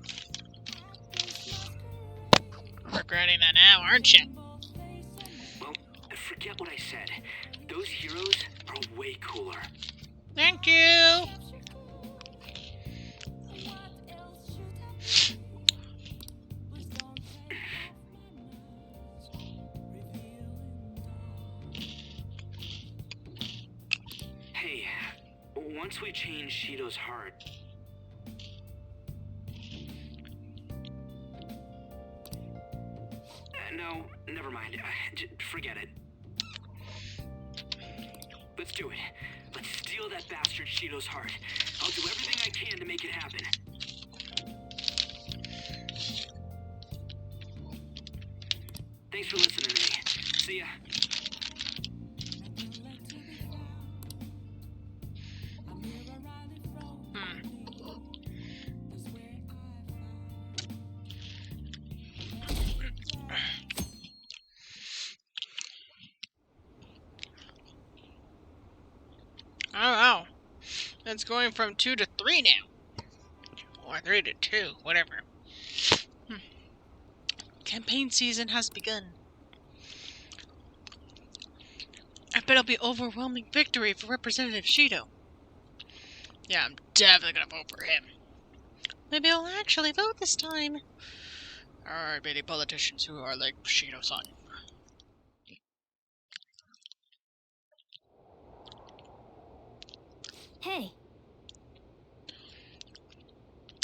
Regretting that now, aren't you? Well, forget what I said. Those heroes are way cooler. Thank you! Hey, once we change Shido's heart... no, never mind. Forget it. Let's do it. Let's steal that bastard Shido's heart. I'll do everything I can to make it happen. Thanks for listening to me. See ya. Oh, wow. It's going from 2 to 3 now. Or 3 to 2, whatever. Campaign season has begun. I bet it'll be overwhelming victory for Representative Shido. Yeah, I'm definitely gonna vote for him. Maybe I'll actually vote this time. Alright, many politicians who are like Shido-san. Hey.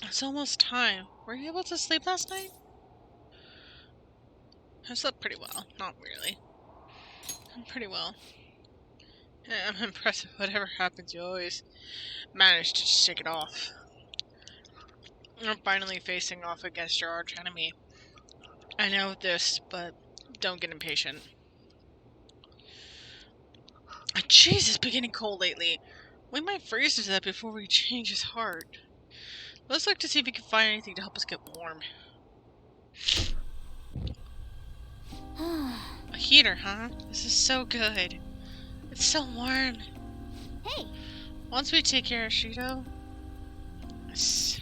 It's almost time. Were you able to sleep last night? I slept pretty well. Not really. Pretty well. Yeah, I'm impressed with whatever happens, you always manage to shake it off. You're finally facing off against your arch enemy. I know this, but don't get impatient. Jeez, it's been getting cold lately. We might freeze to death before we change his heart. Let's look to see if we can find anything to help us get warm. A heater, huh? This is so good. It's so warm. Hey! Once we take care of Shido... What's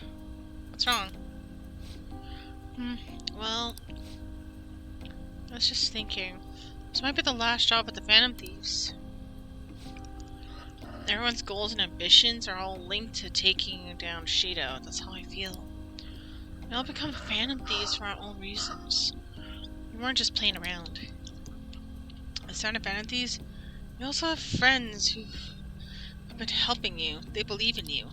wrong? Well... I was just thinking. This might be the last job at the Phantom Thieves. Everyone's goals and ambitions are all linked to taking down Shido. That's how I feel. We all become Phantom Thieves for our own reasons. We weren't just playing around. As Phantom Thieves, you also have friends who've been helping you. They believe in you.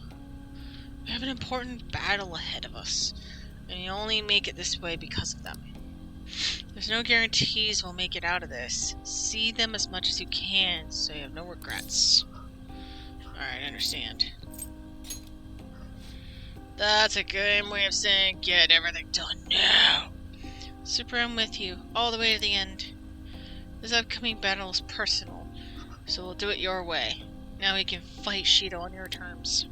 We have an important battle ahead of us, and you only make it this way because of them. There's no guarantees we'll make it out of this. See them as much as you can, so you have no regrets. Alright, I understand. That's a good way of saying get everything done now. Super, I'm with you, all the way to the end. This upcoming battle is personal, so we'll do it your way. Now we can fight Shido on your terms.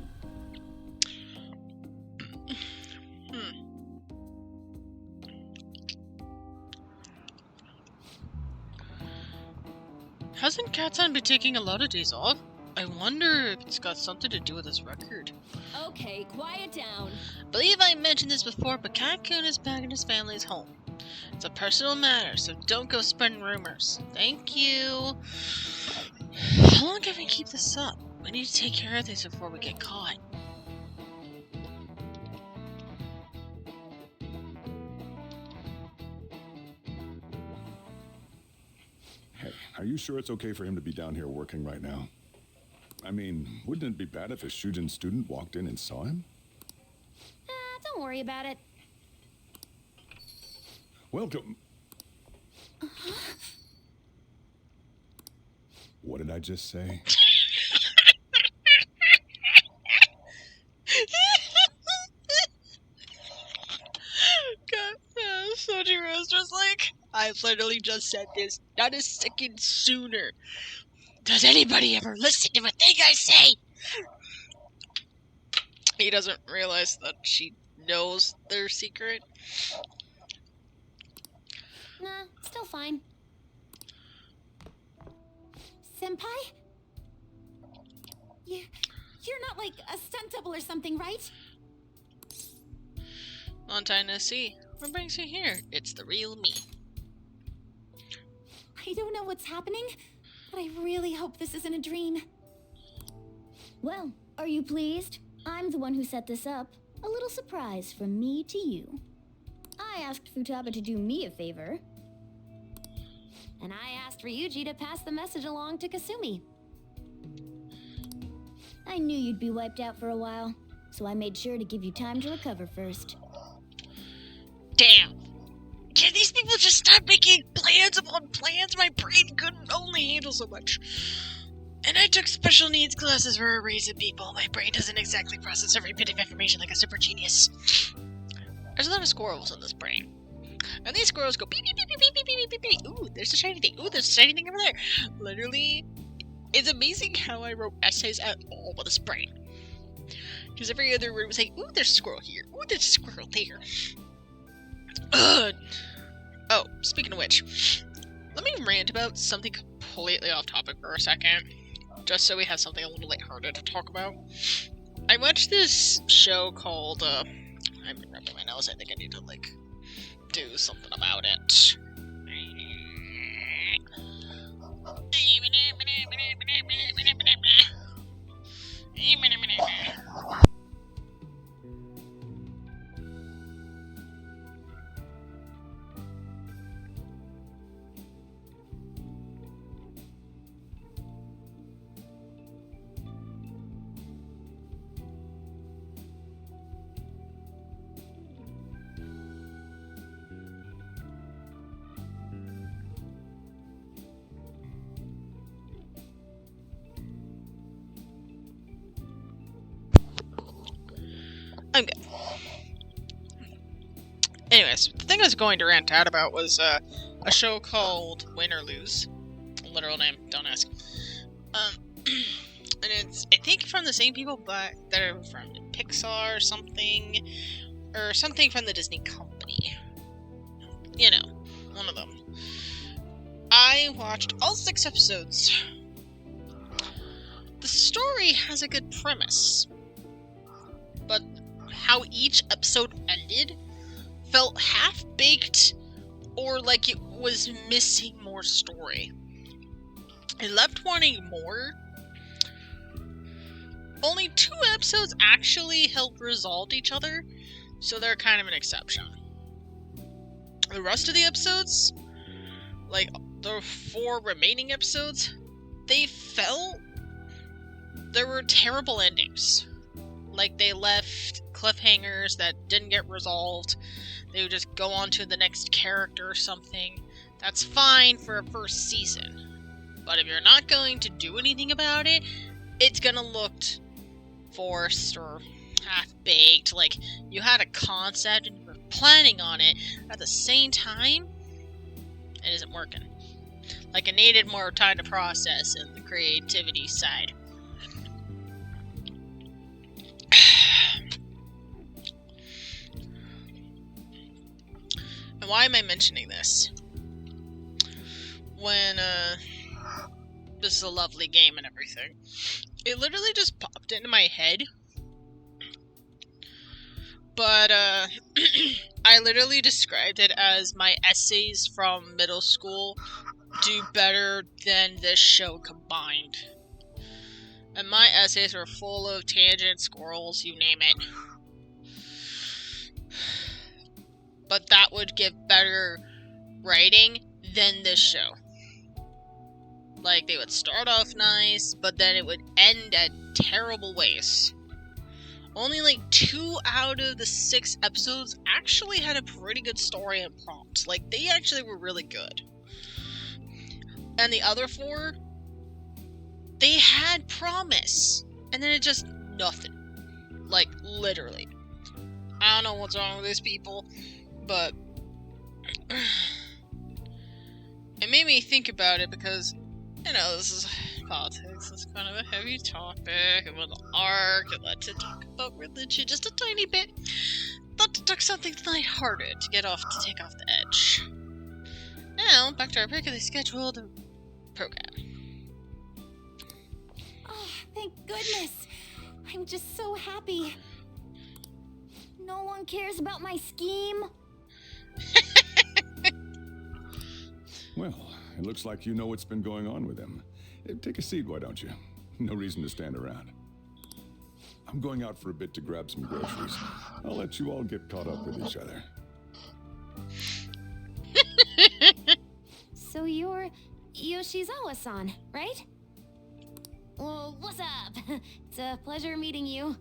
Hasn't Katsun been taking a lot of days off? I wonder if it's got something to do with his record. Okay, quiet down. Believe I mentioned this before, but Cat-kun is back in his family's home. It's a personal matter, so don't go spreading rumors. Thank you. How long can we keep this up? We need to take care of things before we get caught. Hey, are you sure it's okay for him to be down here working right now? I mean, wouldn't it be bad if a Shujin student walked in and saw him? Don't worry about it. Welcome. What did I just say? God, Sojiro's just like, I literally just said this not a second sooner. Does anybody ever listen to a thing I say? He doesn't realize that she knows their secret. Nah, still fine. Senpai? You're not like a stunt double or something, right? Long time no see. What brings you here? It's the real me. I don't know what's happening, but I really hope this isn't a dream. Well, are you pleased? I'm the one who set this up. A little surprise from me to you. I asked Futaba to do me a favor. And I asked Ryuji to pass the message along to Kasumi. I knew you'd be wiped out for a while, so I made sure to give you time to recover first. Damn! Can these people just stop making plans upon plans? My brain couldn't only handle so much. And I took special needs classes for a reason, people. My brain doesn't exactly process every bit of information like a super genius. There's a lot of squirrels in this brain. And these squirrels go beep beep beep beep beep beep beep beep beep. Ooh, there's a shiny thing. Ooh, there's a shiny thing over there. Literally, it's amazing how I wrote essays at all with this brain. Because every other word was like, ooh, there's a squirrel here. Ooh, there's a squirrel there. Oh, speaking of which, let me rant about something completely off topic for a second. Just so we have something a little lighthearted to talk about. I watched this show called, I've been rubbing my nose. I think I need to, like, do something about it. Anyways, the thing I was going to rant out about was a show called Win or Lose. Literal name, don't ask. And it's, I think, from the same people, but that are from Pixar or something from the Disney company. You know, one of them. I watched all 6 episodes. The story has a good premise, but how each episode ended felt half-baked or like it was missing more story. It left wanting more. Only 2 episodes actually helped resolve each other, so they're kind of an exception. The rest of the episodes, like the 4 remaining episodes, there were terrible endings. Like, they left cliffhangers that didn't get resolved. They would just go on to the next character or something. That's fine for a first season. But if you're not going to do anything about it, it's gonna look forced or half-baked. Like, you had a concept and you were planning on it. At the same time, it isn't working. Like, it needed more time to process in the creativity side. And why am I mentioning this? When, this is a lovely game and everything. It literally just popped into my head. But, I literally described it as my essays from middle school do better than this show combined. And my essays were full of tangents, squirrels, you name it. But that would give better writing than this show. Like, they would start off nice, but then it would end at terrible ways. Only like 2 out of the 6 episodes actually had a pretty good story and prompt. Like, they actually were really good. And the other 4, they had promise. And then it just nothing. Like, literally. I don't know what's wrong with these people, but it made me think about it because, you know, this is politics. It's kind of a heavy topic. And with the arc, I like to talk about religion just a tiny bit. Thought to talk something lighthearted to take off the edge. Now, back to our regularly scheduled program. Oh, thank goodness. I'm just so happy. No one cares about my scheme. Well, it looks like you know what's been going on with him. Take a seat, why don't you? No reason to stand around. I'm going out for a bit to grab some groceries. I'll let you all get caught up with each other. So you're Yoshizawa-san, right? Well, what's up? It's a pleasure meeting you.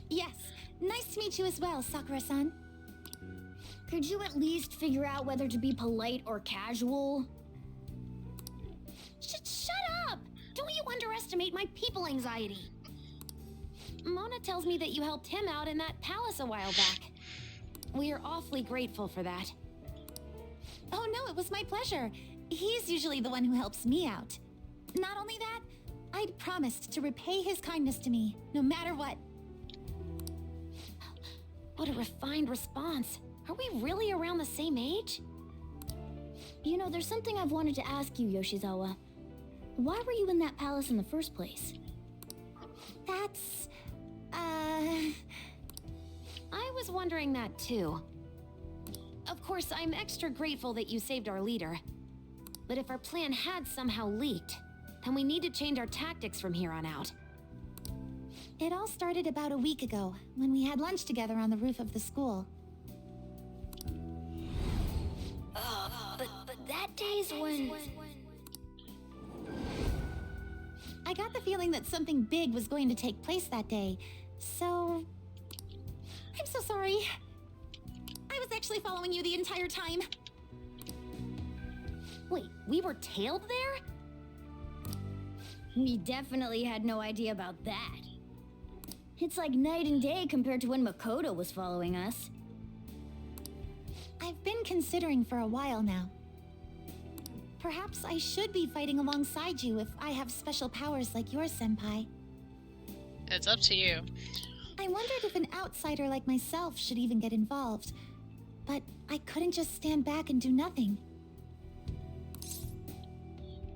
Yes, nice to meet you as well, Sakura-san. Could you at least figure out whether to be polite or casual? Shut up! Don't you underestimate my people anxiety. Mona tells me that you helped him out in that palace a while back. We are awfully grateful for that. Oh no, it was my pleasure. He's usually the one who helps me out. Not only that, I'd promised to repay his kindness to me, no matter what. What a refined response. Are we really around the same age? You know, there's something I've wanted to ask you, Yoshizawa. Why were you in that palace in the first place? That's... I was wondering that too. Of course, I'm extra grateful that you saved our leader. But if our plan had somehow leaked, then we need to change our tactics from here on out. It all started about a week ago, when we had lunch together on the roof of the school. But that day's when... I got the feeling that something big was going to take place that day, so... I'm so sorry. I was actually following you the entire time. Wait, we were tailed there? We definitely had no idea about that. It's like night and day compared to when Makoto was following us. been considering for a while now. Perhaps I should be fighting alongside you if I have special powers like yours, Senpai. It's up to you. I wondered if an outsider like myself should even get involved, but I couldn't just stand back and do nothing.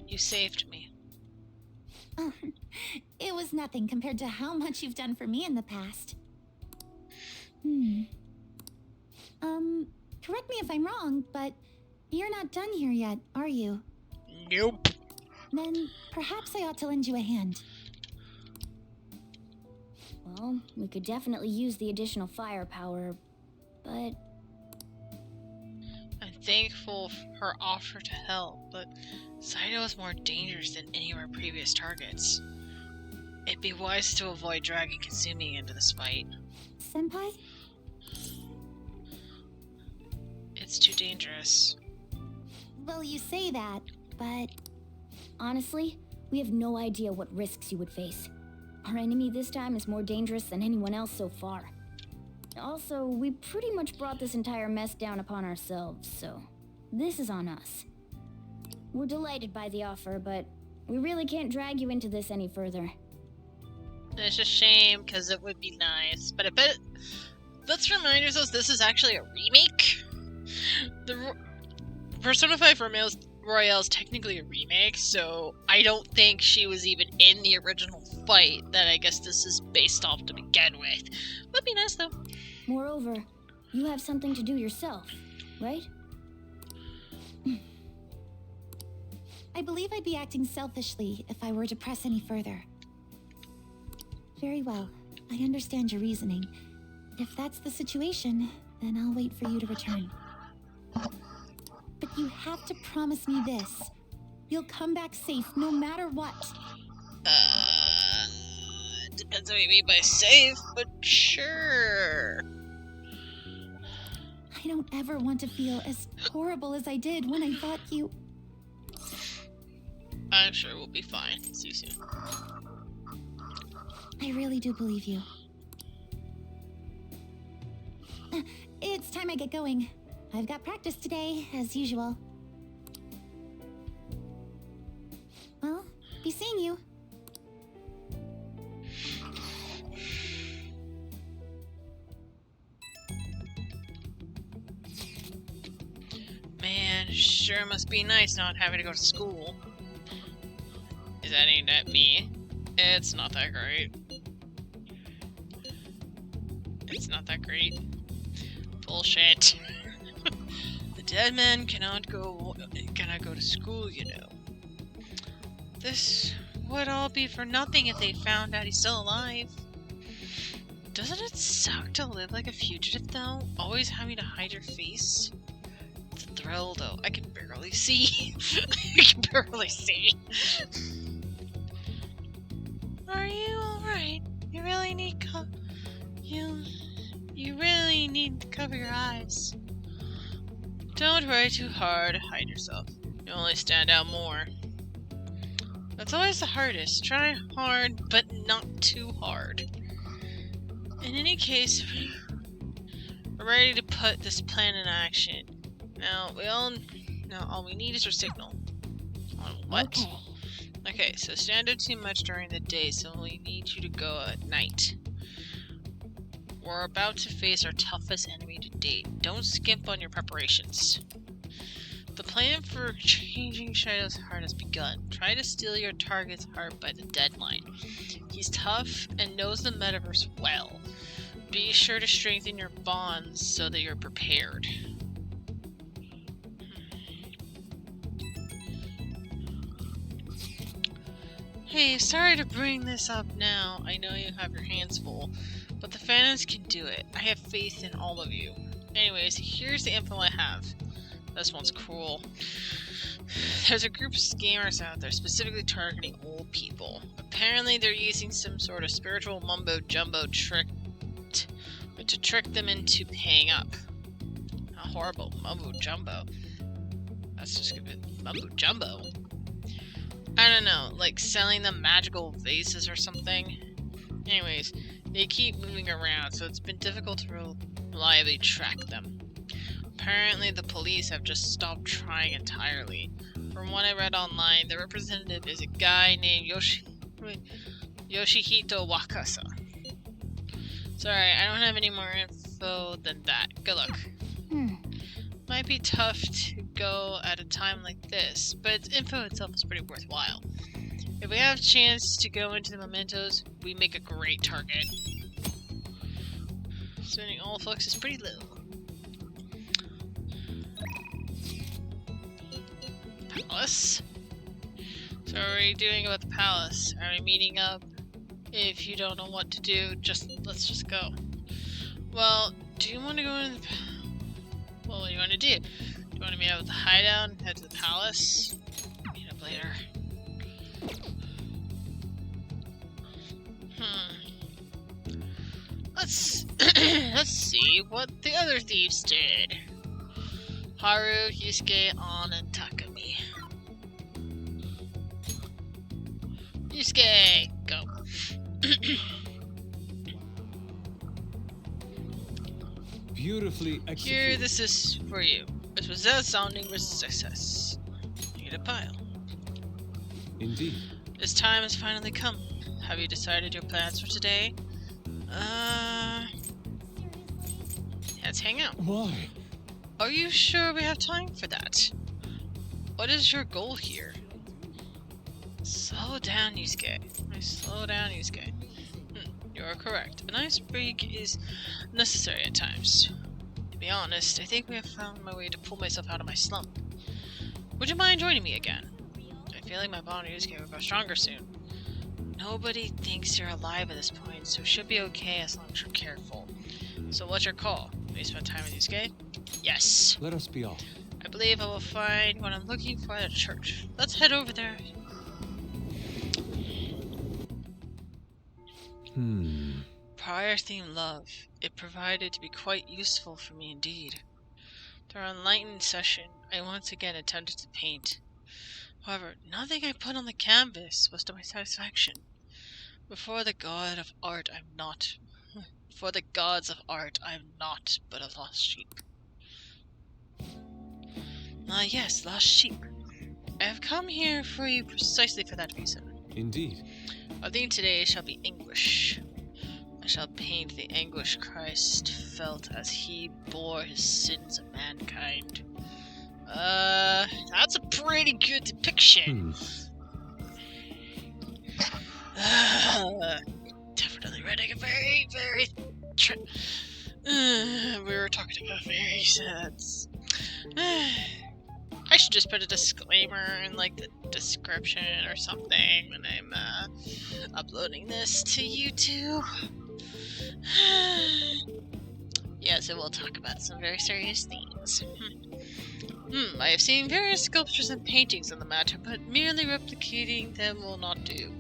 You saved me. It was nothing compared to how much you've done for me in the past. Correct me if I'm wrong, but you're not done here yet, are you? Nope. Then perhaps I ought to lend you a hand. Well, we could definitely use the additional firepower, but... I'm thankful for her offer to help, but Saito is more dangerous than any of our previous targets. It'd be wise to avoid dragging Kasumi into this fight. Senpai? It's too dangerous. Well, you say that, but... Honestly, we have no idea what risks you would face. Our enemy this time is more dangerous than anyone else so far. Also, we pretty much brought this entire mess down upon ourselves, so this is on us. We're delighted by the offer, but we really can't drag you into this any further. It's a shame, because it would be nice, but I bet... Let's remind ourselves this is actually a remake. The Persona 5 Royale is technically a remake, so I don't think she was even in the original fight that I guess this is based off to begin with. Would be nice though. Moreover, you have something to do yourself, right? I believe I'd be acting selfishly if I were to press any further. Very well. I understand your reasoning. If that's the situation, then I'll wait for you to return. But you have to promise me this. You'll come back safe no matter what. Depends what you mean by safe, but sure. I don't ever want to feel as horrible as I did when I thought you... I'm sure we'll be fine. See you soon. I really do believe you. It's time I get going. I've got practice today, as usual. Well, be seeing you. Man, sure must be nice not having to go to school. Is that aimed at me? It's not that great. It's not that great. Bullshit. The dead man cannot go to school, you know. This would all be for nothing if they found out he's still alive. Doesn't it suck to live like a fugitive, though? Always having to hide your face? It's a thrill, though. I can barely see. I can barely see. Are you alright? You really need You really need to cover your eyes. Don't worry too hard. Hide yourself. You only stand out more. That's always the hardest. Try hard, but not too hard. In any case, we're ready to put this plan in action. Now, all we need is your signal. On what? Okay, so stand up too much during the day, so we need you to go at night. We're about to face our toughest enemy to date. Don't skimp on your preparations. The plan for changing Shadow's heart has begun. Try to steal your target's heart by the deadline. He's tough and knows the metaverse well. Be sure to strengthen your bonds so that you're prepared. Hey, sorry to bring this up now. I know you have your hands full, but the fans can do it. I have faith in all of you. Anyways, here's the info I have. This one's cool. There's a group of scammers out there specifically targeting old people. Apparently they're using some sort of spiritual mumbo-jumbo trick to trick them into paying up. How horrible. Mumbo-jumbo. That's just gonna be mumbo-jumbo. I don't know, like selling them magical vases or something. Anyways, they keep moving around, so it's been difficult to reliably track them. Apparently, the police have just stopped trying entirely. From what I read online, the representative is a guy named Yoshihito Wakasa. Sorry, I don't have any more info than that. Good luck. Might be tough to go at a time like this, but its info itself is pretty worthwhile. If we have a chance to go into the mementos, we make a great target. Spending all flux is pretty low. Palace? So what are we doing about the palace? Are we meeting up? If you don't know what to do, let's just go. Well, do you want to go in the Well, what do you want to do? Do you want to meet up with the hideout and head to the palace? Meet up later. Let's see what the other thieves did. Haru, Yusuke, An, and Takumi. Yusuke, go. Beautifully executed. Here, this is for you. This was a sounding success. You get a pile. Indeed. This time has finally come. Have you decided your plans for today? Let's hang out. Why? Are you sure we have time for that? What is your goal here? Slow down, Yusuke. Slow down, Yusuke. You're correct. A nice break is necessary at times. To be honest, I think we have found my way to pull myself out of my slump. Would you mind joining me again? I feel like my bond with Yusuke will grow stronger soon. Nobody thinks you're alive at this point, so it should be okay as long as you're careful. So what's your call? Will you spend time with Yusuke? Yes. Let us be off. I believe I will find what I'm looking for at a church. Let's head over there. Prior theme love. It provided to be quite useful for me indeed. During our enlightened session, I once again attempted to paint. However, nothing I put on the canvas was to my satisfaction. Before the god of art, I'm not. Before the gods of art, I am not but a lost sheep. Ah, yes, lost sheep. I have come here for you precisely for that reason. Indeed. Our theme today shall be anguish. I shall paint the anguish Christ felt as he bore his sins of mankind. That's a pretty good depiction. Definitely writing a very, very... we were talking about very sad... I should just put a disclaimer in, like, the description or something when I'm, uploading this to YouTube. Yes, it will talk about some very serious themes. I have seen various sculptures and paintings on the matter, but merely replicating them will not do.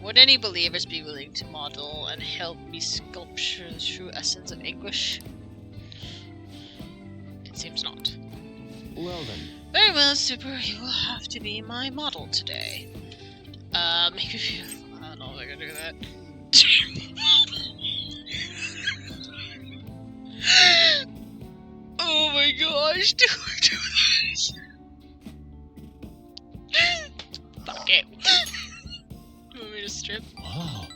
Would any believers be willing to model and help me sculpture the true essence of anguish? It seems not. Well then. Very well, Super. You will have to be my model today. Make me feel... I don't know if I can do that. Oh my gosh, do I do this? Fuck it. You want me to strip? Wow.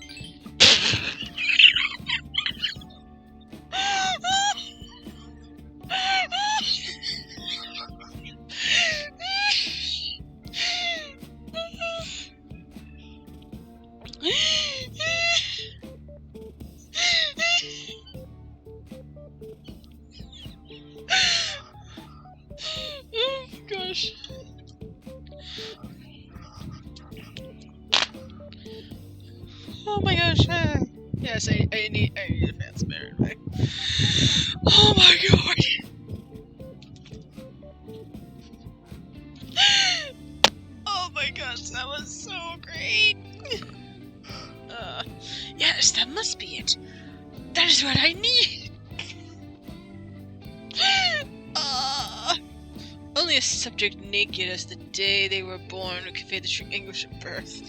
Gosh. Oh my gosh. Yes, I need a fancy mirror. Right? Oh my god. Oh my gosh, that was so great. Yes, that must be it. That is what I need. Only a subject naked as the day they were born would convey the true anguish of birth.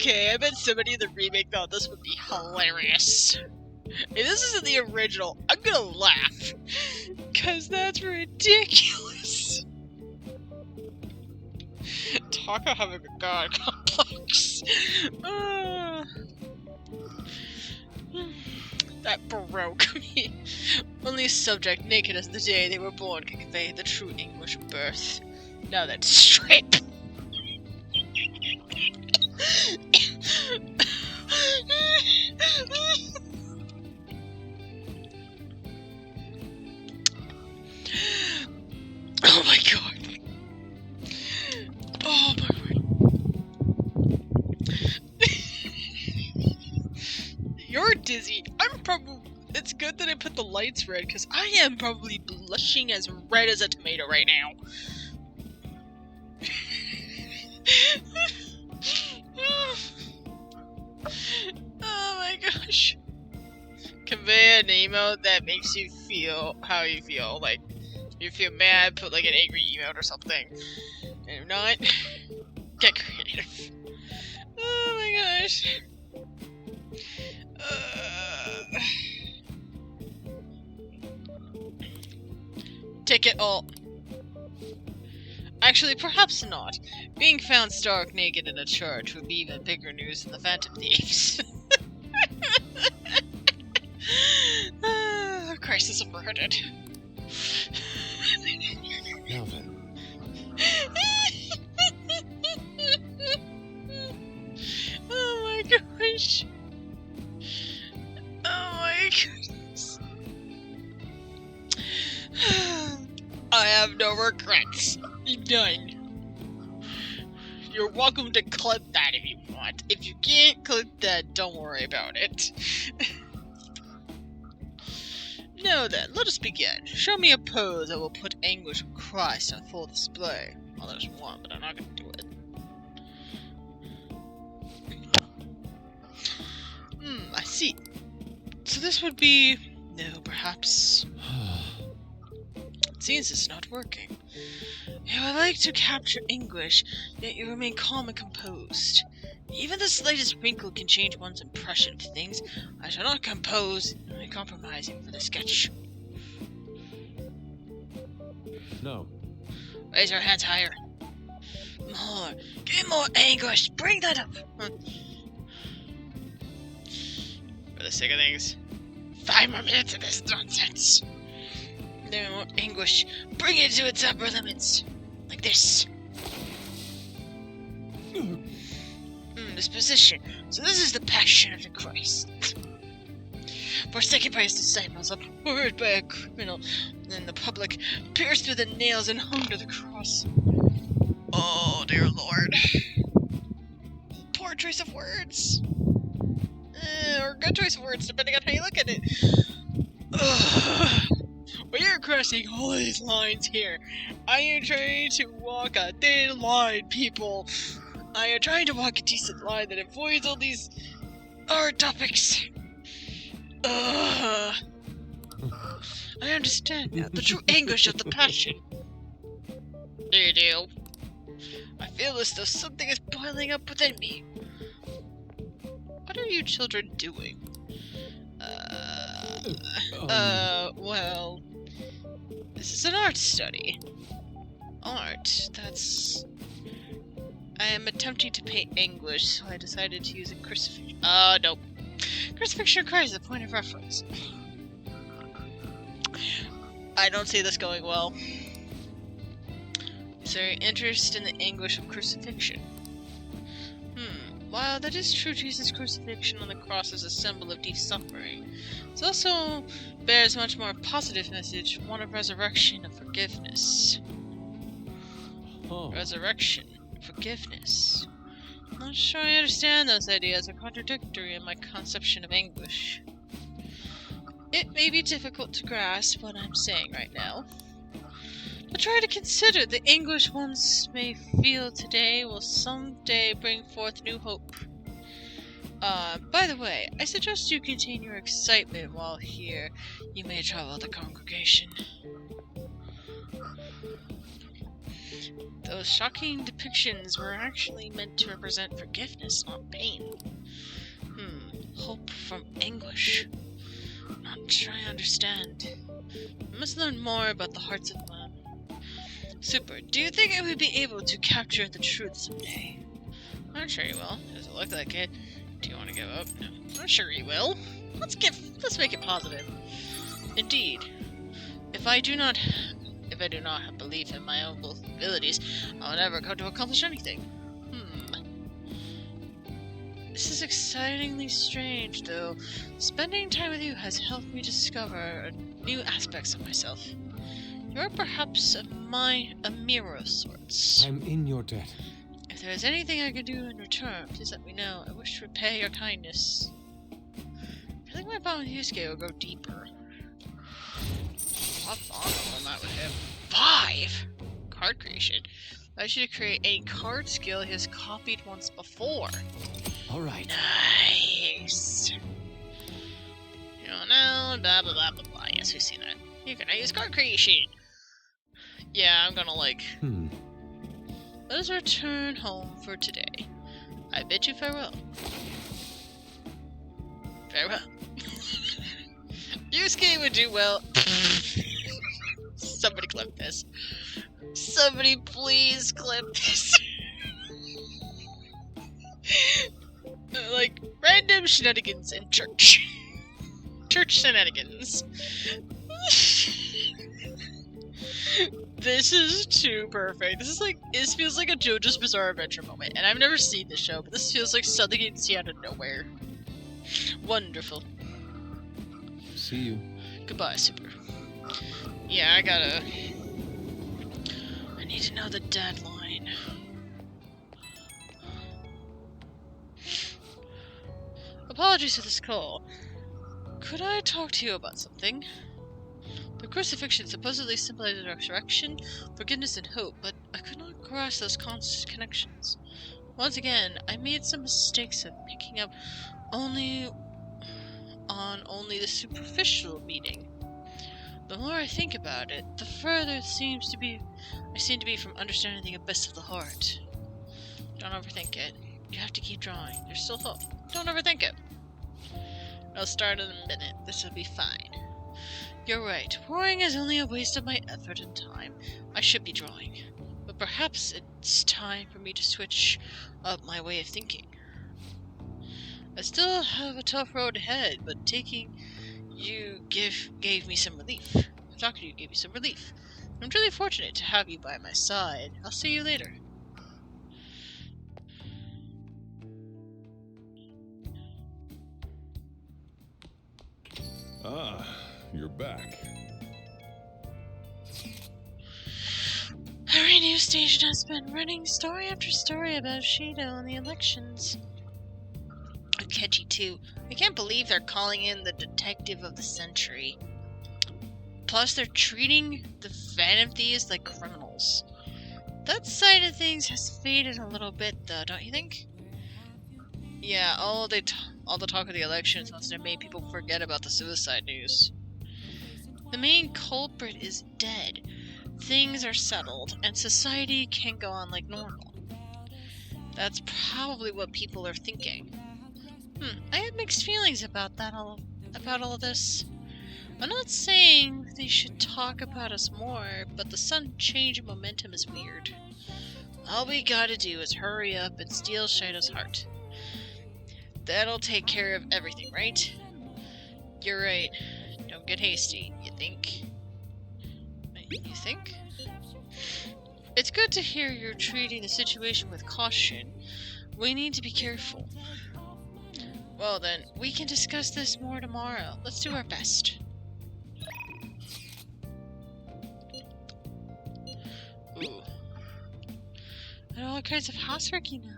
Okay, I bet somebody in the remake thought this would be hilarious. If this isn't the original, I'm gonna laugh. Cause that's ridiculous. Talk about having a god complex. That broke me. Only a subject naked as the day they were born can convey the true English birth. Now that's straight. Oh my god. Oh my word. You're dizzy. I'm probably... It's good that I put the lights red, because I am probably blushing as red as a tomato right now. Oh my gosh. Convey an emote that makes you feel how you feel. Like, if you feel mad, put like an angry emote or something. And if not, get creative. Oh my gosh. Take it all. Actually, perhaps not. Being found stark naked in a church would be even bigger news than the Phantom Thieves. Crisis averted. Melvin. Oh my gosh. Oh my goodness. I have no regrets. I'm done. You're welcome to clip that if you want. If you can't clip that, don't worry about it. Now then, let us begin. Show me a pose that will put anguish of Christ on full display. Well, there's one, but I'm not gonna do it. I see. So this would be... No, perhaps... It seems it's not working. You would like to capture anguish, yet you remain calm and composed. Even the slightest wrinkle can change one's impression of things. I shall not compose by compromising for the sketch. No. Raise your hands higher. More. Give me more anguish. Bring that up. For the sake of things. 5 more minutes of this nonsense. There more anguish. Bring it to its upper limits. Like this. This position. So this is the passion of the Christ. Forsaken by his disciples, abhorred by a criminal, and the public, pierced through the nails and hung to the cross. Oh, dear Lord. Poor choice of words. Or good choice of words, depending on how you look at it. Well, you're crossing all these lines here. I am trying to walk a thin line, people. I am trying to walk a decent line that avoids all these hard topics. I understand now the true anguish of the passion. Do you do? I feel as though something is boiling up within me. What are you children doing? Well... This is an art study. Art, that's... I am attempting to paint anguish, so I decided to use a crucifixion. Nope. Crucifixion Christ is a point of reference. I don't see this going well. Is there interest in the anguish of crucifixion? While that is true, Jesus' crucifixion on the cross is a symbol of deep suffering. It also bears much more positive message, one of resurrection and forgiveness. Oh. Resurrection, forgiveness. I'm not sure I understand those ideas are contradictory in my conception of anguish. It may be difficult to grasp what I'm saying right now, but try to consider the anguish one may feel today will someday bring forth new hope. By the way, I suggest you contain your excitement while here. You may trouble the congregation. Those shocking depictions were actually meant to represent forgiveness, not pain. Hope from anguish. Not sure I understand. I must learn more about the hearts of man. Super, do you think I would be able to capture the truth someday? I'm sure you will. Does it look like it? Do you want to give up? No. I'm sure you will. Let's make it positive. Indeed. If I do not have belief in my own abilities, I'll never come to accomplish anything. This is excitingly strange, though. Spending time with you has helped me discover new aspects of myself. You're perhaps a mirror of sorts. I'm in your debt. If there is anything I can do in return, please let me know. I wish to repay your kindness. I think my bond with Yusuke will go deeper. What bond will not with him? 5! Card creation. I should create a card skill he has copied once before. Alright. Nice. You don't know, blah blah blah blah blah. Yes, we've seen that. You're gonna use card creation. Yeah, I'm gonna Let us return home for today. I bid you farewell. Farewell. Yusuke would do well. Somebody clip this. Somebody please clip this. Like, random shenanigans in church. Church shenanigans. This is too perfect. This is like, it feels like a JoJo's Bizarre Adventure moment. And I've never seen this show, but this feels like something you'd see out of nowhere. Wonderful. See you. Goodbye, Super. Yeah, I need to know the deadline. Apologies for this call. Could I talk to you about something? The crucifixion supposedly symbolizes resurrection, forgiveness, and hope, but I could not grasp those connections. Once again, I made some mistakes of picking up only the superficial meaning. The more I think about it, the further I seem to be from understanding the abyss of the heart. Don't overthink it. You have to keep drawing. There's still hope. Don't overthink it. I'll start in a minute. This will be fine. You're right. Drawing is only a waste of my effort and time. I should be drawing. But perhaps it's time for me to switch up my way of thinking. I still have a tough road ahead, but talking to you gave me some relief. I'm truly fortunate to have you by my side. I'll see you later. Ah, you're back. Every news station has been running story after story about Shido and the elections. Akechi too. I can't believe they're calling in the detective of the century. Plus, they're treating the Phantom Thieves like criminals. That side of things has faded a little bit, though, don't you think? Yeah, all the talk of the elections must have made people forget about the suicide news. The main culprit is dead. Things are settled, and society can go on like normal. That's probably what people are thinking. I have mixed feelings about all of this. I'm not saying they should talk about us more, but the sudden change in momentum is weird. All we gotta do is hurry up and steal Shido's heart. That'll take care of everything, right? You're right. Don't get hasty, you think? You think? It's good to hear you're treating the situation with caution. We need to be careful. Well then, we can discuss this more tomorrow. Let's do our best. Ooh. I know all kinds of housework, you know.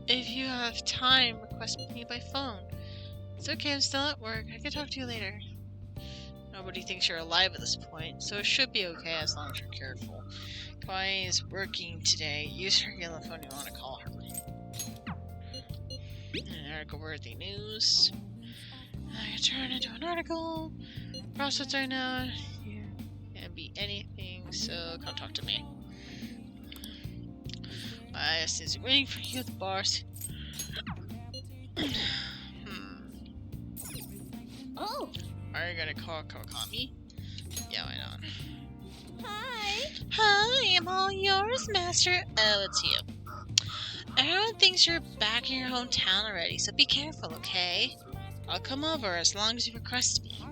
If you have time, request me by phone. It's okay, I'm still at work. I can talk to you later. Nobody thinks you're alive at this point, so it should be okay as long as you're careful. Kawaii is working today. Use her yellow phone if you want to call her. Article-worthy news. I can turn into an article. Process right now. You can be anything, so come talk to me. I was waiting for you at the bars. Oh! Are you gonna call Kawakami? Yeah, why not? Hi! Hi, I'm all yours, Master. Oh, it's you. Everyone thinks you're back in your hometown already, so be careful, okay? I'll come over as long as you request me.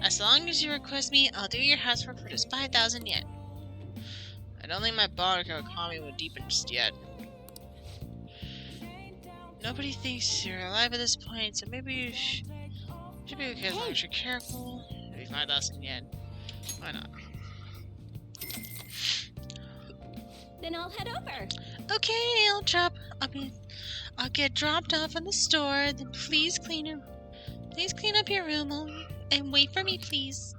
As long as you request me, I'll do your housework for just 5,000 yen. I don't think my bond with Kawakami would deepen just yet. Nobody thinks you're alive at this point, so maybe you should be okay as long as you're careful. Maybe 5,000 yen. Why not? Then I'll head over. Okay, I'll get dropped off in the store. Then please clean up your room and wait for me, please.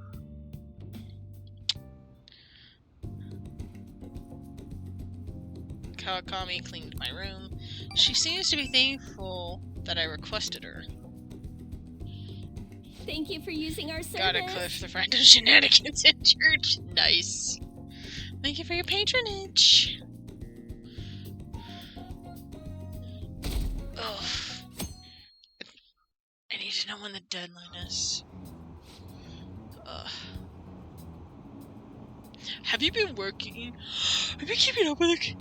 Kawakami cleaned my room. She seems to be thankful that I requested her. Thank you for using our service. Gotta cliff the random shenanigans in church. Nice. Thank you for your patronage. Ugh. I need to know when the deadline is. Ugh. Have you been working? Have you been keeping up with the...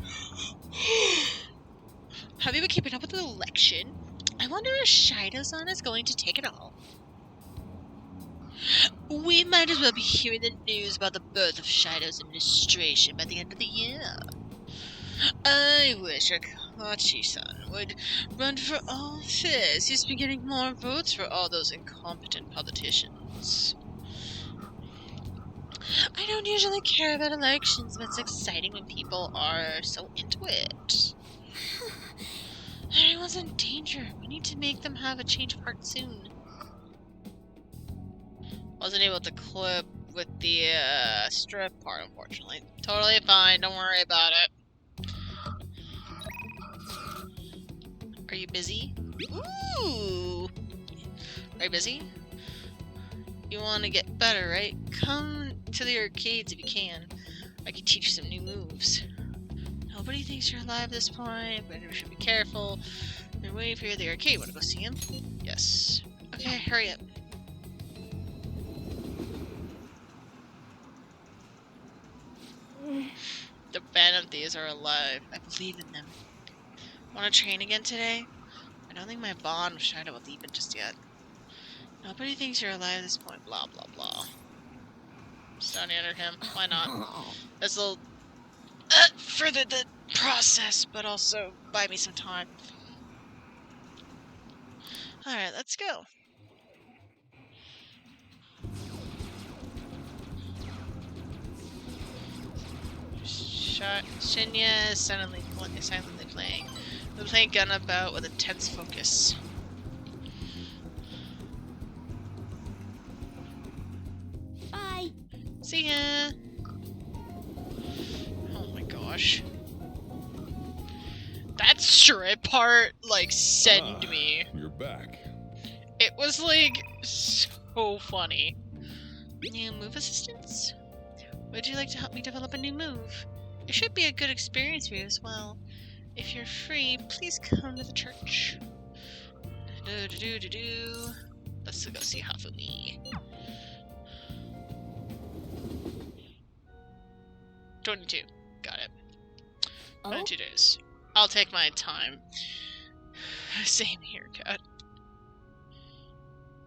Have you been keeping up with the election? I wonder if Shido-san is going to take it all. We might as well be hearing the news about the birth of Shido's administration by the end of the year. I wish Akachi-san would run for office. He's been getting more votes for all those incompetent politicians. I don't usually care about elections, but it's exciting when people are so into it. Everyone's in danger. We need to make them have a change part soon. Wasn't able to clip with the strip part, unfortunately. Totally fine, don't worry about it. Are you busy? Ooh! Are you busy? You want to get better, right? Come to the arcades if you can. I can teach you some new moves. Nobody thinks you're alive at this point, but you should be careful. They're waiting for you at the arcade. Want to go see him? Yes. Okay, hurry up. The Phantom Thieves are alive. I believe in them. Want to train again today? I don't think my bond with Shido will deepen just yet. Nobody thinks you're alive at this point. Blah, blah, blah. Stun enter him. Why not? This will further the process, but also buy me some time. Alright, let's go. Shinya is silently playing. We're playing Gunabout with a tense focus. Bye. See ya. Oh my gosh. That strip part, like, send me. You're back. It was, like, so funny. New move assistance? Would you like to help me develop a new move? It should be a good experience for you as well. If you're free, please come to the church. Let's go see Hafumi. 22. Got it. 22 days. I'll take my time. Same haircut.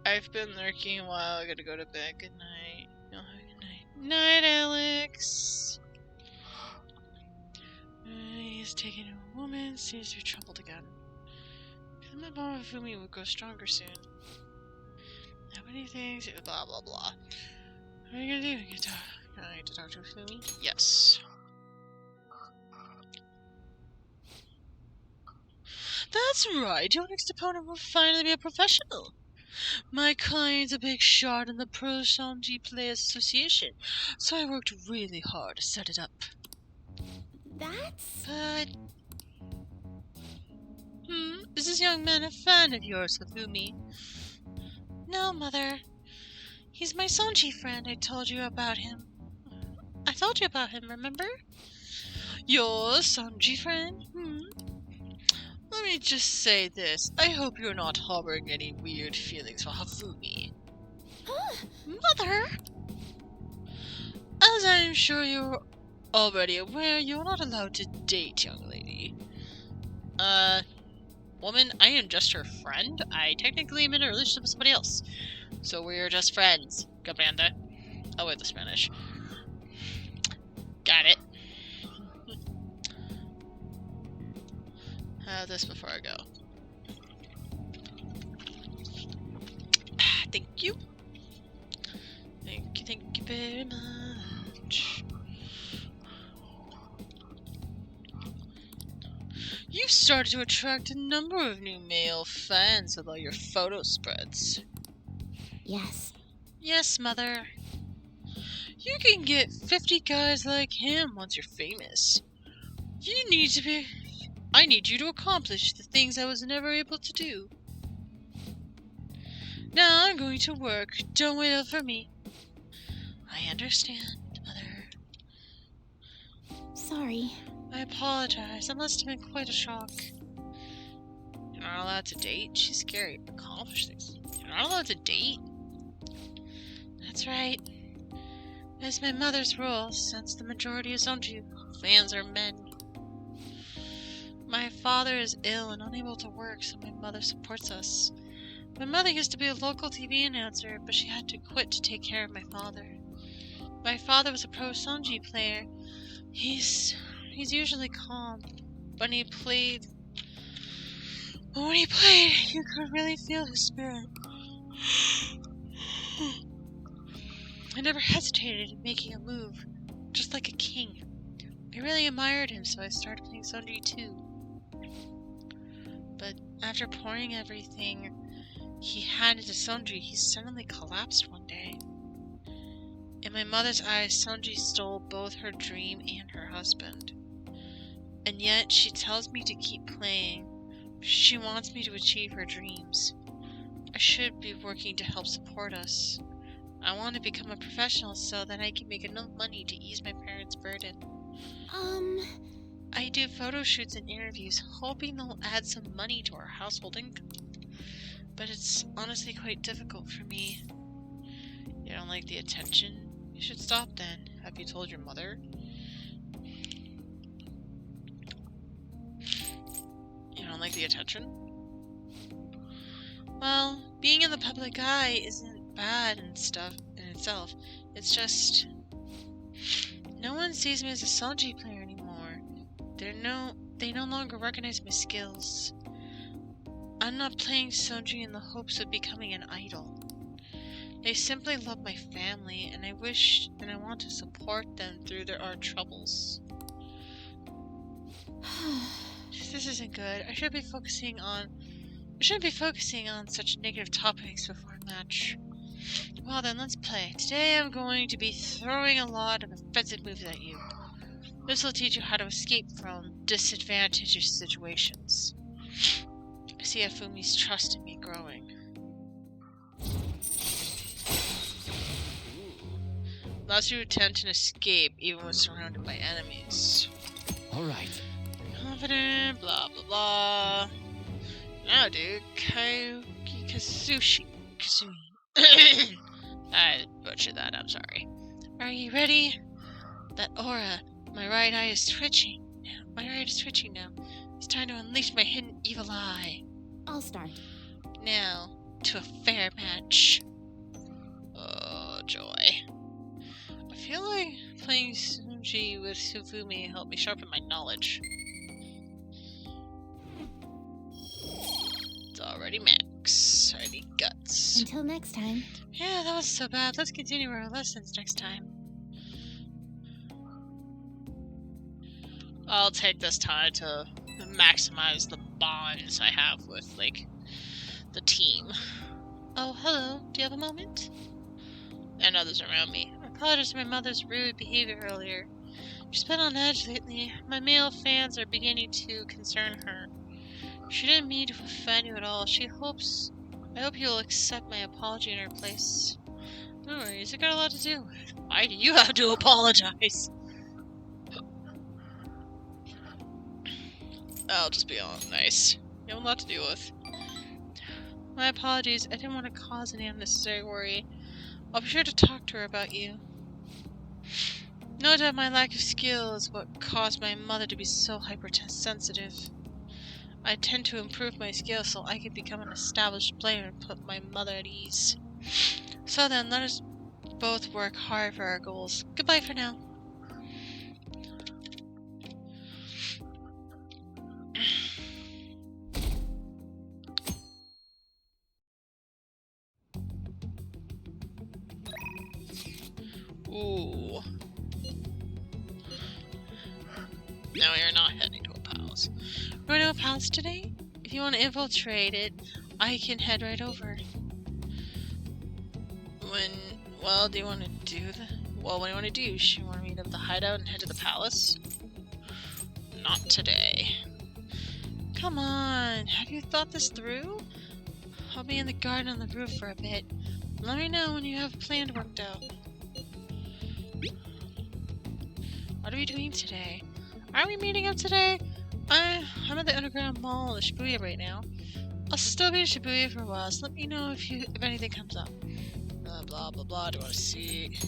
I've been lurking a while. I gotta go to bed. Good night. Oh, good night. Night, Alex. He's taking a woman. Seems to be troubled again. My bond with Fumi will grow stronger soon. Nobody thinks. Blah blah blah. What are you gonna do? I need to talk to Fumi? Yes. That's right. Your next opponent will finally be a professional. My client's a big shot in the Pro Sanji Players Association, so I worked really hard to set it up. That's... But... Is this young man a fan of yours, Hafumi? No, Mother. He's my Sanji friend. I told you about him. Remember? Your Sanji friend? Let me just say this. I hope you're not harboring any weird feelings for Hifumi. Mother! As I'm sure you're already aware, you're not allowed to date, young lady. Woman, I am just her friend. I technically am in a relationship with somebody else. So we're just friends. Comprende? Oh, wait, the Spanish. Got it. Have this before I go. Thank you. Thank you very much. You've started to attract a number of new male fans with all your photo spreads. Yes. Yes, Mother. You can get 50 guys like him once you're famous. I need you to accomplish the things I was never able to do. Now I'm going to work. Don't wait up for me. I understand, Mother. Sorry. I apologize. That must have been quite a shock. You're not allowed to date? She's scary. Accomplish things. You're not allowed to date? That's right. It's my mother's rule, since the majority of Sonju fans are men. My father is ill and unable to work, so my mother supports us. My mother used to be a local TV announcer, but she had to quit to take care of my father. My father was a pro Sonji player. He's usually calm, but when he played, you could really feel his spirit. I never hesitated in making a move, just like a king. I really admired him, so I started playing Sonji too. But after pouring everything he had into Sonji, he suddenly collapsed one day. In my mother's eyes, Sonji stole both her dream and her husband. And yet, she tells me to keep playing. She wants me to achieve her dreams. I should be working to help support us. I want to become a professional so that I can make enough money to ease my parents' burden. I do photo shoots and interviews, hoping they'll add some money to our household income. But it's honestly quite difficult for me. You don't like the attention? You should stop then. Have you told your mother? You don't like the attention? Well, being in the public eye isn't bad and stuff in itself. It's just no one sees me as a Sonji player anymore. They no longer recognize my skills. I'm not playing Sonji in the hopes of becoming an idol. They simply love my family, and I wish and I want to support them through our troubles. This isn't good. I shouldn't be focusing on such negative topics before a match. Well then, let's play. Today I'm going to be throwing a lot of offensive moves at you. This will teach you how to escape from disadvantageous situations. I see Hifumi's trust in me growing. Allows you to attempt an escape even when surrounded by enemies. Alright. Confident, blah blah blah. Now dude, Kaioki Kazushi. I butchered that, I'm sorry. Are you ready? That aura, my right eye is twitching. My right is twitching now. It's time to unleash my hidden evil eye. I'll start. Now, to a fair match. Oh, joy. I feel like playing Sonji with Hifumi helped me sharpen my knowledge. It's already max. Already guts. Until next time. Yeah, that wasn't so bad. Let's continue our lessons next time. I'll take this time to maximize the bonds I have with, like, the team. Oh, hello. Do you have a moment? And others around me. I apologize for my mother's rude behavior earlier. She's been on edge lately. My male fans are beginning to concern her. She didn't mean to offend you at all. I hope you'll accept my apology in her place. No worries, I got a lot to do. Why do you have to apologize? I'll just be all nice. You have a lot to deal with. My apologies. I didn't want to cause any unnecessary worry. I'll be sure to talk to her about you. No doubt my lack of skill is what caused my mother to be so hypersensitive. I tend to improve my skill so I can become an established player and put my mother at ease. So then, let us both work hard for our goals. Goodbye for now. Ooh. No, we are not heading to a palace. We're going to a palace today? If you want to infiltrate it, I can head right over. Well, do you want to do what do you want to do? You want to meet up at the hideout and head to the palace? Not today. Come on, have you thought this through? I'll be in the garden on the roof for a bit. Let me know when you have a plan worked out. What are we doing today? Are we meeting up today? I'm at the Underground Mall in Shibuya right now. I'll still be in Shibuya for a while, so let me know if anything comes up. Blah blah blah. Do you want to see?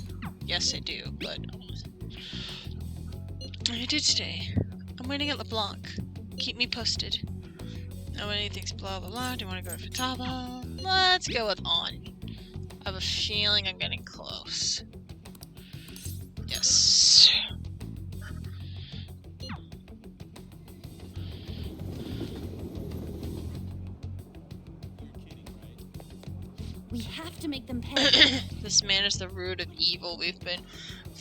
Yes, I do, but I do today. I'm waiting at LeBlanc. Keep me posted. Now anything's blah blah blah. Do you want to go to Futaba? Let's go with On. I have a feeling I'm getting close. Yes. We have to make them pay. This man is the root of evil we've been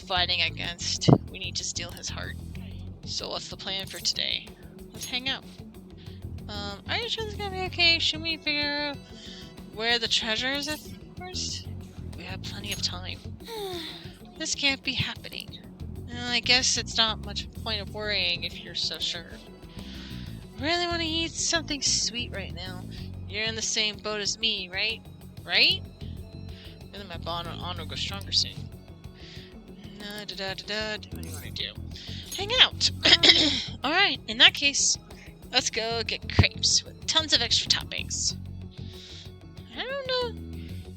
fighting against. We need to steal his heart. So what's the plan for today? Let's hang out. Are you sure this is gonna be okay? Should we figure out where the treasure is at first? We have plenty of time. This can't be happening. I guess it's not much point of worrying if you're so sure. Really want to eat something sweet right now. You're in the same boat as me, right? Right? And then my bond on honor will go stronger soon. What do you want to do? Hang out! Alright, in that case, let's go get crepes with tons of extra toppings. I don't know.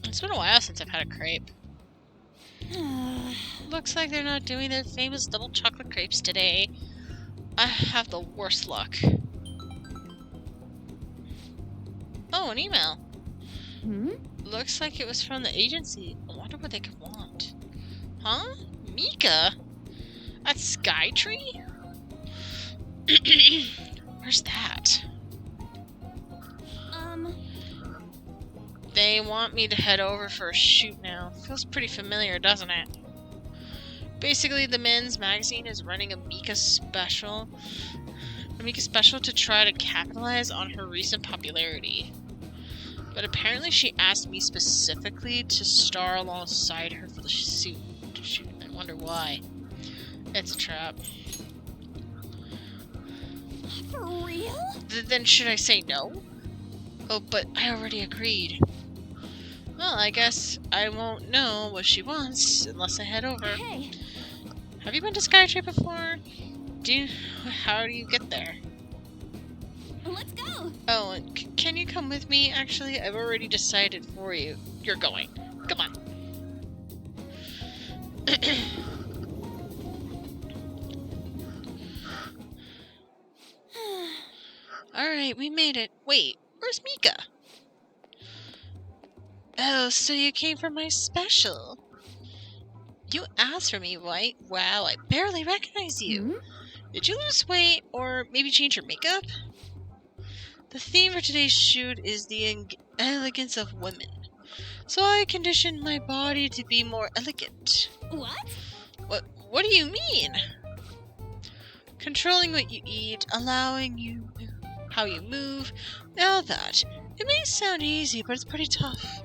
It's been a while since I've had a crepe. Looks like they're not doing their famous double chocolate crepes today. I have the worst luck. Oh, an email. Looks like it was from the agency. I wonder what they could want. Huh? Mika? At Skytree? Where's that? They want me to head over for a shoot now. Feels pretty familiar, doesn't it? Basically, the men's magazine is running a Mika special to try to capitalize on her recent popularity. But apparently she asked me specifically to star alongside her for the shoot. I wonder why. It's a trap. For real? Then should I say no? Oh, but I already agreed. Well, I guess I won't know what she wants unless I head over. Hey. Have you been to Skytree before? How do you get there? Let's go! Oh, and can you come with me? Actually, I've already decided for you. You're going. Come on. Alright, we made it. Wait, where's Mika? Oh, so you came for my special. You asked for me, right? Wow, I barely recognize you. Did you lose weight or maybe change your makeup? The theme for today's shoot is the elegance of women. So I conditioned my body to be more elegant. What? What do you mean? Controlling what you eat, allowing you how you move, all that. It may sound easy, but it's pretty tough.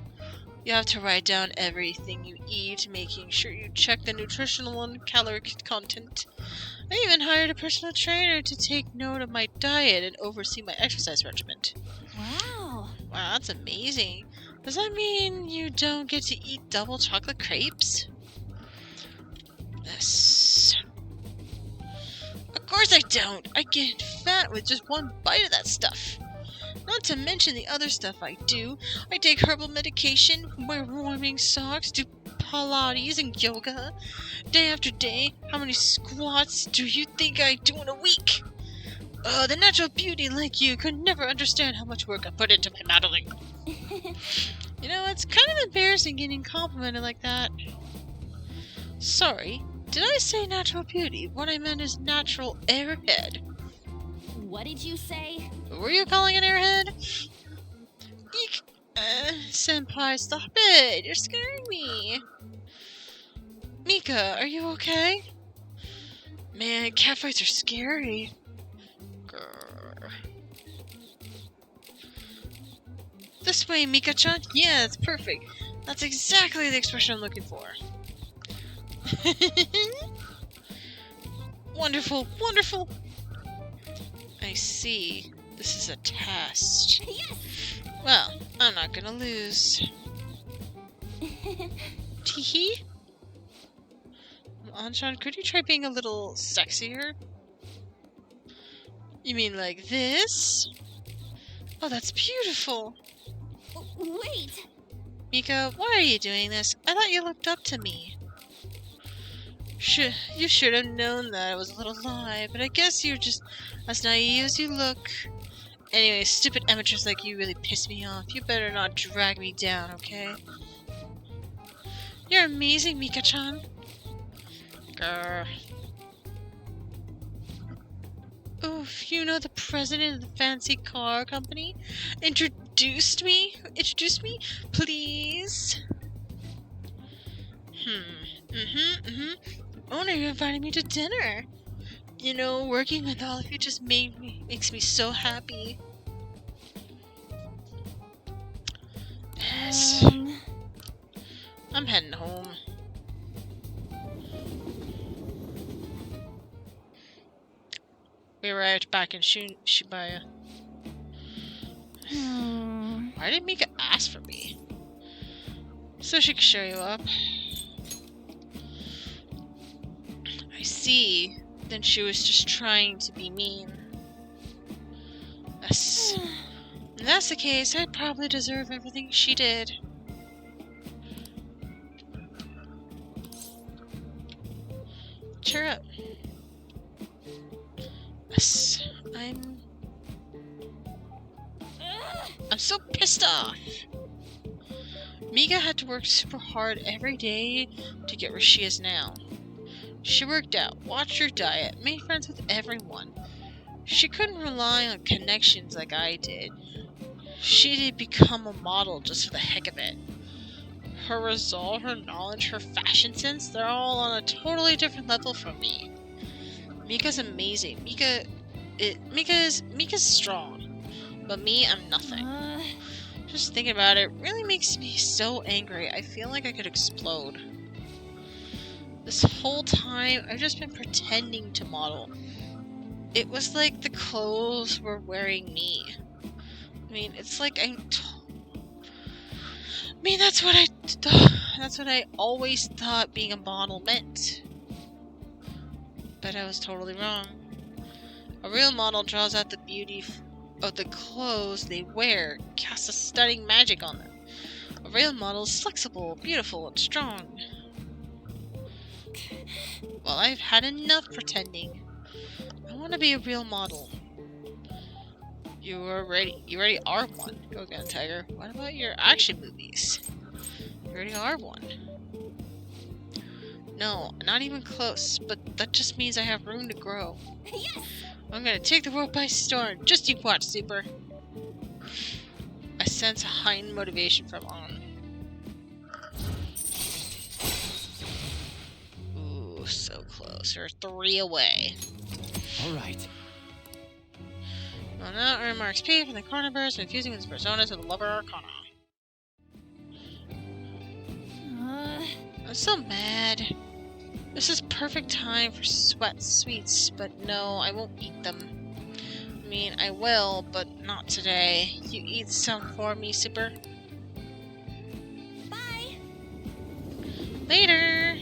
You have to write down everything you eat, making sure you check the nutritional and caloric content. I even hired a personal trainer to take note of my diet and oversee my exercise regimen. Wow. Wow, that's amazing. Does that mean you don't get to eat double chocolate crepes? Yes. A course I don't. I get fat with just one bite of that stuff. Not to mention the other stuff I do. I take herbal medication, wear warming socks, do Pilates and yoga. Day after day, how many squats do you think I do in a week? The natural beauty like you could never understand how much work I put into my modeling. You know, it's kind of embarrassing getting complimented like that. Sorry, did I say natural beauty? What I meant is natural airhead. What did you say? Were you calling an airhead? Eek. Senpai, stop it! You're scaring me! Mika, are you okay? Man, catfights are scary. Grr. This way, Mika-chan? Yeah, that's perfect. That's exactly the expression I'm looking for. Wonderful, wonderful! I see. This is a test. Yes! Well, I'm not gonna lose. Teehee? Anshan, could you try being a little sexier? You mean like this? Oh, that's beautiful! Wait! Mika, why are you doing this? I thought you looked up to me. You should have known that it was a little lie, but I guess you're just as naive as you look. Anyway, stupid amateurs like you really piss me off. You better not drag me down, okay? You're amazing, Mika-chan. Grr. Oof, you know the president of the fancy car company? Introduce me? Please? Owner, you invited me to dinner. You know, working with all of you just makes me so happy. Yes. I'm heading home. We arrived back in Shibuya. Why did Mika ask for me? So she could show you up. I see. Then she was just trying to be mean. Yes. If that's the case, I probably deserve everything she did. Cheer up. Yes, I'm so pissed off. Mika had to work super hard every day to get where she is now. She worked out, watched her diet, made friends with everyone. She couldn't rely on connections like I did. She did become a model just for the heck of it. Her resolve, her knowledge, her fashion sense, they're all on a totally different level from me. Mika's amazing. Mika's strong. But me, I'm nothing. Just thinking about it really makes me so angry. I feel like I could explode. This whole time, I've just been pretending to model. It was like the clothes were wearing me. I mean, it's like that's what I always thought being a model meant. But I was totally wrong. A real model draws out the beauty of the clothes they wear, casts a stunning magic on them. A real model is flexible, beautiful, and strong. Well, I've had enough pretending. I want to be a real model. You already are one, Go Gun Tiger. What about your action movies? You already are one. No, not even close, but that just means I have room to grow. Yes! I'm gonna take the world by storm. Just you watch, Super. I sense a heightened motivation from On. Ooh, so close. We're 3 away. Alright. Well, now earn more XP from the corner burst and fusing with his personas to the Lover Arcana. I'm so mad. This is perfect time for sweat sweets, but no, I won't eat them. I mean, I will, but not today. You eat some for me, Super. Bye! Later!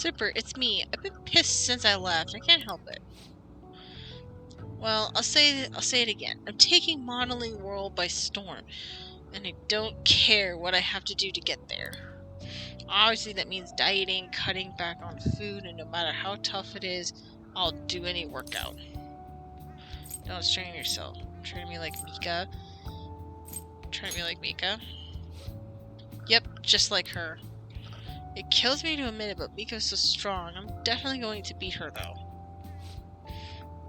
Super, it's me. I've been pissed since I left. I can't help it. Well, I'll say it again. I'm taking Modeling World by storm, and I don't care what I have to do to get there. Obviously, that means dieting, cutting back on food, and no matter how tough it is, I'll do any workout. Don't strain yourself. Train me like Mika. Train me like Mika. Yep, just like her. It kills me to admit it, but Miko's so strong. I'm definitely going to beat her, though.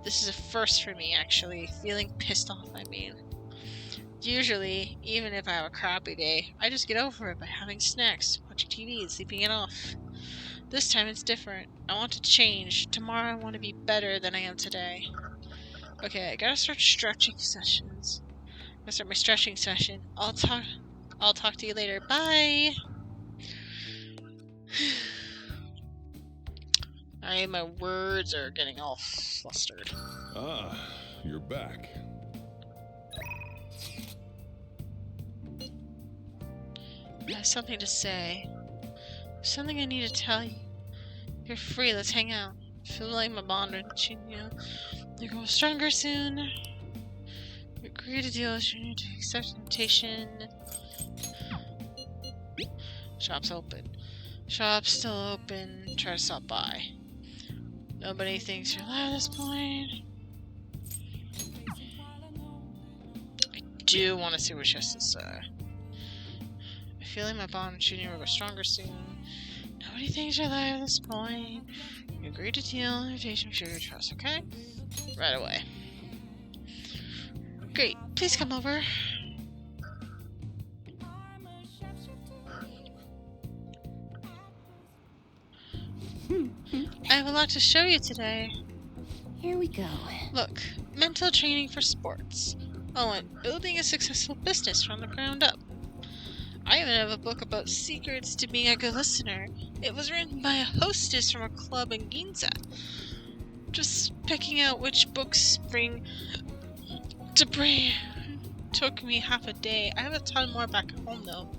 This is a first for me, actually. Feeling pissed off, I mean. Usually, even if I have a crappy day, I just get over it by having snacks, watching TV, and sleeping it off. This time it's different. I want to change. Tomorrow I want to be better than I am today. Okay, I gotta start stretching sessions. I gotta start my stretching session. I'll talk to you later. Bye! My words are getting all flustered. Ah, you're back. I have something to say. There's something I need to tell you. You're free, let's hang out. I feel like my bond with you, you're going stronger soon. You agree to deal with you to accept the invitation. Shop's open. Shop's still open. Try to stop by. Nobody thinks you're alive at this point. I do want to see what she has to say. I feel like my bond with you will go stronger soon. Nobody thinks you're alive at this point. You agree to deal. Invitation, show your trust, okay? Right away. Great. Please come over. I have a lot to show you today. Here we go. Look, mental training for sports. Oh, and building a successful business from the ground up. I even have a book about secrets to being a good listener. It was written by a hostess from a club in Ginza. Just picking out which books to bring took me half a day. I have a ton more back at home though.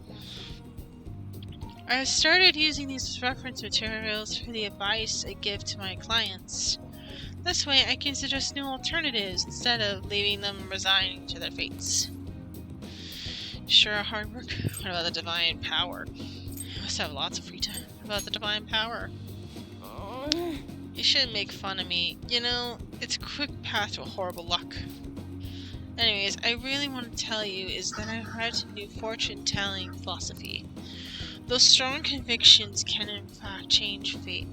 I have started using these reference materials for the advice I give to my clients. This way I can suggest new alternatives instead of leaving them resigning to their fates. Sure, hard work. What about the divine power? You must have lots of free time. What about the divine power? You shouldn't make fun of me. You know, it's a quick path to a horrible luck. Anyways, I really want to tell you is that I've read new fortune-telling philosophy. Those strong convictions can in fact change fate.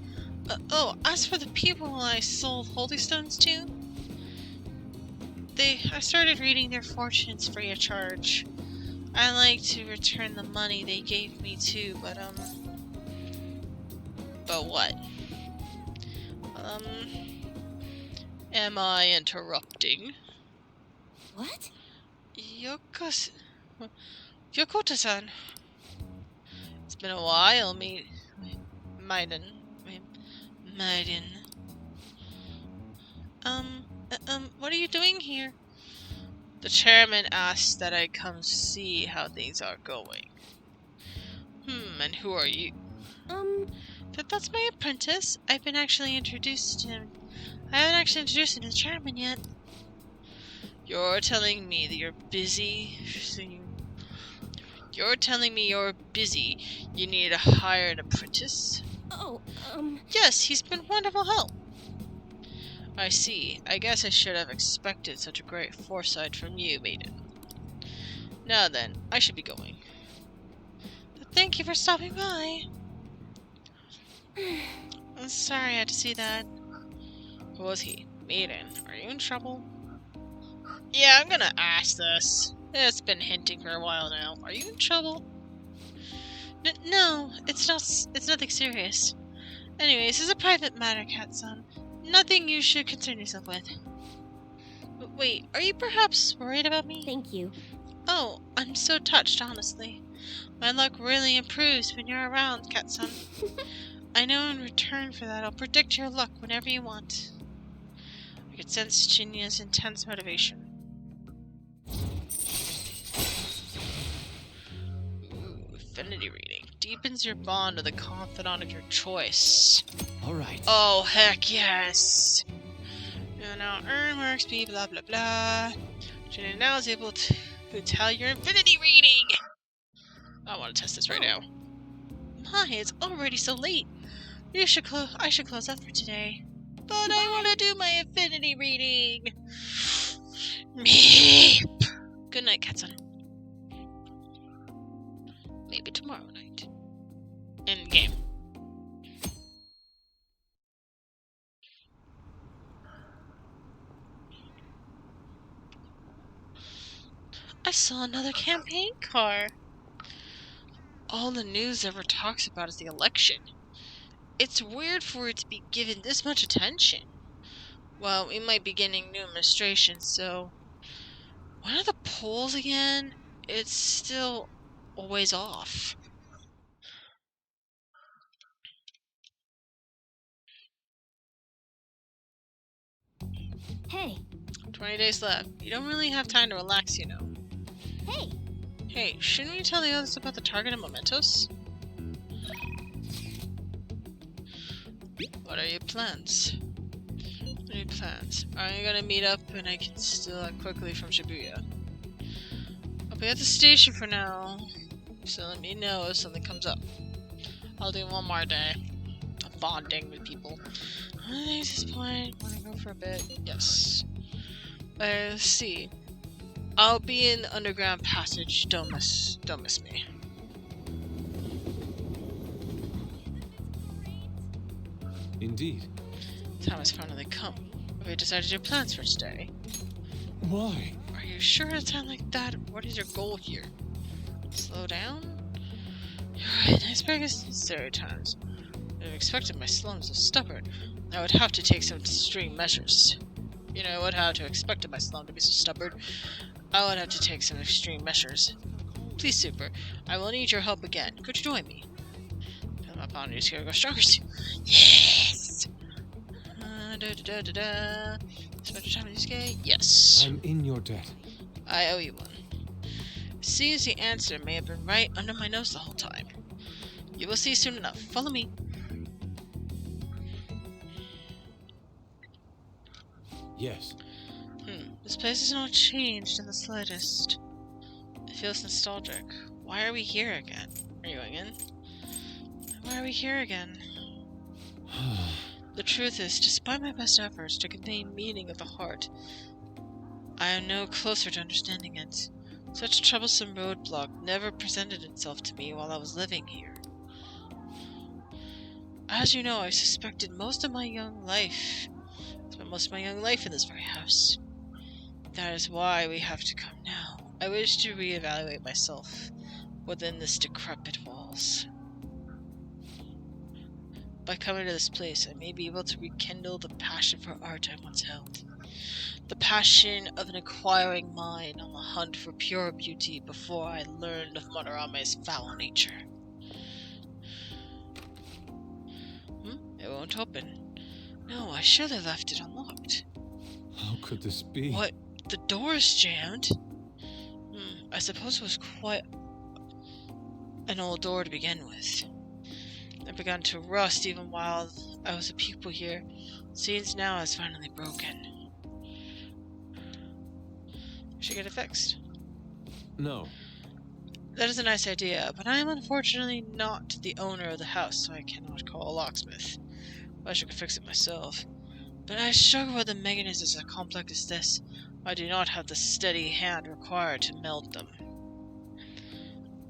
As for the people I sold holy stones to, I started reading their fortunes free of charge. I like to return the money they gave me too, but what? Am I interrupting? What? Yokota-san. It's been a while, Maiden. What are you doing here? The chairman asked that I come see how things are going. And who are you? That's my apprentice. I've been actually introduced to him. I haven't actually introduced him to the chairman yet. You're telling me that you're busy? You're telling me you're busy. You need to hire an apprentice? Yes, he's been wonderful help. I see. I guess I should have expected such a great foresight from you, Maiden. Now then, I should be going. But thank you for stopping by. I'm sorry I had to see that. Who was he? Maiden, are you in trouble? Yeah, I'm gonna ask this. It's been hinting for a while now. Are you in trouble? No, it's nothing serious. Anyways, it's a private matter, Cat-san. Nothing you should concern yourself with. But wait, are you perhaps worried about me? Thank you. Oh, I'm so touched, honestly. My luck really improves when you're around, Cat-san. I know in return for that, I'll predict your luck whenever you want. I could sense Chinya's intense motivation. Ooh, affinity reading. deepens your bond with the confidant of your choice. Alright. Oh, heck yes! You now earn more XP, blah blah blah. Jenny now is able to tell your infinity reading! I want to test this right now. My, it's already so late. I should close up for today. But I want to do my infinity reading! Meep! Good night, Katsun. Maybe tomorrow night. End game. I saw another campaign car. All the news ever talks about is the election. It's weird for it to be given this much attention. Well, we might be getting new administration, so... When are the polls again? It's still always off. Hey. 20 days left. You don't really have time to relax, you know. Hey. Hey, shouldn't we tell the others about the target and mementos? What are your plans? What are your plans? Are you gonna meet up and I can steal out quickly from Shibuya? I'll be at the station for now, so let me know if something comes up. I'll do one more day of bonding with people. I think at this point, wanna go for a bit? Yes. Let's see. I'll be in the underground passage. Don't miss me. Indeed. Time has finally come. Have you decided your plans for today? Why? Are you sure at a time like that? What is your goal here? Slow down? You're right, iceberg is necessary times. I expected my slums so stubborn. I would have to take some extreme measures. You know, I would have to expect my slum to be so stubborn. I would have to take some extreme measures. Please, Super, I will need your help again. Could you join me? My bond is gonna go stronger soon. Yes! Spend your time in this game? Yes. I'm in your debt. I owe you one. Seems the answer may have been right under my nose the whole time. You will see soon enough. Follow me. Yes. This place has not changed in the slightest. It feels nostalgic. Why are we here again? Are you going in? Why are we here again? The truth is, despite my best efforts to convey meaning of the heart, I am no closer to understanding it. Such a troublesome roadblock never presented itself to me while I was living here. As you know, I suspected spent most of my young life in this very house. That is why we have to come now. I wish to reevaluate myself within this decrepit walls. By coming to this place, I may be able to rekindle the passion for art I once held. The passion of an inquiring mind on the hunt for pure beauty before I learned of Monораme's foul nature. It won't open. No, I should have left it unlocked. How could this be? What? The door is jammed? I suppose it was quite an old door to begin with. It began to rust even while I was a pupil here. Seems now it's finally broken. I should get it fixed. No. That is a nice idea, but I am unfortunately not the owner of the house, so I cannot call a locksmith. I wish I could fix it myself. But I struggle with the mechanisms as complex as this. I do not have the steady hand required to meld them.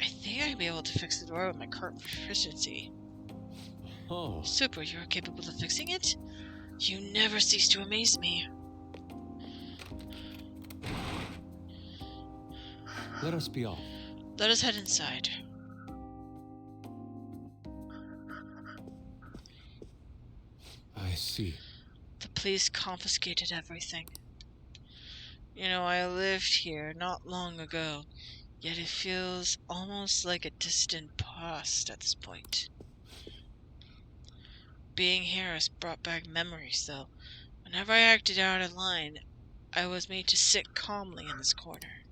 I think I'd be able to fix the door with my current proficiency. Oh. Super, you are capable of fixing it? You never cease to amaze me. Let us be off. Let us head inside. I see. The police confiscated everything. You know, I lived here not long ago, yet it feels almost like a distant past at this point. Being here has brought back memories, though. Whenever I acted out of line, I was made to sit calmly in this corner.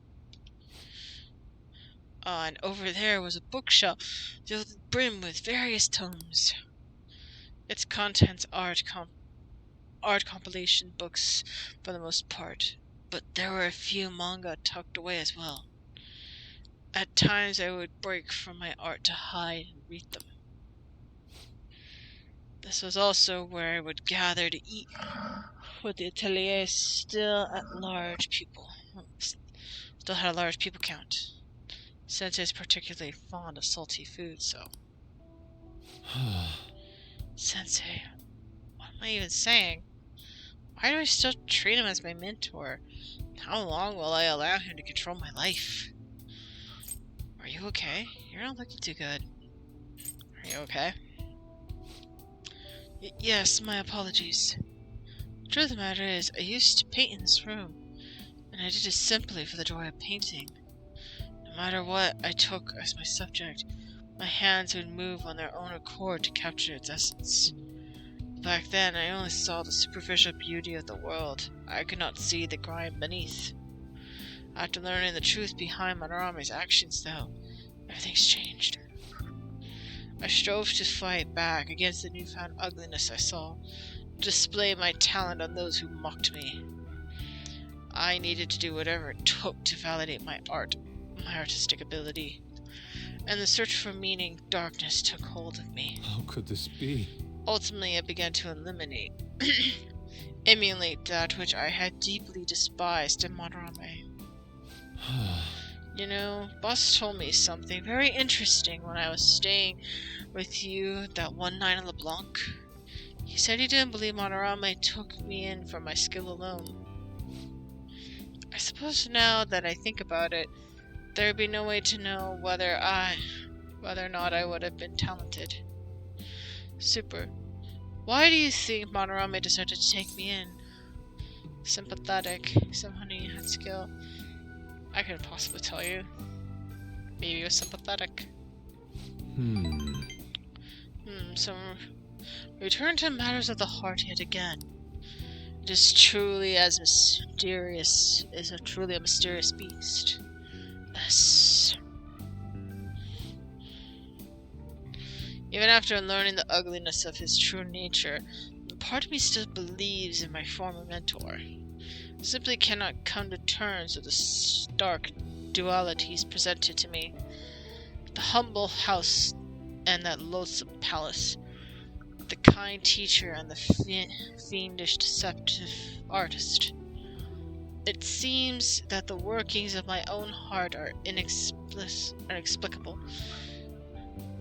And over there was a bookshelf filled to the brim with various tomes. Its contents art compilation books for the most part, but there were a few manga tucked away as well. At times I would break from my art to hide and read them. This was also where I would gather to eat, with the atelier still had a large pupil count. Sensei is particularly fond of salty food, so... Sensei, what am I even saying? Why do I still treat him as my mentor? How long will I allow him to control my life? Are you okay? You're not looking too good. Are you okay? Yes, my apologies. The truth of the matter is, I used to paint in this room, and I did it simply for the joy of painting. No matter what I took as my subject, my hands would move on their own accord to capture its essence. Back then, I only saw the superficial beauty of the world. I could not see the grime beneath. After learning the truth behind Madarame's actions, though, everything's changed. I strove to fight back against the newfound ugliness I saw, to display my talent on those who mocked me. I needed to do whatever it took to validate my art, my artistic ability. And the search for meaning, darkness took hold of me. How could this be? Ultimately, I began to emulate that which I had deeply despised in Madarame. You know, boss told me something very interesting when I was staying with you that one night on LeBlanc. He said he didn't believe Madarame took me in for my skill alone. I suppose now that I think about it, there'd be no way to know whether or not I would have been talented. Super. Why do you think Madarame decided to take me in? Sympathetic. Someone who had skill. I couldn't possibly tell you. Maybe it was sympathetic. So return to matters of the heart yet again. It is truly a mysterious beast. Yes. Even after learning the ugliness of his true nature, part of me still believes in my former mentor. I simply cannot come to terms with the stark dualities presented to me. The humble house and that loathsome palace. The kind teacher and the fiendish deceptive artist. It seems that the workings of my own heart are inexplicable.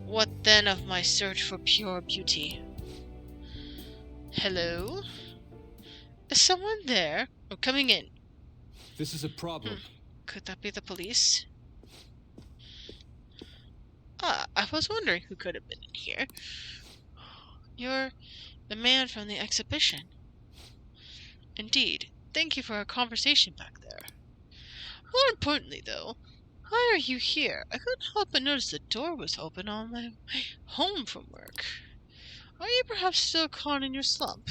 What then of my search for pure beauty? Hello? Is someone there? I'm coming in. This is a problem. Could that be the police? I was wondering who could have been in here. You're the man from the exhibition. Indeed. Thank you for our conversation back there. More importantly, though, why are you here? I couldn't help but notice the door was open on my way home from work. Are you perhaps still caught in your slump?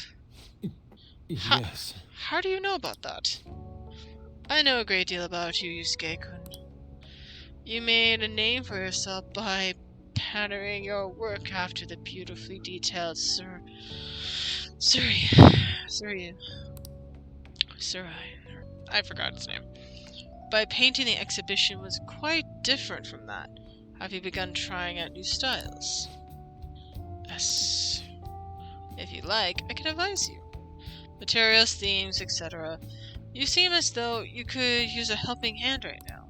Yes. How do you know about that? I know a great deal about you, Yusuke-kun. You made a name for yourself by patterning your work after the beautifully detailed I forgot his name. By painting the exhibition was quite different from that. Have you begun trying out new styles? Yes. If you like, I can advise you. Materials, themes, etc. You seem as though you could use a helping hand right now.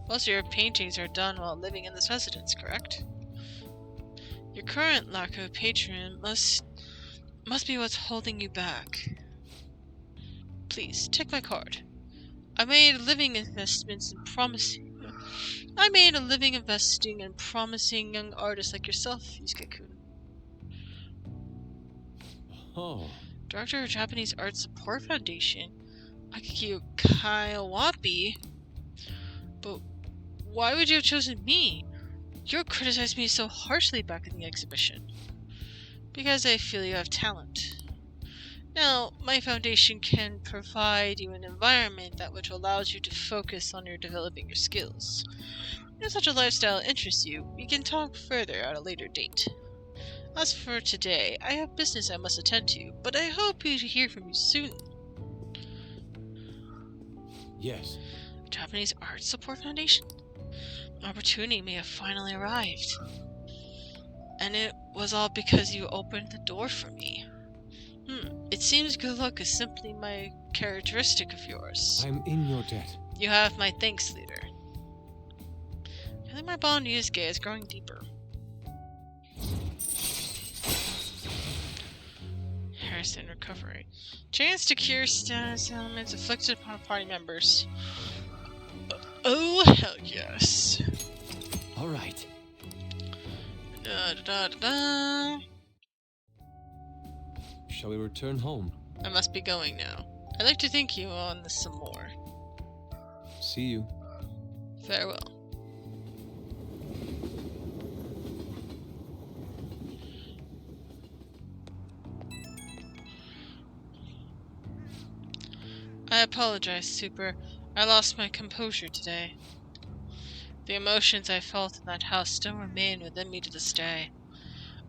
Most of your paintings are done while living in this residence, correct? Your current lack of patron must be what's holding you back. Please, take my card. I made a living investing in promising young artists like yourself, Yusuke-kun. Oh. Director of Japanese Art Support Foundation, Akiko Kawabe. But why would you have chosen me? You criticized me so harshly back in the exhibition. Because I feel you have talent. Now, my foundation can provide you an environment that which allows you to focus on developing your skills. If such a lifestyle interests you, we can talk further at a later date. As for today, I have business I must attend to, but I hope to hear from you soon. Yes. Japanese Art Support Foundation? Opportunity may have finally arrived. And it was all because you opened the door for me. It seems good luck is simply my characteristic of yours. I'm in your debt. You have my thanks, leader. I think my bond to Yusuke is growing deeper. Harrison recovery. Chance to cure status elements afflicted upon party members. Oh, hell yes. Alright. Shall we return home? I must be going now. I'd like to thank you on this some more. See you. Farewell. I apologize, Super. I lost my composure today. The emotions I felt in that house still remain within me to this day.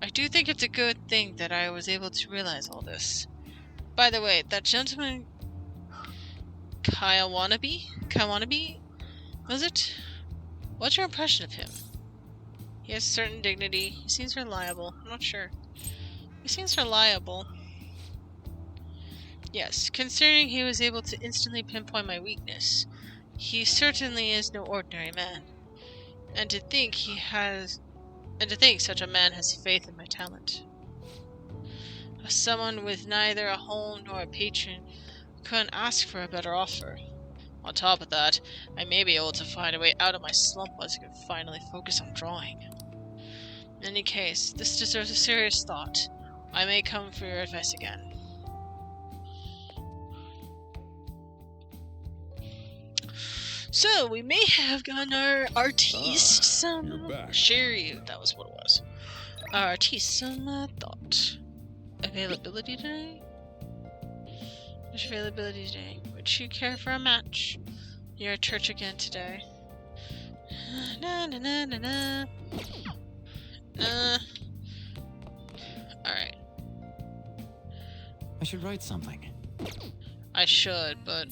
I do think it's a good thing that I was able to realize all this. By the way, that gentleman Kawanabe? Was it? What's your impression of him? He has certain dignity. He seems reliable. I'm not sure. He seems reliable. Yes, considering he was able to instantly pinpoint my weakness. He certainly is no ordinary man. And to think such a man has faith in my talent. As someone with neither a home nor a patron, couldn't ask for a better offer. On top of that, I may be able to find a way out of my slump once I can finally focus on drawing. In any case, this deserves a serious thought. I may come for your advice again. So, we may have gotten our artiste some... Shiryu, that was what it was. Our artiste some thought. Availability today? Which availability today? Would you care for a match? You're at church again today. Na na na na na. Alright. I should write something. I should, but...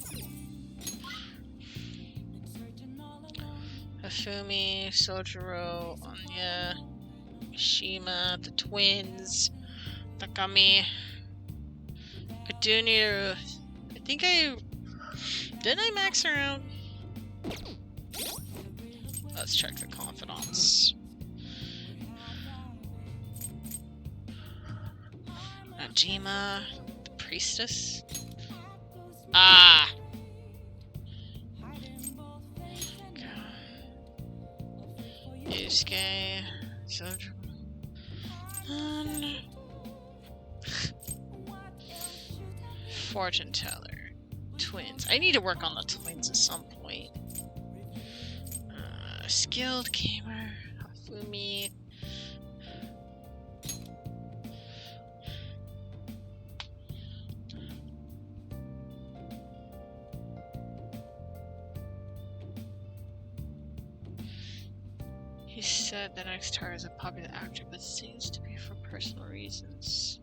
Hifumi, Sojiro, Anya, Mishima, the twins, Takami. I do need a... I think didn't I max her out? Let's check the confidants. Najima, the priestess. Ah! Yusuke, Sojiro, Fortune Teller, twins. I need to work on the twins at some point. Skilled gamer, Hifumi. He said the next star is a popular actor, but seems to be for personal reasons.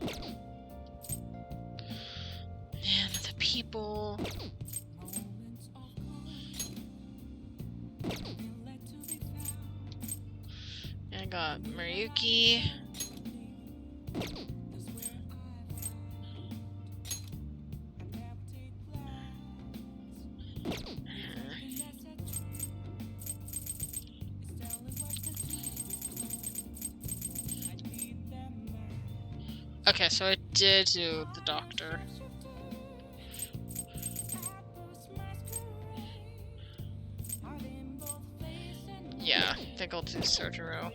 And the people. I got Mariyuki. Okay, so I did do the doctor. Yeah, I think I'll do Sojiro.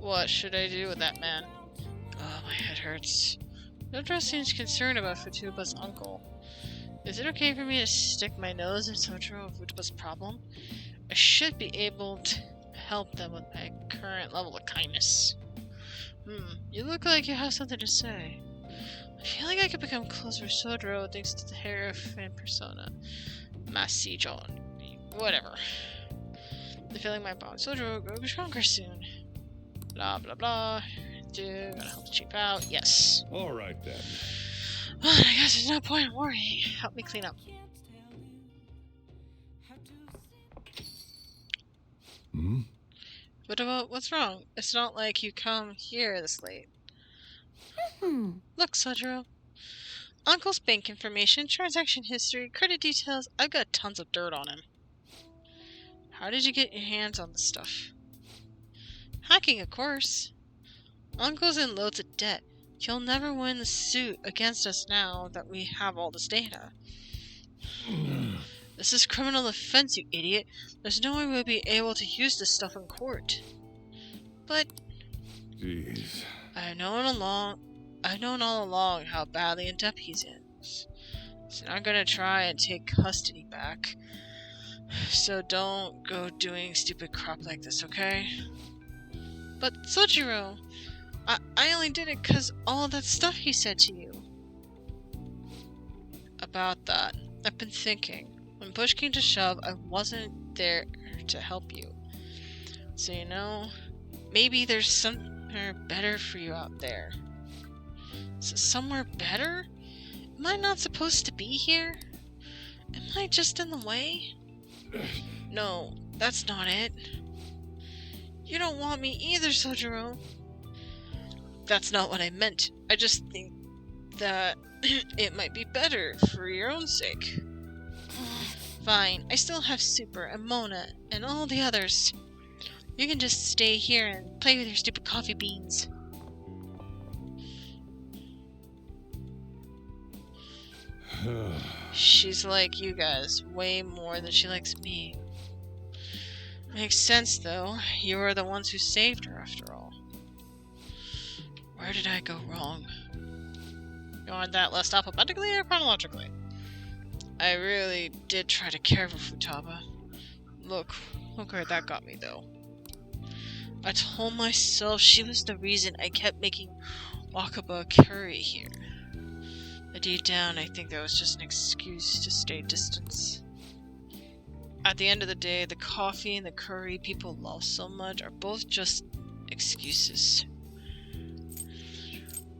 What should I do with that man? Oh, my head hurts. Sojiro seems concerned about Futuba's uncle. Is it okay for me to stick my nose in Sojiro of Futuba's problem? I should be able to... help them with my current level of kindness. You look like you have something to say. I feel like I could become closer with Sojiro thanks to the Hierophant persona. Massey John. Whatever. I feel like my bond with Sojiro will grow stronger soon. Blah blah blah. Dude, gotta help the chief out. Yes. Alright then. Well, I guess there's no point in worrying. Help me clean up. What about what's wrong? It's not like you come here this late. Look, Sojiro. Uncle's bank information, transaction history, credit details. I've got tons of dirt on him. How did you get your hands on this stuff? Hacking, of course. Uncle's in loads of debt. He'll never win the suit against us now that we have all this data. This is criminal offense, you idiot. There's no way we'll be able to use this stuff in court. But... Jeez. I've known all along how badly in debt he's in. So I'm gonna try and take custody back. So don't go doing stupid crap like this, okay? But Sojiro, I only did it because all that stuff he said to you. About that, I've been thinking. When push came to shove, I wasn't there to help you. So you know, maybe there's somewhere better for you out there. So somewhere better? Am I not supposed to be here? Am I just in the way? No, that's not it. You don't want me either, Sojiro. That's not what I meant. I just think that it might be better for your own sake. Fine, I still have Super and Mona and all the others. You can just stay here and play with your stupid coffee beans. She's like you guys, way more than she likes me. Makes sense though, you were the ones who saved her after all. Where did I go wrong? You want that list alphabetically or chronologically? I really did try to care for Futaba. Look where that got me though. I told myself she was the reason I kept making Wakaba curry here. But deep down, I think that was just an excuse to stay distant. At the end of the day, the coffee and the curry people love so much are both just excuses.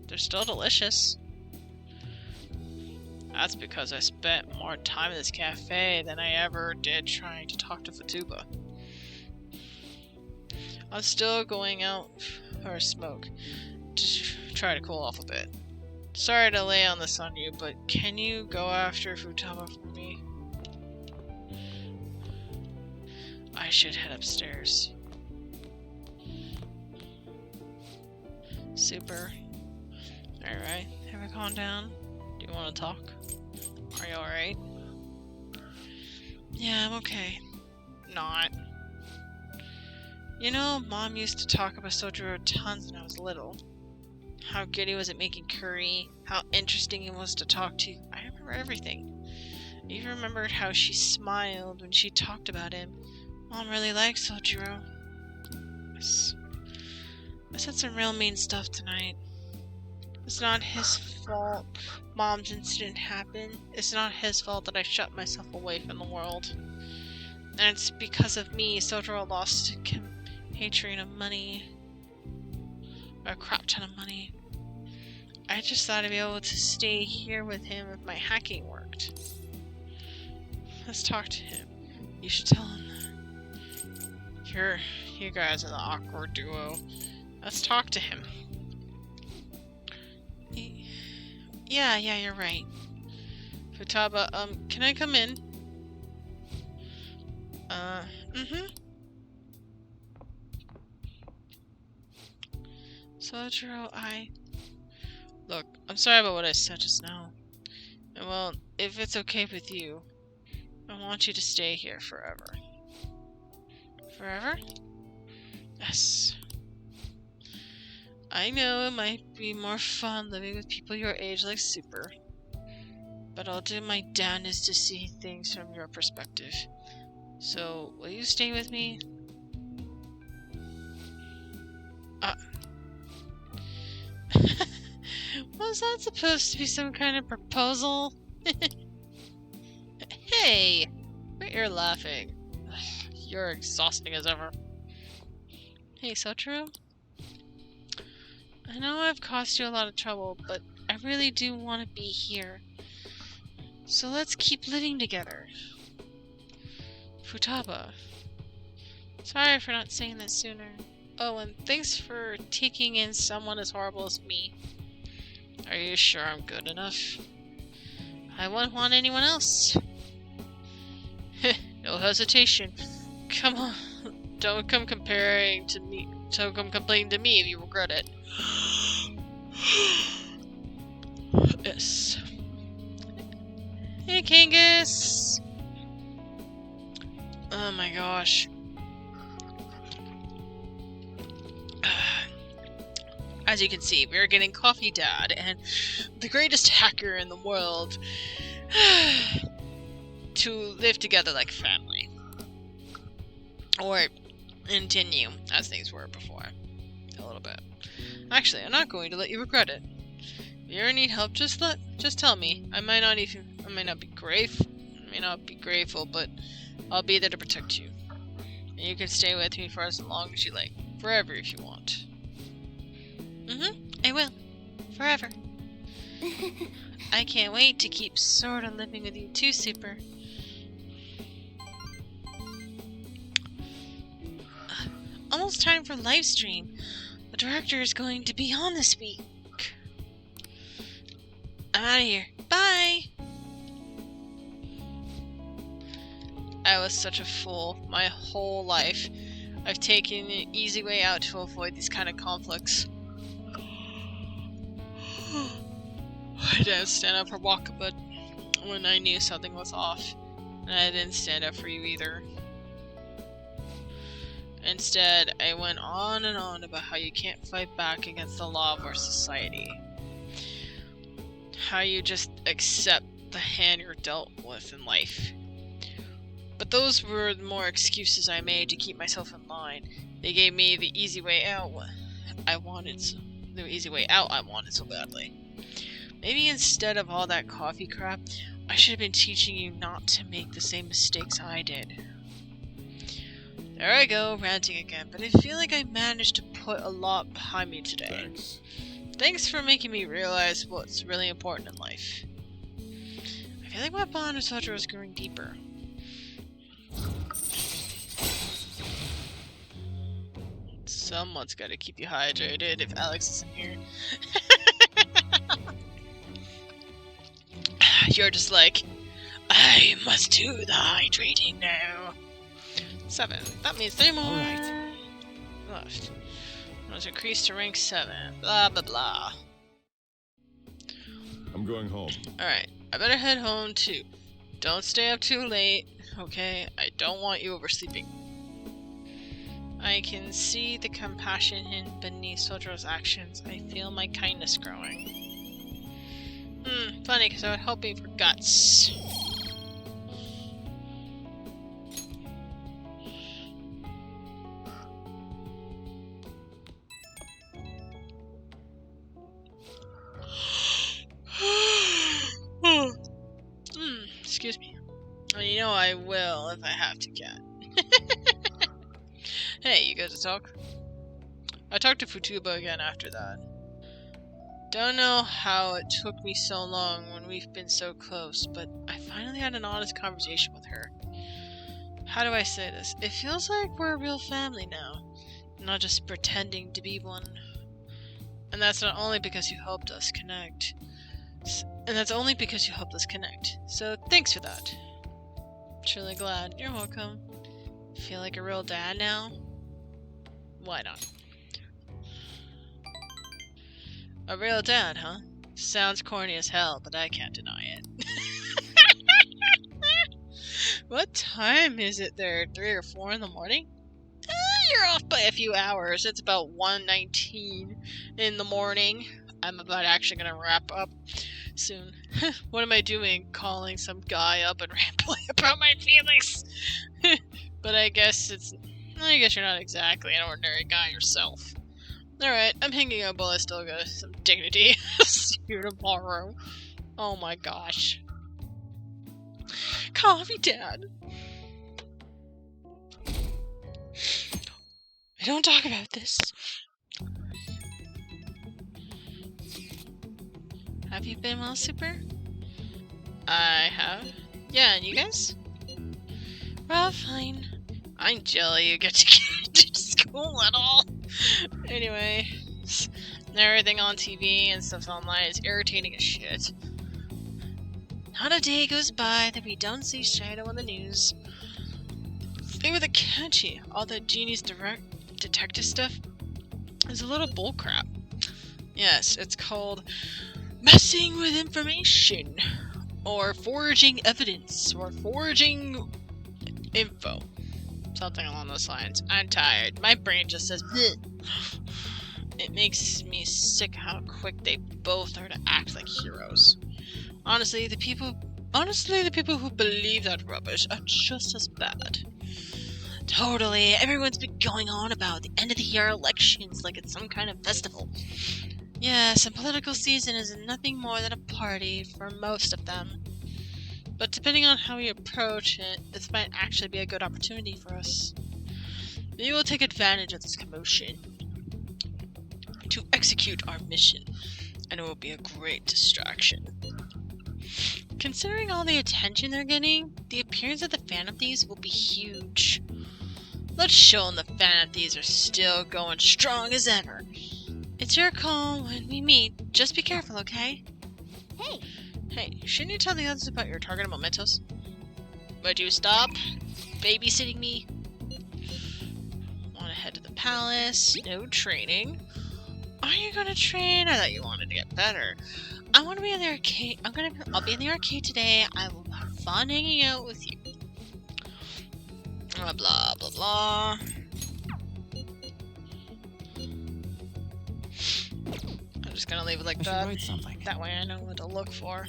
They're still delicious. That's because I spent more time in this cafe than I ever did trying to talk to Futaba. I'm still going out for a smoke to try to cool off a bit. Sorry to lay on this on you, but can you go after Futaba for me? I should head upstairs. Super. Alright, have I calmed down? Do you want to talk? Are you alright? Yeah, I'm okay. Not. You know, Mom used to talk about Sojiro tons when I was little. How good he was at making curry, how interesting he was to talk to. I remember everything. I even remembered how she smiled when she talked about him. Mom really likes Sojiro. I said some real mean stuff tonight. It's not his fault Mom's incident happened. It's not his fault that I shut myself away from the world. And it's because of me Sojiro lost a compatriot of money. Or a crap ton of money. I just thought I'd be able to stay here with him if my hacking worked. Let's talk to him. You should tell him that. You guys are the awkward duo. Let's talk to him. Yeah, you're right. Futaba, can I come in? Sojiro, Look, I'm sorry about what I said just now. And well, if it's okay with you, I want you to stay here forever. Forever? Yes. I know it might be more fun living with people your age like Super, but I'll do my damnedest to see things from your perspective. So, will you stay with me? Was that supposed to be some kind of proposal? Hey! But you're laughing. You're exhausting as ever. Hey, Sotaro? I know I've caused you a lot of trouble, but I really do want to be here. So let's keep living together. Futaba. Sorry for not saying that sooner. Oh, and thanks for taking in someone as horrible as me. Are you sure I'm good enough? I wouldn't want anyone else. No hesitation. Come on. Don't come comparing to me. Don't come complaining to me if you regret it. Yes. Hey, Kangas! Oh my gosh. As you can see, we're getting Coffee Dad and the greatest hacker in the world to live together like family. Or continue as things were before. A little bit. Actually, I'm not going to let you regret it. If you ever need help, just tell me. I might not be grateful, but I'll be there to protect you. And you can stay with me for as long as you like. Forever if you want. I will. Forever. I can't wait to keep sort of living with you too, Super. Almost time for live stream. The director is going to be on this week. I'm out of here. Bye! I was such a fool. My whole life, I've taken an easy way out to avoid these kind of conflicts. I didn't stand up for Wakaba when I knew something was off, and I didn't stand up for you either. Instead, I went on and on about how you can't fight back against the law of our society. How you just accept the hand you're dealt with in life. But those were more excuses I made to keep myself in line. They gave me the easy way out I wanted so badly. Maybe instead of all that coffee crap, I should have been teaching you not to make the same mistakes I did. There I go, ranting again, but I feel like I managed to put a lot behind me today. Thanks for making me realize what's really important in life. I feel like my bond with Sotaro is growing deeper. Someone's gotta keep you hydrated if Alex isn't here. You're just like, I must do the hydrating now. 7. That means 3 more. Alright. Left. Was increased to rank 7. Blah blah blah. I'm going home. Alright, I better head home too. Don't stay up too late, okay? I don't want you oversleeping. I can see the compassion hidden beneath Sotaro's actions. I feel my kindness growing. Funny, because I was hoping for guts. Excuse me. Well, you know I will if I have to get. Hey, you guys talk? I talked to Futaba again after that. Don't know how it took me so long when we've been so close, but I finally had an honest conversation with her. How do I say this? It feels like we're a real family now, not just pretending to be one. And that's not only because you helped us connect. So thanks for that. Truly glad. You're welcome. Feel like a real dad now? Why not? A real dad, huh? Sounds corny as hell, but I can't deny it. What time is it there? 3 or 4 in the morning? You're off by a few hours. It's about 1:19 in the morning. I'm about actually gonna wrap up soon. What am I doing? Calling some guy up and rambling about my feelings? But I guess you're not exactly an ordinary guy yourself. Alright, I'm hanging up while I still got some dignity. See you tomorrow. Oh my gosh. Coffee Dad. I don't talk about this. Have you been well, Super? I have. Yeah, and you guys? Well, fine. I'm jelly you get to get to school at all. Anyway, everything on TV and stuff online is irritating as shit. Not a day goes by that we don't see Shadow on the news. Thing with Akechi, all the Genie's direct detective stuff is a little bullcrap. Yes, it's called messing with information, or forging evidence, or forging info. Something along those lines. I'm tired. My brain just says bleh. It makes me sick how quick they both are to act like heroes. Honestly, the people who believe that rubbish are just as bad. Totally, everyone's been going on about the end of the year elections like it's some kind of festival. Yes, a political season is nothing more than a party for most of them. But depending on how we approach it, this might actually be a good opportunity for us. We will take advantage of this commotion to execute our mission, and it will be a great distraction. Considering all the attention they're getting, the appearance of the Phantom Thieves will be huge. Let's show them the Phantom Thieves are still going strong as ever. It's your call when we meet. Just be careful, okay? Hey! Hey, shouldn't you tell the others about your target mementos? Would you stop babysitting me? Want to head to the palace? No training. Are you gonna train? I thought you wanted to get better. I want to be in the arcade. I'll be in the arcade today. I will have fun hanging out with you. Blah blah blah blah. I'm just gonna leave it like that. Write something. That way I know what to look for.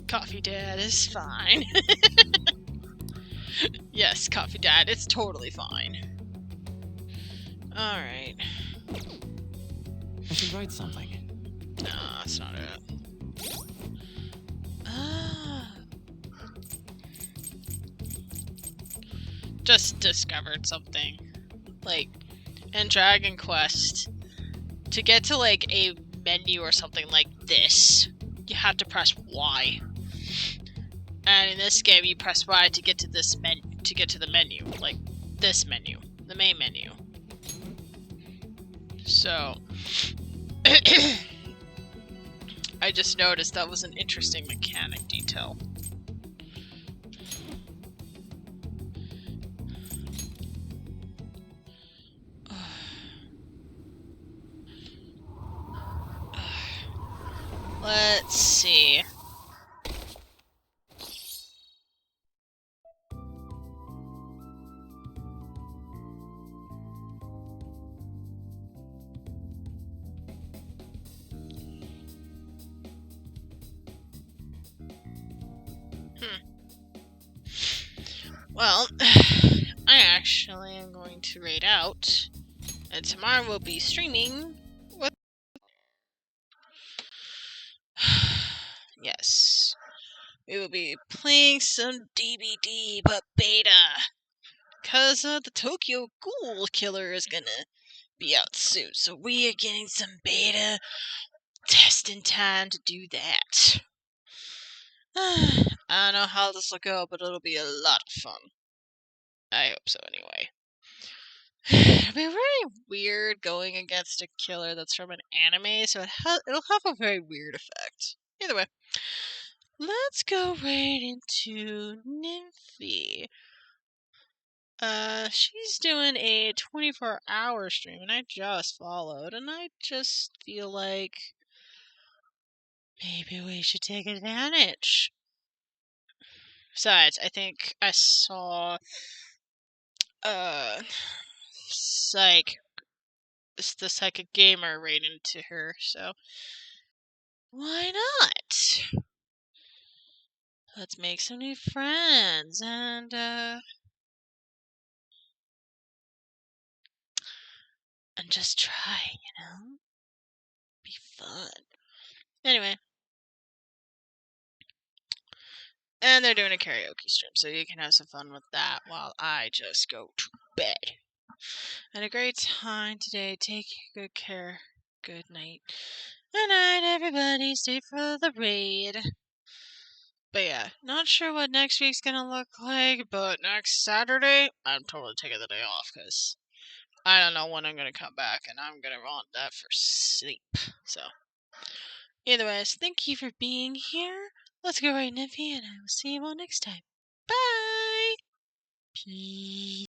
Coffee Dad is fine. Yes, Coffee Dad, it's totally fine. Alright. I should write something. No, that's not it. Just discovered something. Like, in Dragon Quest, to get to like a menu or something like this, you have to press Y. And in this game, you press Y to get to this to get to the menu, like this menu, the main menu. So, I just noticed that was an interesting mechanic detail. Let's see. Well, I actually am going to raid out, and tomorrow we'll be streaming. What? Yes, we will be playing some DBD, but beta, cause the Tokyo Ghoul Killer is gonna be out soon, so we are getting some beta testing time to do that. I don't know how this will go, but it'll be a lot of fun. I hope so, anyway. It'll be very weird going against a killer that's from an anime, so it'll have a very weird effect. Either way, let's go right into Nymphy. She's doing a 24-hour stream, and I just followed, and I just feel like maybe we should take advantage. Besides, I think I saw the Psychic Gamer right into her, so why not? Let's make some new friends, and and just try, Be fun. Anyway. And they're doing a karaoke stream, so you can have some fun with that while I just go to bed. Had a great time today. Take good care. Good night. Good night, everybody. Stay for the raid. But yeah, not sure what next week's gonna look like, but next Saturday, I'm totally taking the day off, because I don't know when I'm gonna come back, and I'm gonna want that for sleep. So, either way, thank you for being here. Let's go right, Nippy, and I will see you all next time. Bye! Peace.